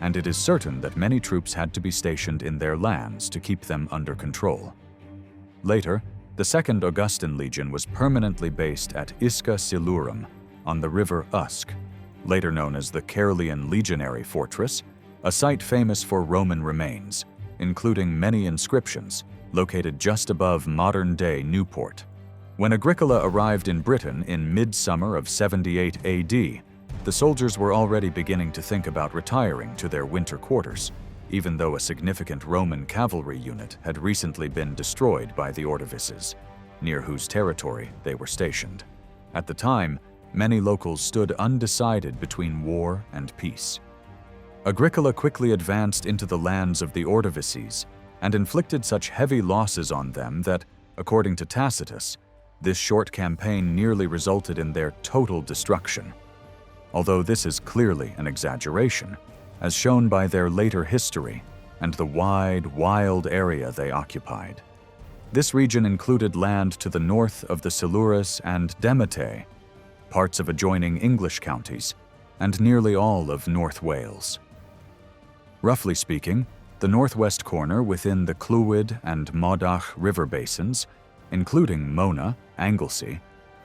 and it is certain that many troops had to be stationed in their lands to keep them under control. Later, the Second Augustan Legion was permanently based at Isca Silurum on the river Usk, later known as the Caerleon Legionary Fortress, a site famous for Roman remains, including many inscriptions, located just above modern-day Newport. When Agricola arrived in Britain in midsummer of 78 AD, the soldiers were already beginning to think about retiring to their winter quarters, even though a significant Roman cavalry unit had recently been destroyed by the Ordovices, near whose territory they were stationed. At the time, many locals stood undecided between war and peace. Agricola quickly advanced into the lands of the Ordovices and inflicted such heavy losses on them that, according to Tacitus, this short campaign nearly resulted in their total destruction. Although this is clearly an exaggeration, as shown by their later history and the wide, wild area they occupied. This region included land to the north of the Silures and Demetae, parts of adjoining English counties, and nearly all of North Wales. Roughly speaking, the northwest corner within the Clwyd and Modach river basins, including Mona, Anglesey,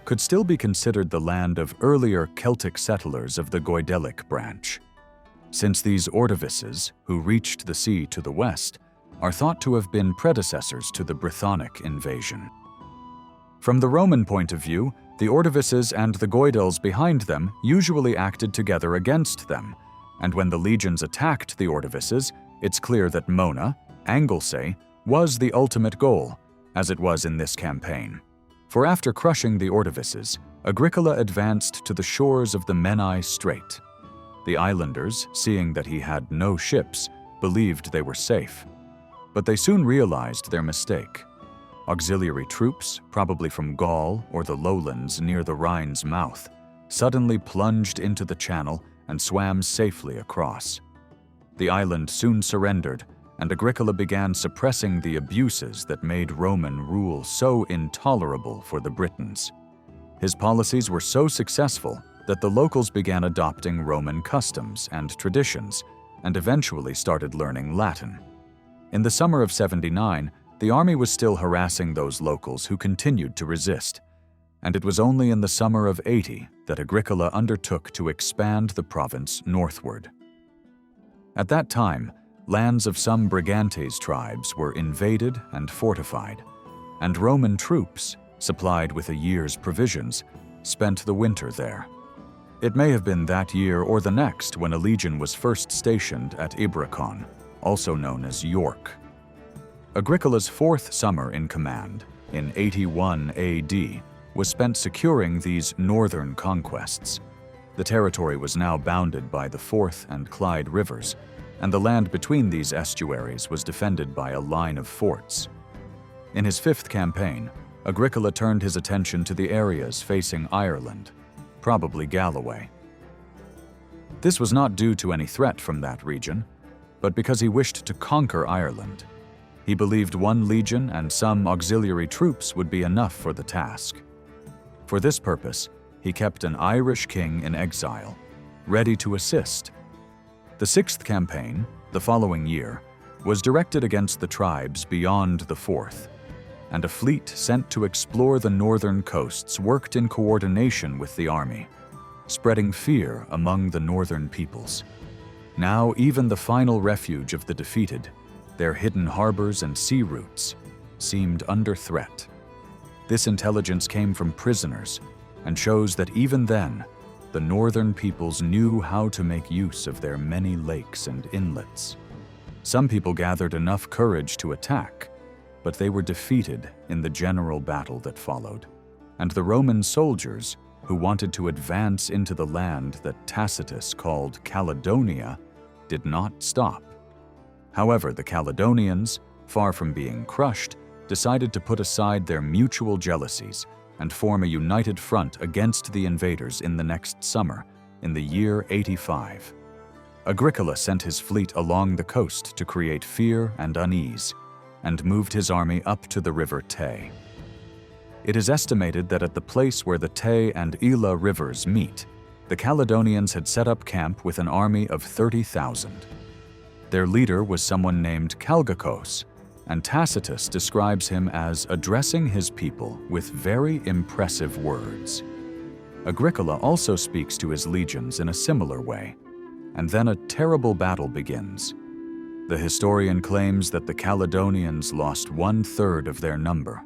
could still be considered the land of earlier Celtic settlers of the Goidelic branch, since these Ordovices, who reached the sea to the west, are thought to have been predecessors to the Brythonic invasion. From the Roman point of view, the Ordovices and the Goidels behind them usually acted together against them, and when the legions attacked the Ordovices, it's clear that Mona, Anglesey, was the ultimate goal, as it was in this campaign. For after crushing the Ordovices, Agricola advanced to the shores of the Menai Strait. The islanders, seeing that he had no ships, believed they were safe. But they soon realized their mistake. Auxiliary troops, probably from Gaul or the lowlands near the Rhine's mouth, suddenly plunged into the channel and swam safely across. The island soon surrendered, and Agricola began suppressing the abuses that made Roman rule so intolerable for the Britons. His policies were so successful that the locals began adopting Roman customs and traditions, and eventually started learning Latin. In the summer of 79, the army was still harassing those locals who continued to resist, and it was only in the summer of 80 that Agricola undertook to expand the province northward. At that time, lands of some Brigantes tribes were invaded and fortified, and Roman troops, supplied with a year's provisions, spent the winter there. It may have been that year or the next when a legion was first stationed at Ibracon, also known as York. Agricola's fourth summer in command, in 81 AD, was spent securing these northern conquests. The territory was now bounded by the Forth and Clyde rivers, and the land between these estuaries was defended by a line of forts. In his fifth campaign, Agricola turned his attention to the areas facing Ireland, probably Galloway. This was not due to any threat from that region, but because he wished to conquer Ireland. He believed one legion and some auxiliary troops would be enough for the task. For this purpose, he kept an Irish king in exile, ready to assist. The sixth campaign, the following year, was directed against the tribes beyond the Forth, and a fleet sent to explore the northern coasts worked in coordination with the army, spreading fear among the northern peoples. Now even the final refuge of the defeated, their hidden harbors and sea routes, seemed under threat. This intelligence came from prisoners and shows that even then, the northern peoples knew how to make use of their many lakes and inlets. Some people gathered enough courage to attack, but they were defeated in the general battle that followed, and the Roman soldiers, who wanted to advance into the land that Tacitus called Caledonia, did not stop. However, the Caledonians, far from being crushed, decided to put aside their mutual jealousies and form a united front against the invaders in the next summer, in the year 85. Agricola sent his fleet along the coast to create fear and unease, and moved his army up to the river Tay. It is estimated that at the place where the Tay and Ila rivers meet, the Caledonians had set up camp with an army of 30,000. Their leader was someone named Calgacos, and Tacitus describes him as addressing his people with very impressive words. Agricola also speaks to his legions in a similar way, and then a terrible battle begins. The historian claims that the Caledonians lost 1/3 of their number.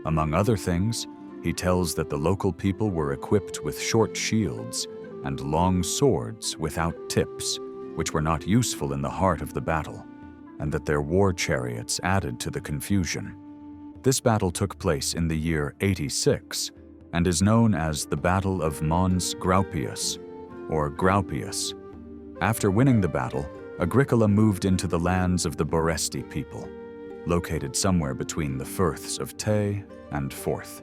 Among other things, he tells that the local people were equipped with short shields and long swords without tips, which were not useful in the heart of the battle, and that their war chariots added to the confusion. This battle took place in the year 86 and is known as the Battle of Mons Graupius, or Graupius. After winning the battle, Agricola moved into the lands of the Boresti people, located somewhere between the Firths of Tay and Forth.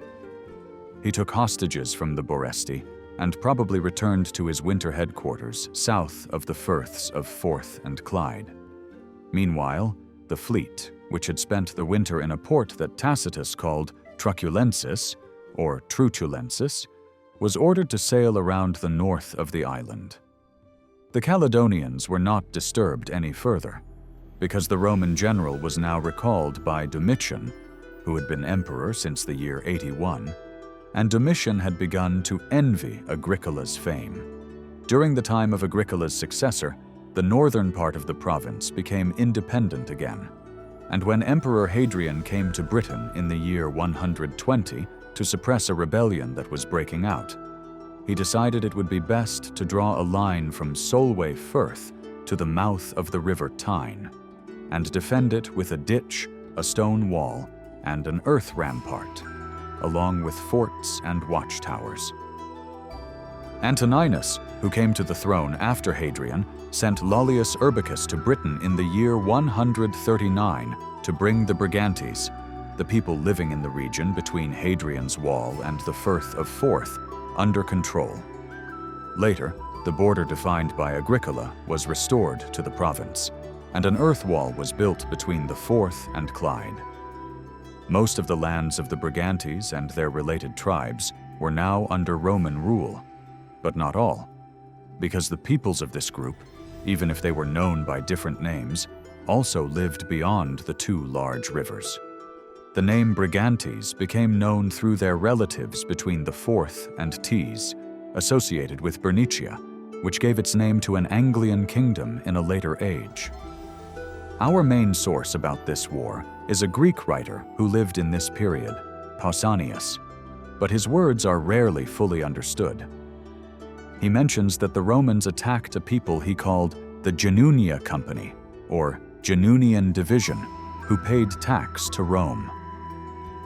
He took hostages from the Boresti and probably returned to his winter headquarters south of the Firths of Forth and Clyde. Meanwhile, the fleet, which had spent the winter in a port that Tacitus called Truculensis, or Trutulensis, was ordered to sail around the north of the island. The Caledonians were not disturbed any further, because the Roman general was now recalled by Domitian, who had been emperor since the year 81, and Domitian had begun to envy Agricola's fame. During the time of Agricola's successor, the northern part of the province became independent again, and when Emperor Hadrian came to Britain in the year 120 to suppress a rebellion that was breaking out, he decided it would be best to draw a line from Solway Firth to the mouth of the River Tyne, and defend it with a ditch, a stone wall, and an earth rampart, along with forts and watchtowers. Antoninus, who came to the throne after Hadrian, sent Lollius Urbicus to Britain in the year 139 to bring the Brigantes, the people living in the region between Hadrian's Wall and the Firth of Forth, under control. Later, the border defined by Agricola was restored to the province, and an earth wall was built between the Forth and Clyde. Most of the lands of the Brigantes and their related tribes were now under Roman rule, but not all, because the peoples of this group, even if they were known by different names, also lived beyond the two large rivers. The name Brigantes became known through their relatives between the Forth and Tees, associated with Bernicia, which gave its name to an Anglian kingdom in a later age. Our main source about this war is a Greek writer who lived in this period, Pausanias, but his words are rarely fully understood. He mentions that the Romans attacked a people he called the Genunia Company, or Genunian Division, who paid tax to Rome.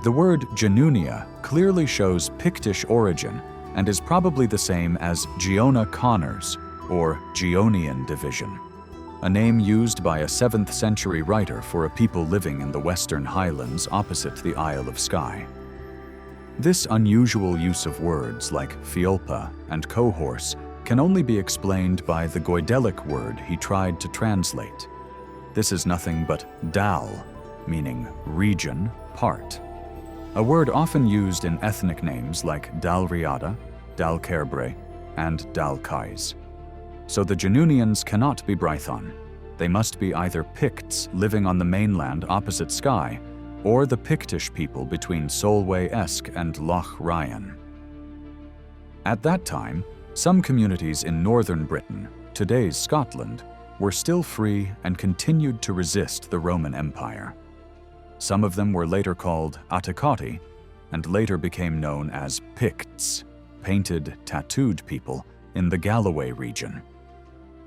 The word Genunia clearly shows Pictish origin and is probably the same as Geona Connors, or Geonian Division, a name used by a 7th century writer for a people living in the Western Highlands opposite the Isle of Skye. This unusual use of words like Fiolpa and cohorse can only be explained by the Goidelic word he tried to translate. This is nothing but dal, meaning region, part, a word often used in ethnic names like Dalriada, Dalcairbre, and Dalcais. So the Genunians cannot be Brython. They must be either Picts living on the mainland opposite Skye, or the Pictish people between Solway Esk and Loch Ryan. At that time, some communities in northern Britain, today's Scotland, were still free and continued to resist the Roman Empire. Some of them were later called Atticoti, and later became known as Picts, painted, tattooed people in the Galloway region.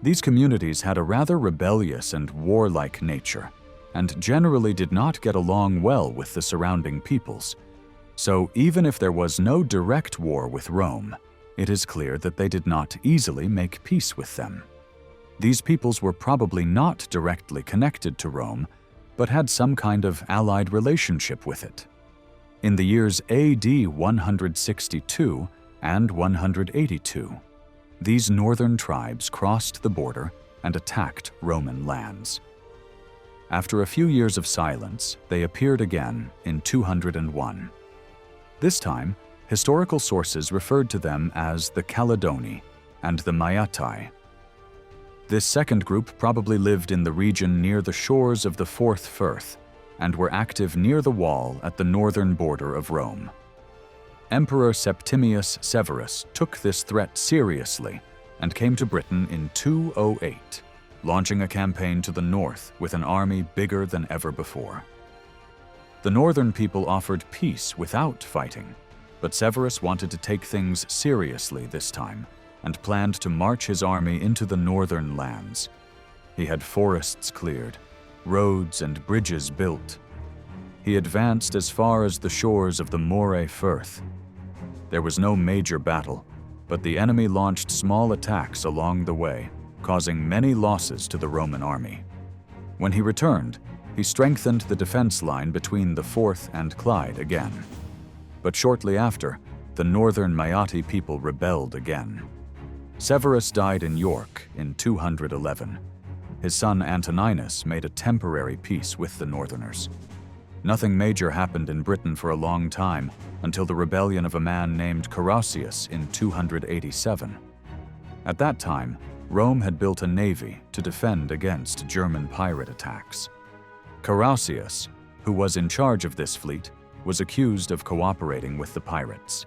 These communities had a rather rebellious and warlike nature, and generally did not get along well with the surrounding peoples, So even if there was no direct war with Rome, it is clear that they did not easily make peace with them. These peoples were probably not directly connected to Rome, but had some kind of allied relationship with it. In the years AD 162 and 182, these northern tribes crossed the border and attacked Roman lands. After a few years of silence, they appeared again in 201. This time, historical sources referred to them as the Caledoni and the Maiatai. This second group probably lived in the region near the shores of the Fourth Firth and were active near the wall at the northern border of Rome. Emperor Septimius Severus took this threat seriously and came to Britain in 208, launching a campaign to the north with an army bigger than ever before. The northern people offered peace without fighting, but Severus wanted to take things seriously this time and planned to march his army into the northern lands. He had forests cleared, roads and bridges built. He advanced as far as the shores of the Moray Firth. There was no major battle, but the enemy launched small attacks along the way, causing many losses to the Roman army. When he returned, he strengthened the defense line between the Forth and Clyde again. But shortly after, the northern Maiati people rebelled again. Severus died in York in 211. His son Antoninus made a temporary peace with the northerners. Nothing major happened in Britain for a long time until the rebellion of a man named Carausius in 287. At that time, Rome had built a navy to defend against German pirate attacks. Carausius, who was in charge of this fleet, was accused of cooperating with the pirates.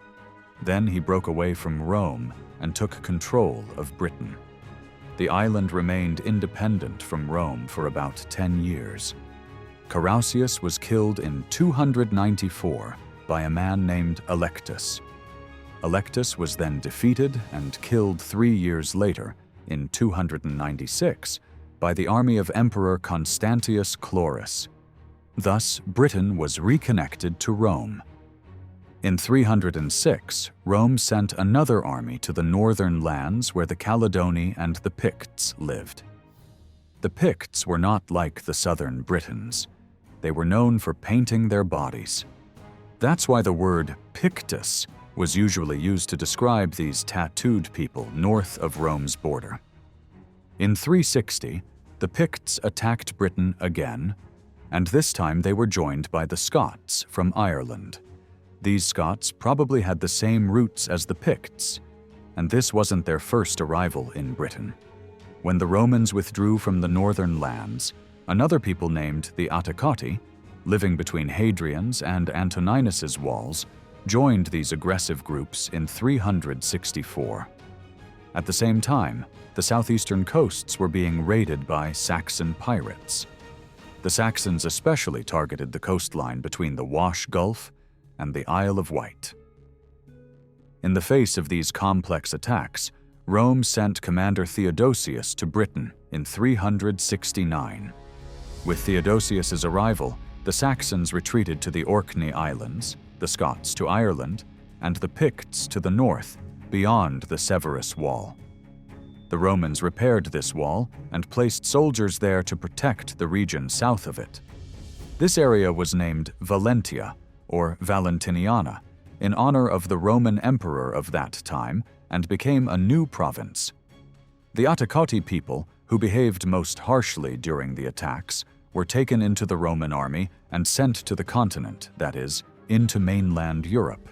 Then he broke away from Rome and took control of Britain. The island remained independent from Rome for about 10 years. Carausius was killed in 294 by a man named Electus. Electus was then defeated and killed 3 years later, in 296, by the army of Emperor Constantius Chlorus. Thus, Britain was reconnected to Rome. In 306, Rome sent another army to the northern lands where the Caledoni and the Picts lived. The Picts were not like the southern Britons. They were known for painting their bodies. That's why the word Pictus was usually used to describe these tattooed people north of Rome's border. In 360, the Picts attacked Britain again, and this time they were joined by the Scots from Ireland. These Scots probably had the same roots as the Picts, and this wasn't their first arrival in Britain. When the Romans withdrew from the northern lands, another people named the Attacoti, living between Hadrian's and Antoninus's walls, joined these aggressive groups in 364. At the same time, the southeastern coasts were being raided by Saxon pirates. The Saxons especially targeted the coastline between the Wash Gulf and the Isle of Wight. In the face of these complex attacks, Rome sent Commander Theodosius to Britain in 369. With Theodosius's arrival, the Saxons retreated to the Orkney Islands, the Scots to Ireland, and the Picts to the north, beyond the Severus Wall. The Romans repaired this wall and placed soldiers there to protect the region south of it. This area was named Valentia, or Valentiniana, in honor of the Roman emperor of that time, and became a new province. The Attacoti people, who behaved most harshly during the attacks, were taken into the Roman army and sent to the continent, that is, into mainland Europe.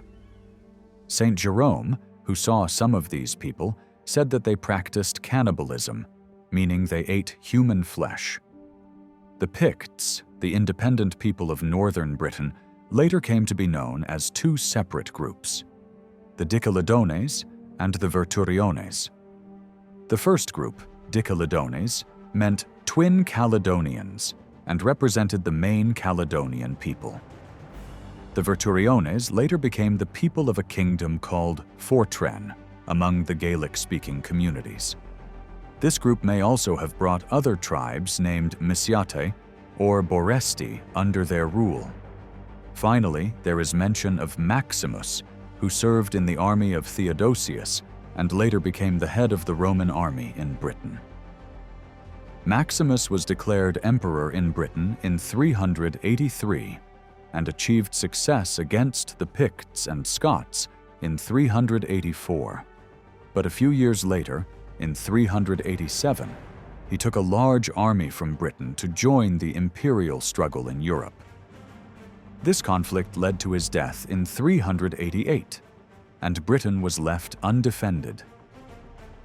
Saint Jerome, who saw some of these people, said that they practiced cannibalism, meaning they ate human flesh. The Picts, the independent people of northern Britain, later came to be known as two separate groups, the Dicoledones and the Verturiones. The first group, Dicoledones, meant twin Caledonians and represented the main Caledonian people. The Verturiones later became the people of a kingdom called Fortren among the Gaelic-speaking communities. This group may also have brought other tribes named Misiate or Boresti under their rule. Finally, there is mention of Maximus, who served in the army of Theodosius and later became the head of the Roman army in Britain. Maximus was declared emperor in Britain in 383 and achieved success against the Picts and Scots in 384. But a few years later, in 387, he took a large army from Britain to join the imperial struggle in Europe. This conflict led to his death in 388, and Britain was left undefended.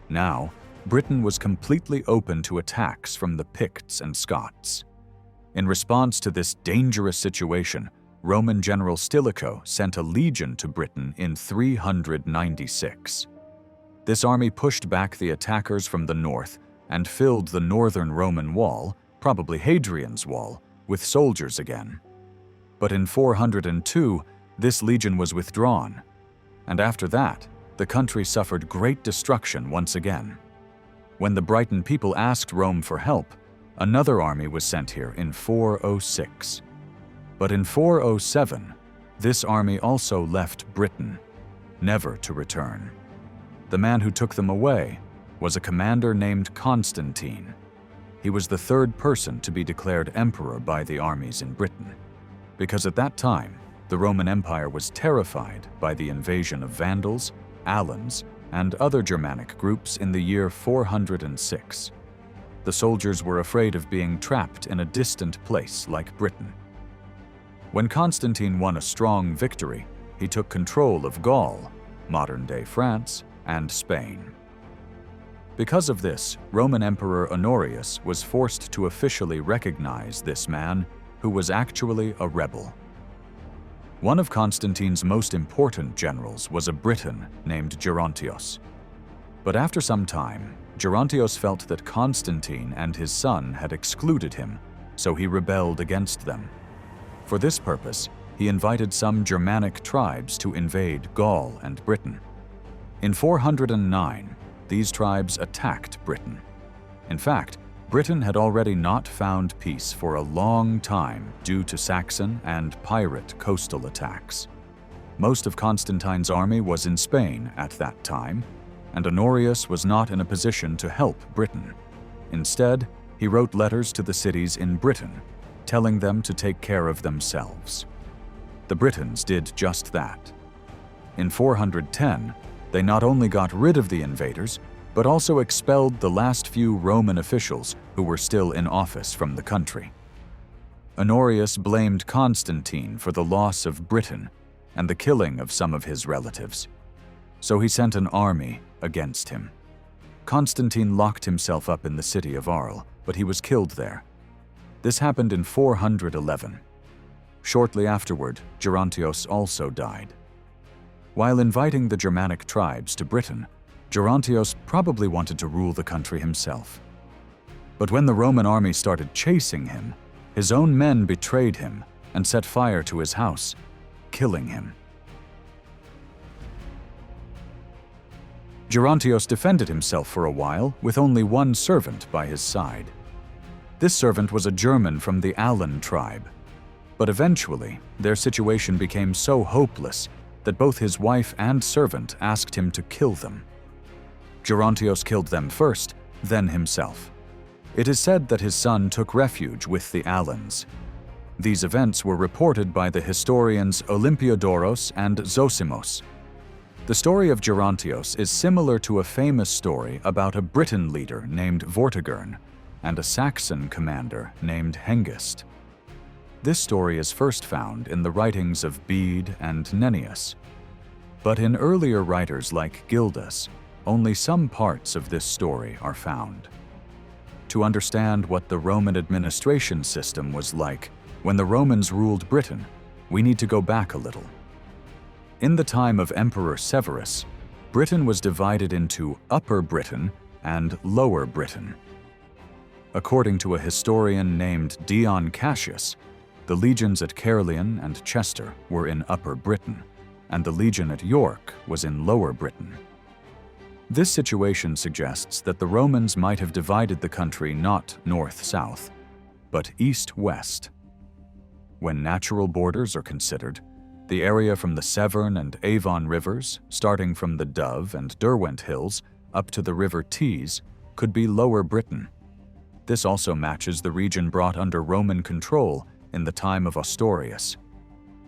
Now, Britain was completely open to attacks from the Picts and Scots. In response to this dangerous situation, Roman general Stilicho sent a legion to Britain in 396. This army pushed back the attackers from the north and filled the northern Roman wall, probably Hadrian's wall, with soldiers again. But in 402, this legion was withdrawn, and after that, the country suffered great destruction once again. When the Brighton people asked Rome for help, another army was sent here in 406. But in 407, this army also left Britain, never to return. The man who took them away was a commander named Constantine. He was the third person to be declared emperor by the armies in Britain, because at that time, the Roman Empire was terrified by the invasion of Vandals, Alans, and other Germanic groups in the year 406. The soldiers were afraid of being trapped in a distant place like Britain. When Constantine won a strong victory, he took control of Gaul, modern-day France, and Spain. Because of this, Roman Emperor Honorius was forced to officially recognize this man, who was actually a rebel. One of Constantine's most important generals was a Briton named Gerontios. But after some time, Gerontios felt that Constantine and his son had excluded him, so he rebelled against them. For this purpose, he invited some Germanic tribes to invade Gaul and Britain. In 409, these tribes attacked Britain. In fact, Britain had already not found peace for a long time due to Saxon and pirate coastal attacks. Most of Constantine's army was in Spain at that time, and Honorius was not in a position to help Britain. Instead, he wrote letters to the cities in Britain, telling them to take care of themselves. The Britons did just that. In 410, they not only got rid of the invaders, but also expelled the last few Roman officials who were still in office from the country. Honorius blamed Constantine for the loss of Britain and the killing of some of his relatives, so he sent an army against him. Constantine locked himself up in the city of Arles, but he was killed there. This happened in 411. Shortly afterward, Gerontios also died. While inviting the Germanic tribes to Britain, Gerontios probably wanted to rule the country himself. But when the Roman army started chasing him, his own men betrayed him and set fire to his house, killing him. Gerontios defended himself for a while with only one servant by his side. This servant was a German from the Alan tribe. But eventually, their situation became so hopeless that both his wife and servant asked him to kill them. Gerontios killed them first, then himself. It is said that his son took refuge with the Alans. These events were reported by the historians Olympiodorus and Zosimos. The story of Gerontios is similar to a famous story about a Briton leader named Vortigern and a Saxon commander named Hengist. This story is first found in the writings of Bede and Nennius. But in earlier writers like Gildas, only some parts of this story are found. To understand what the Roman administration system was like when the Romans ruled Britain, we need to go back a little. In the time of Emperor Severus, Britain was divided into Upper Britain and Lower Britain. According to a historian named Dion Cassius, the legions at Caerleon and Chester were in Upper Britain, and the legion at York was in Lower Britain. This situation suggests that the Romans might have divided the country not north-south, but east-west. When natural borders are considered, the area from the Severn and Avon rivers, starting from the Dove and Derwent hills up to the River Tees, could be Lower Britain. This also matches the region brought under Roman control in the time of Ostorius.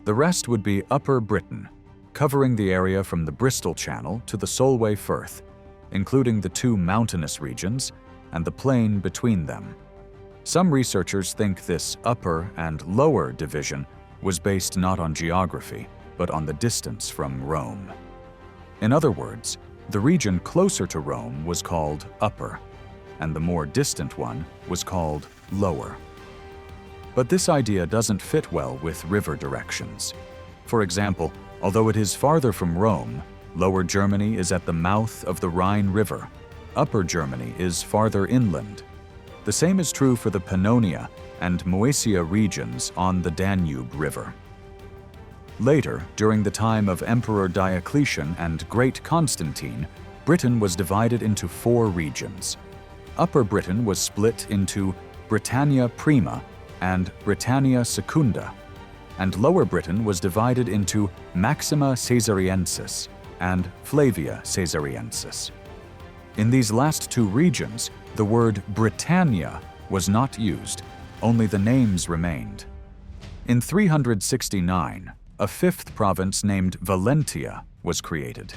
The rest would be Upper Britain, covering the area from the Bristol Channel to the Solway Firth, including the two mountainous regions and the plain between them. Some researchers think this upper and lower division was based not on geography, but on the distance from Rome. In other words, the region closer to Rome was called upper, and the more distant one was called lower. But this idea doesn't fit well with river directions. For example, although it is farther from Rome, Lower Germany is at the mouth of the Rhine River. Upper Germany is farther inland. The same is true for the Pannonia and Moesia regions on the Danube River. Later, during the time of Emperor Diocletian and Great Constantine, Britain was divided into 4 regions. Upper Britain was split into Britannia Prima and Britannia Secunda, and Lower Britain was divided into Maxima Caesariensis and Flavia Caesariensis. In these last 2 regions, the word Britannia was not used, only the names remained. In 369, a 5th province named Valentia was created.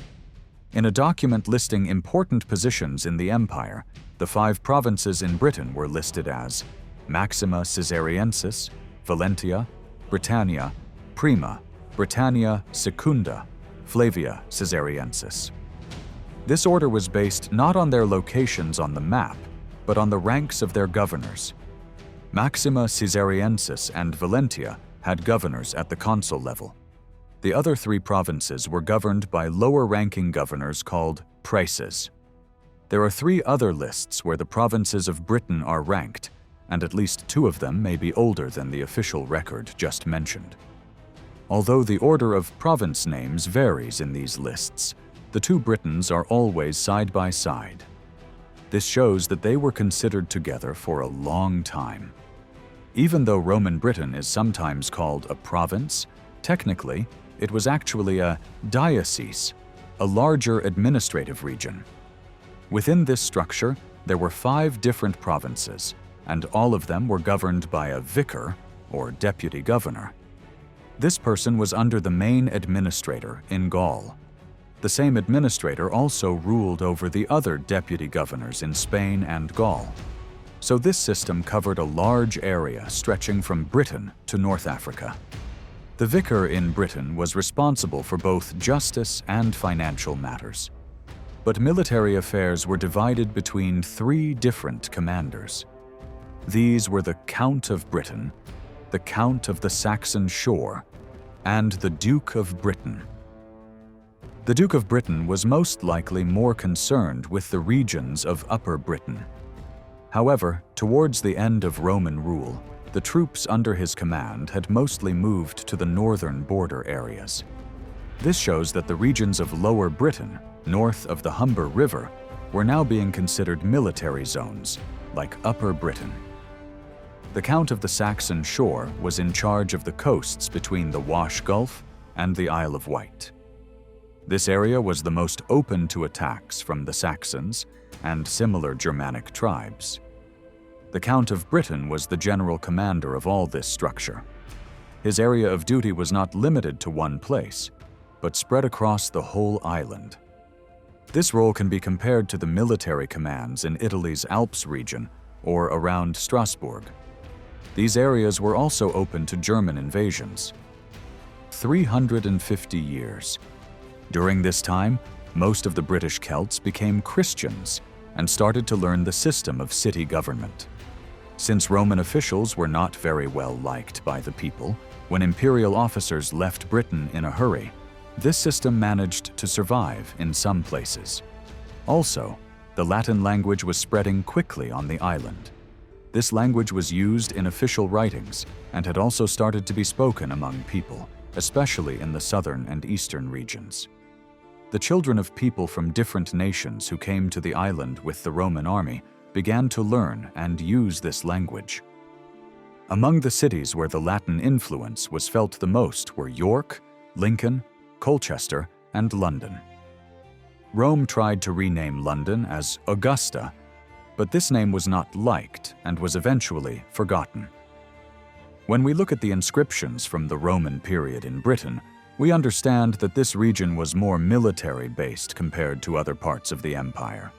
In a document listing important positions in the empire, the 5 provinces in Britain were listed as Maxima Caesariensis, Valentia, Britannia, Prima, Britannia Secunda, Flavia Caesariensis. This order was based not on their locations on the map, but on the ranks of their governors. Maxima Caesariensis and Valentia had governors at the consul level. The other 3 provinces were governed by lower-ranking governors called praeses. There are 3 other lists where the provinces of Britain are ranked, and at least 2 of them may be older than the official record just mentioned. Although the order of province names varies in these lists, the 2 Britons are always side by side. This shows that they were considered together for a long time. Even though Roman Britain is sometimes called a province, technically, it was actually a diocese, a larger administrative region. Within this structure, there were 5 different provinces, and all of them were governed by a vicar, or deputy governor. This person was under the main administrator in Gaul. The same administrator also ruled over the other deputy governors in Spain and Gaul. So this system covered a large area stretching from Britain to North Africa. The vicar in Britain was responsible for both justice and financial matters. But military affairs were divided between 3 different commanders. These were the Count of Britain, the Count of the Saxon Shore, and the Duke of Britain. The Duke of Britain was most likely more concerned with the regions of Upper Britain. However, towards the end of Roman rule, the troops under his command had mostly moved to the northern border areas. This shows that the regions of Lower Britain, north of the Humber River, were now being considered military zones, like Upper Britain. The Count of the Saxon Shore was in charge of the coasts between the Wash Gulf and the Isle of Wight. This area was the most open to attacks from the Saxons and similar Germanic tribes. The Count of Britain was the general commander of all this structure. His area of duty was not limited to one place, but spread across the whole island. This role can be compared to the military commands in Italy's Alps region or around Strasbourg. These areas were also open to German invasions. 350 years. During this time, most of the British Celts became Christians and started to learn the system of city government. Since Roman officials were not very well liked by the people, when imperial officers left Britain in a hurry, this system managed to survive in some places. Also, the Latin language was spreading quickly on the island. This language was used in official writings and had also started to be spoken among people, especially in the southern and eastern regions. The children of people from different nations who came to the island with the Roman army began to learn and use this language. Among the cities where the Latin influence was felt the most were York, Lincoln, Colchester, and London. Rome tried to rename London as Augusta, but this name was not liked and was eventually forgotten. When we look at the inscriptions from the Roman period in Britain, we understand that this region was more military-based compared to other parts of the empire.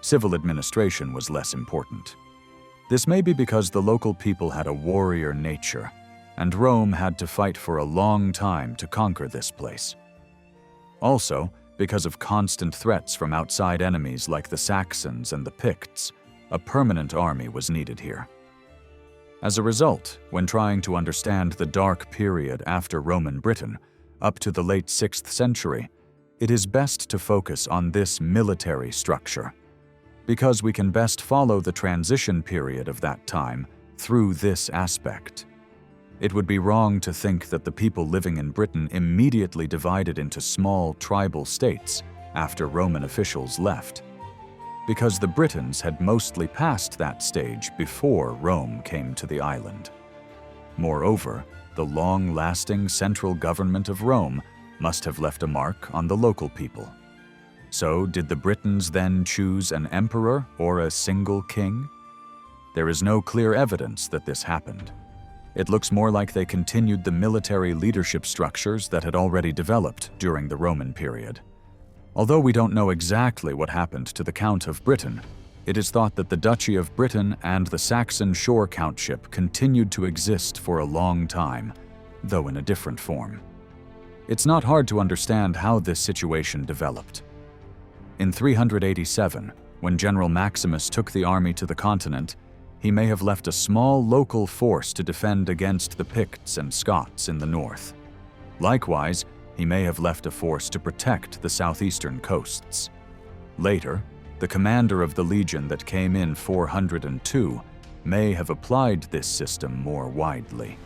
Civil administration was less important. This may be because the local people had a warrior nature, and Rome had to fight for a long time to conquer this place. Also, because of constant threats from outside enemies like the Saxons and the Picts, a permanent army was needed here. As a result, when trying to understand the dark period after Roman Britain, up to the late 6th century, it is best to focus on this military structure, because we can best follow the transition period of that time through this aspect. It would be wrong to think that the people living in Britain immediately divided into small tribal states after Roman officials left, because the Britons had mostly passed that stage before Rome came to the island. Moreover, the long-lasting central government of Rome must have left a mark on the local people. So, did the Britons then choose an emperor or a single king? There is no clear evidence that this happened. It looks more like they continued the military leadership structures that had already developed during the Roman period. Although we don't know exactly what happened to the Count of Britain, it is thought that the Duchy of Britain and the Saxon Shore Countship continued to exist for a long time, though in a different form. It's not hard to understand how this situation developed. In 387, when General Maximus took the army to the continent, he may have left a small local force to defend against the Picts and Scots in the north. Likewise, he may have left a force to protect the southeastern coasts. Later, the commander of the legion that came in 402 may have applied this system more widely.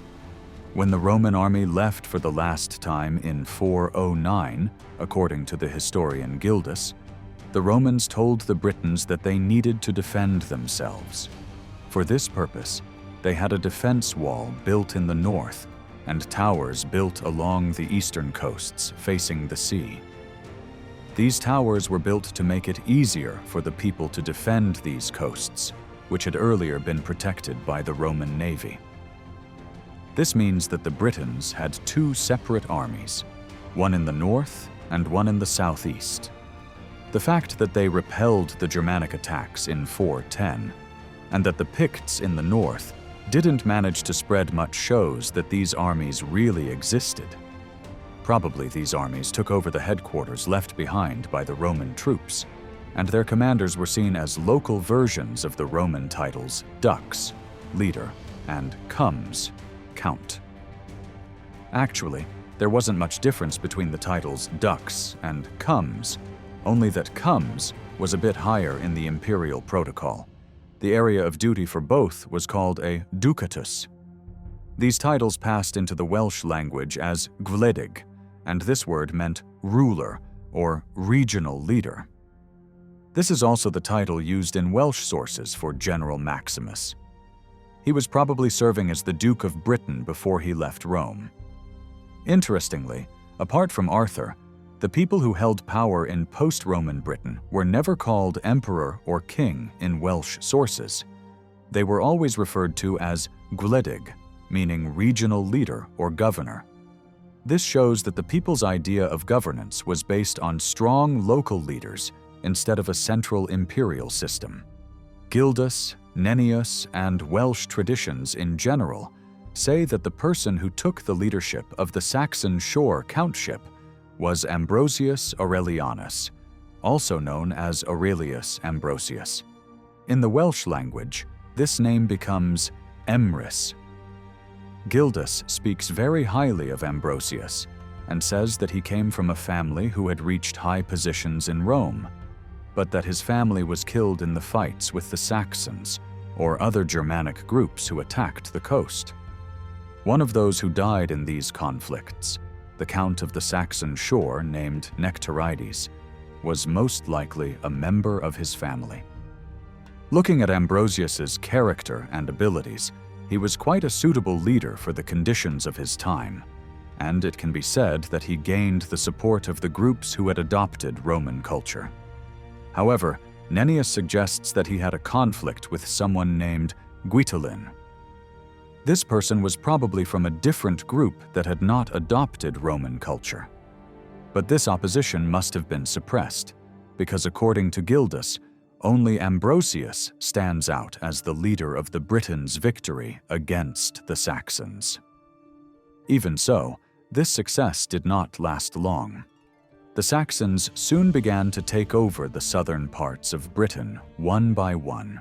When the Roman army left for the last time in 409, according to the historian Gildas, the Romans told the Britons that they needed to defend themselves. For this purpose, they had a defense wall built in the north and towers built along the eastern coasts facing the sea. These towers were built to make it easier for the people to defend these coasts, which had earlier been protected by the Roman navy. This means that the Britons had two separate armies, one in the north and one in the southeast. The fact that they repelled the Germanic attacks in 410, and that the Picts in the north didn't manage to spread much shows that these armies really existed. Probably these armies took over the headquarters left behind by the Roman troops, and their commanders were seen as local versions of the Roman titles Dux, leader, and Comes, count. Actually, there wasn't much difference between the titles Dux and Comes, only that Comes was a bit higher in the imperial protocol. The area of duty for both was called a ducatus. These titles passed into the Welsh language as gwledig, and this word meant ruler or regional leader. This is also the title used in Welsh sources for General Maximus. He was probably serving as the Duke of Britain before he left Rome. Interestingly, apart from Arthur, the people who held power in post-Roman Britain were never called emperor or king in Welsh sources. They were always referred to as gwledig, meaning regional leader or governor. This shows that the people's idea of governance was based on strong local leaders instead of a central imperial system. Gildas, Nennius, and Welsh traditions in general say that the person who took the leadership of the Saxon Shore Countship was Ambrosius Aurelianus, also known as Aurelius Ambrosius. In the Welsh language, this name becomes Emrys. Gildas speaks very highly of Ambrosius and says that he came from a family who had reached high positions in Rome, but that his family was killed in the fights with the Saxons or other Germanic groups who attacked the coast. One of those who died in these conflicts, the Count of the Saxon Shore named Nectarides, was most likely a member of his family. Looking at Ambrosius's character and abilities, He was quite a suitable leader for the conditions of his time, and it can be said that he gained the support of the groups who had adopted Roman culture. However, Nennius suggests that he had a conflict with someone named Guittolin. This person was probably from a different group that had not adopted Roman culture. But this opposition must have been suppressed, because according to Gildas, only Ambrosius stands out as the leader of the Britons' victory against the Saxons. Even so, this success did not last long. The Saxons soon began to take over the southern parts of Britain one by one.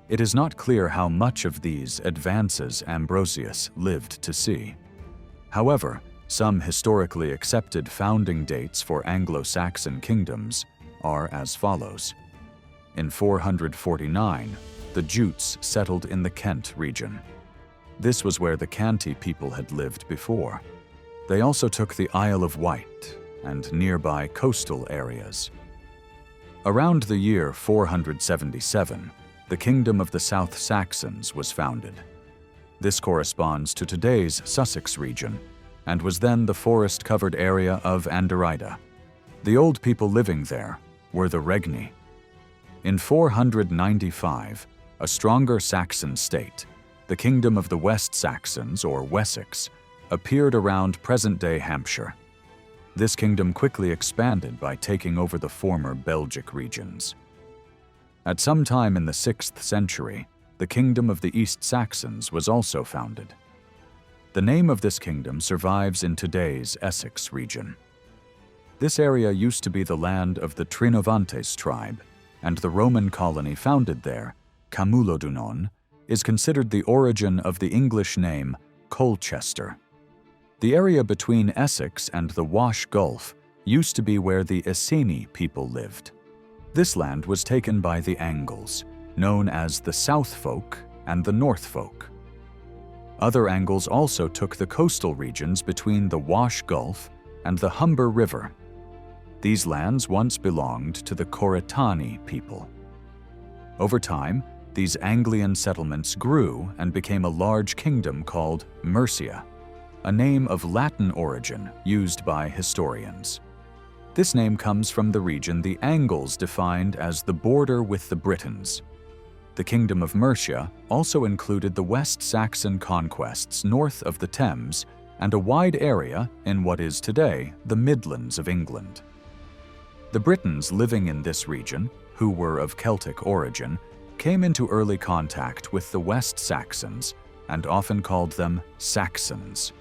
It is not clear how much of these advances Ambrosius lived to see. However, some historically accepted founding dates for Anglo-Saxon kingdoms are as follows. In 449, the Jutes settled in the Kent region. This was where the Canti people had lived before. They also took the Isle of Wight and nearby coastal areas. Around the year 477, the Kingdom of the South Saxons was founded. This corresponds to today's Sussex region and was then the forest-covered area of Anderida. The old people living there were the Regni. In 495, a stronger Saxon state, the Kingdom of the West Saxons, or Wessex, appeared around present-day Hampshire. This kingdom quickly expanded by taking over the former Belgic regions. At some time in the 6th century, the Kingdom of the East Saxons was also founded. The name of this kingdom survives in today's Essex region. This area used to be the land of the Trinovantes tribe, and the Roman colony founded there, Camulodunon, is considered the origin of the English name Colchester. The area between Essex and the Wash Gulf used to be where the Iceni people lived. This land was taken by the Angles, known as the South Folk and the North Folk. Other Angles also took the coastal regions between the Wash Gulf and the Humber River. These lands once belonged to the Coritani people. Over time, these Anglian settlements grew and became a large kingdom called Mercia, a name of Latin origin used by historians. This name comes from the region the Angles defined as the border with the Britons. The Kingdom of Mercia also included the West Saxon conquests north of the Thames and a wide area in what is today the Midlands of England. The Britons living in this region, who were of Celtic origin, came into early contact with the West Saxons and often called them Saxons.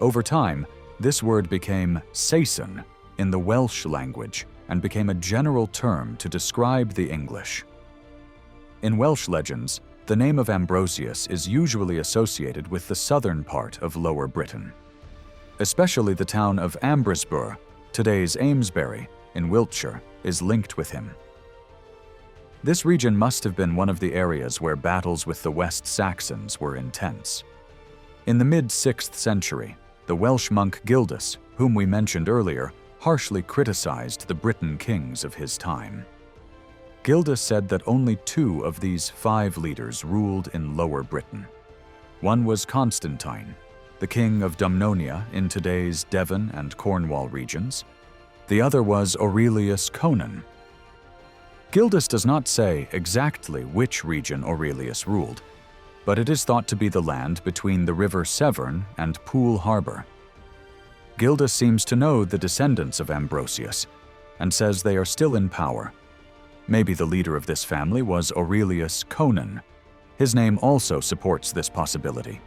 Over time, this word became Saeson in the Welsh language and became a general term to describe the English. In Welsh legends, the name of Ambrosius is usually associated with the southern part of Lower Britain. Especially the town of Ambrosbur, today's Amesbury, in Wiltshire, is linked with him. This region must have been one of the areas where battles with the West Saxons were intense. In the mid-6th century, the Welsh monk Gildas, whom we mentioned earlier, harshly criticized the Briton kings of his time. Gildas said that only 2 of these 5 leaders ruled in Lower Britain. One was Constantine, the king of Dumnonia in today's Devon and Cornwall regions. The other was Aurelius Conon. Gildas does not say exactly which region Aurelius ruled, but it is thought to be the land between the River Severn and Poole Harbor. Gildas seems to know the descendants of Ambrosius and says they are still in power. Maybe the leader of this family was Aurelius Conon. His name also supports this possibility.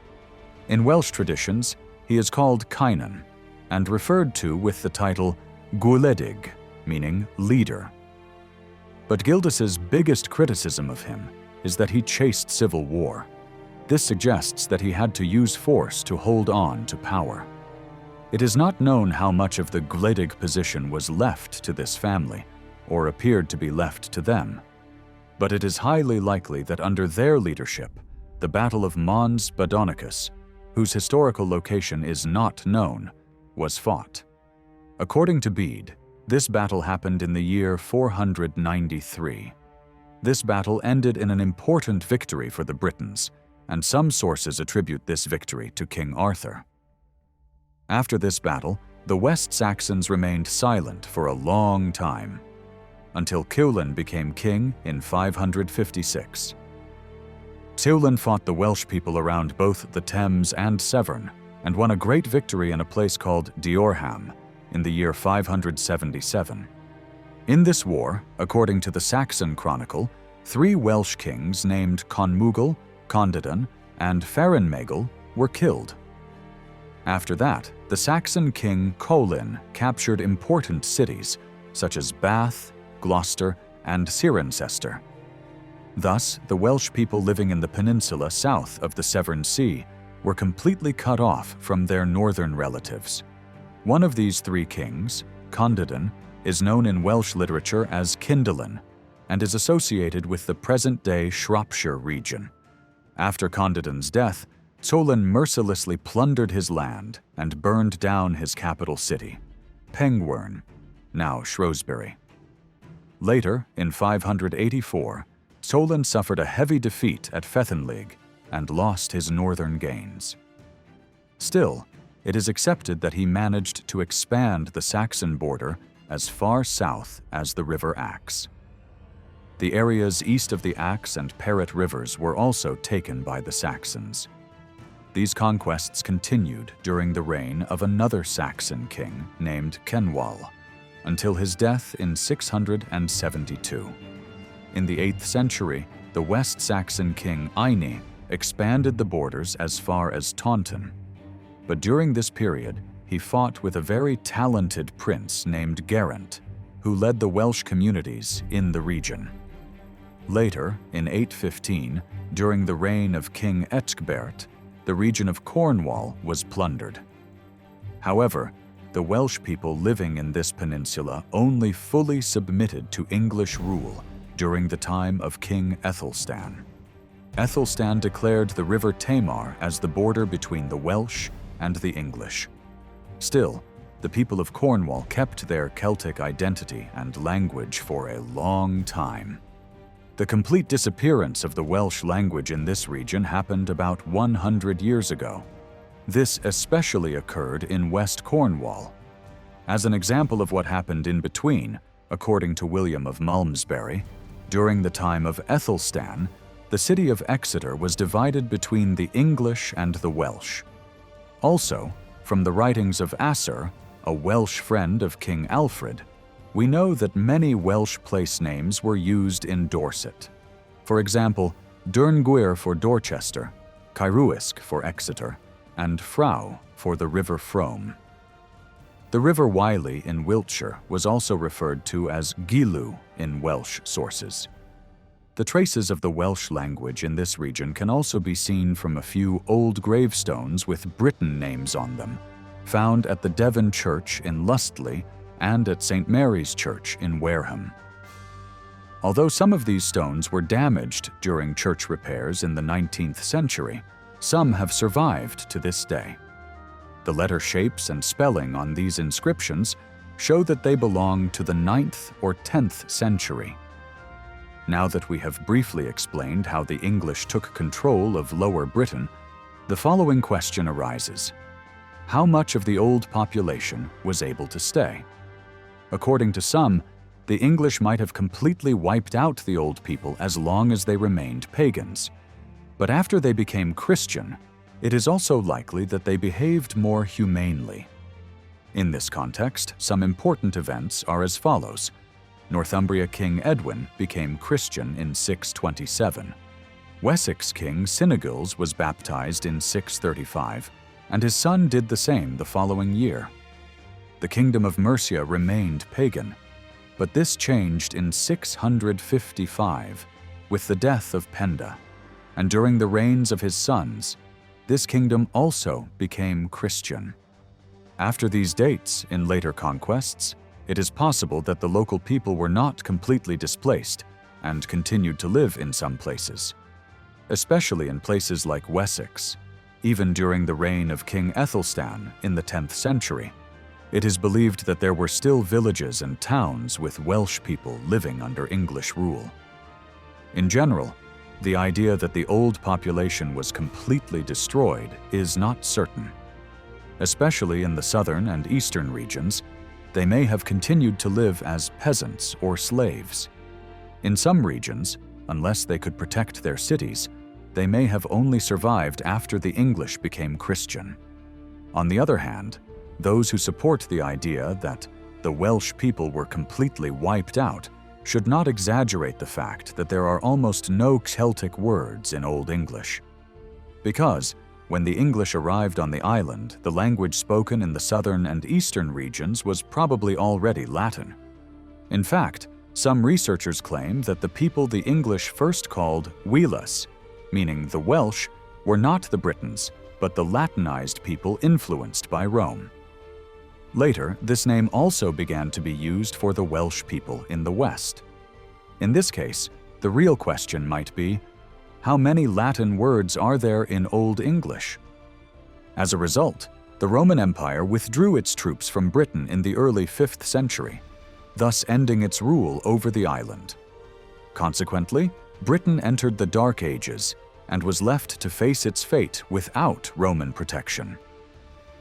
In Welsh traditions, he is called Cynon and referred to with the title Gwledig, meaning leader. But Gildas's biggest criticism of him is that he chased civil war. This suggests that he had to use force to hold on to power. It is not known how much of the Gwledig position was left to this family, or appeared to be left to them. But it is highly likely that under their leadership, the Battle of Mons Badonicus, whose historical location is not known, was fought. According to Bede, this battle happened in the year 493. This battle ended in an important victory for the Britons, and some sources attribute this victory to King Arthur. After this battle, the West Saxons remained silent for a long time, until Ciulan became king in 556. Ciulan fought the Welsh people around both the Thames and Severn, and won a great victory in a place called Diorham in the year 577. In this war, according to the Saxon Chronicle, 3 Welsh kings named Conmugel, Condedon, and Farinmagel were killed. After that, the Saxon king Colin captured important cities such as Bath, Gloucester, and Cirencester. Thus, the Welsh people living in the peninsula south of the Severn Sea were completely cut off from their northern relatives. One of these 3 kings, Condedon, is known in Welsh literature as Cynddelyn and is associated with the present-day Shropshire region. After Condedon's death, Ciulan mercilessly plundered his land and burned down his capital city, Pengwern, now Shrewsbury. Later, in 584, Ciulan suffered a heavy defeat at Fethenlig and lost his northern gains. Still, it is accepted that he managed to expand the Saxon border as far south as the River Axe. The areas east of the Axe and Parrett rivers were also taken by the Saxons. These conquests continued during the reign of another Saxon king named Cenwalh, until his death in 672. In the 8th century, the West Saxon king Iceni expanded the borders as far as Taunton. But during this period, he fought with a very talented prince named Geraint, who led the Welsh communities in the region. Later, in 815, during the reign of King Ecgbert, the region of Cornwall was plundered. However, the Welsh people living in this peninsula only fully submitted to English rule during the time of King Aethelstan. Aethelstan declared the River Tamar as the border between the Welsh and the English. Still, the people of Cornwall kept their Celtic identity and language for a long time. The complete disappearance of the Welsh language in this region happened about 100 years ago. This especially occurred in West Cornwall. As an example of what happened in between, according to William of Malmesbury, during the time of Aethelstan, the city of Exeter was divided between the English and the Welsh. Also, from the writings of Asser, a Welsh friend of King Alfred, we know that many Welsh place names were used in Dorset. For example, Durnguir for Dorchester, Caerwysg for Exeter, and Frau for the River Frome. The River Wylye in Wiltshire was also referred to as Gilu in Welsh sources. The traces of the Welsh language in this region can also be seen from a few old gravestones with Britain names on them, found at the Devon Church in Lustley and at St. Mary's Church in Wareham. Although some of these stones were damaged during church repairs in the 19th century, some have survived to this day. The letter shapes and spelling on these inscriptions show that they belong to the 9th or 10th century. Now that we have briefly explained how the English took control of Lower Britain, the following question arises: how much of the old population was able to stay? According to some, the English might have completely wiped out the old people as long as they remained pagans. But after they became Christian, it is also likely that they behaved more humanely. In this context, some important events are as follows. Northumbria King Edwin became Christian in 627. Wessex King Cynegils was baptized in 635, and his son did the same the following year. The kingdom of Mercia remained pagan, but this changed in 655 with the death of Penda, and during the reigns of his sons, this kingdom also became Christian. After these dates, in later conquests, it is possible that the local people were not completely displaced and continued to live in some places, especially in places like Wessex. Even during the reign of King Aethelstan in the 10th century, it is believed that there were still villages and towns with Welsh people living under English rule. In general, The idea that the old population was completely destroyed is not certain. Especially in the southern and eastern regions, they may have continued to live as peasants or slaves. In some regions, unless they could protect their cities, they may have only survived after the English became Christian. On the other hand, those who support the idea that the Welsh people were completely wiped out should not exaggerate the fact that there are almost no Celtic words in Old English. Because, when the English arrived on the island, the language spoken in the southern and eastern regions was probably already Latin. In fact, some researchers claim that the people the English first called Welas, meaning the Welsh, were not the Britons, but the Latinized people influenced by Rome. Later, this name also began to be used for the Welsh people in the West. In this case, the real question might be, how many Latin words are there in Old English? As a result, the Roman Empire withdrew its troops from Britain in the early 5th century, thus ending its rule over the island. Consequently, Britain entered the Dark Ages and was left to face its fate without Roman protection.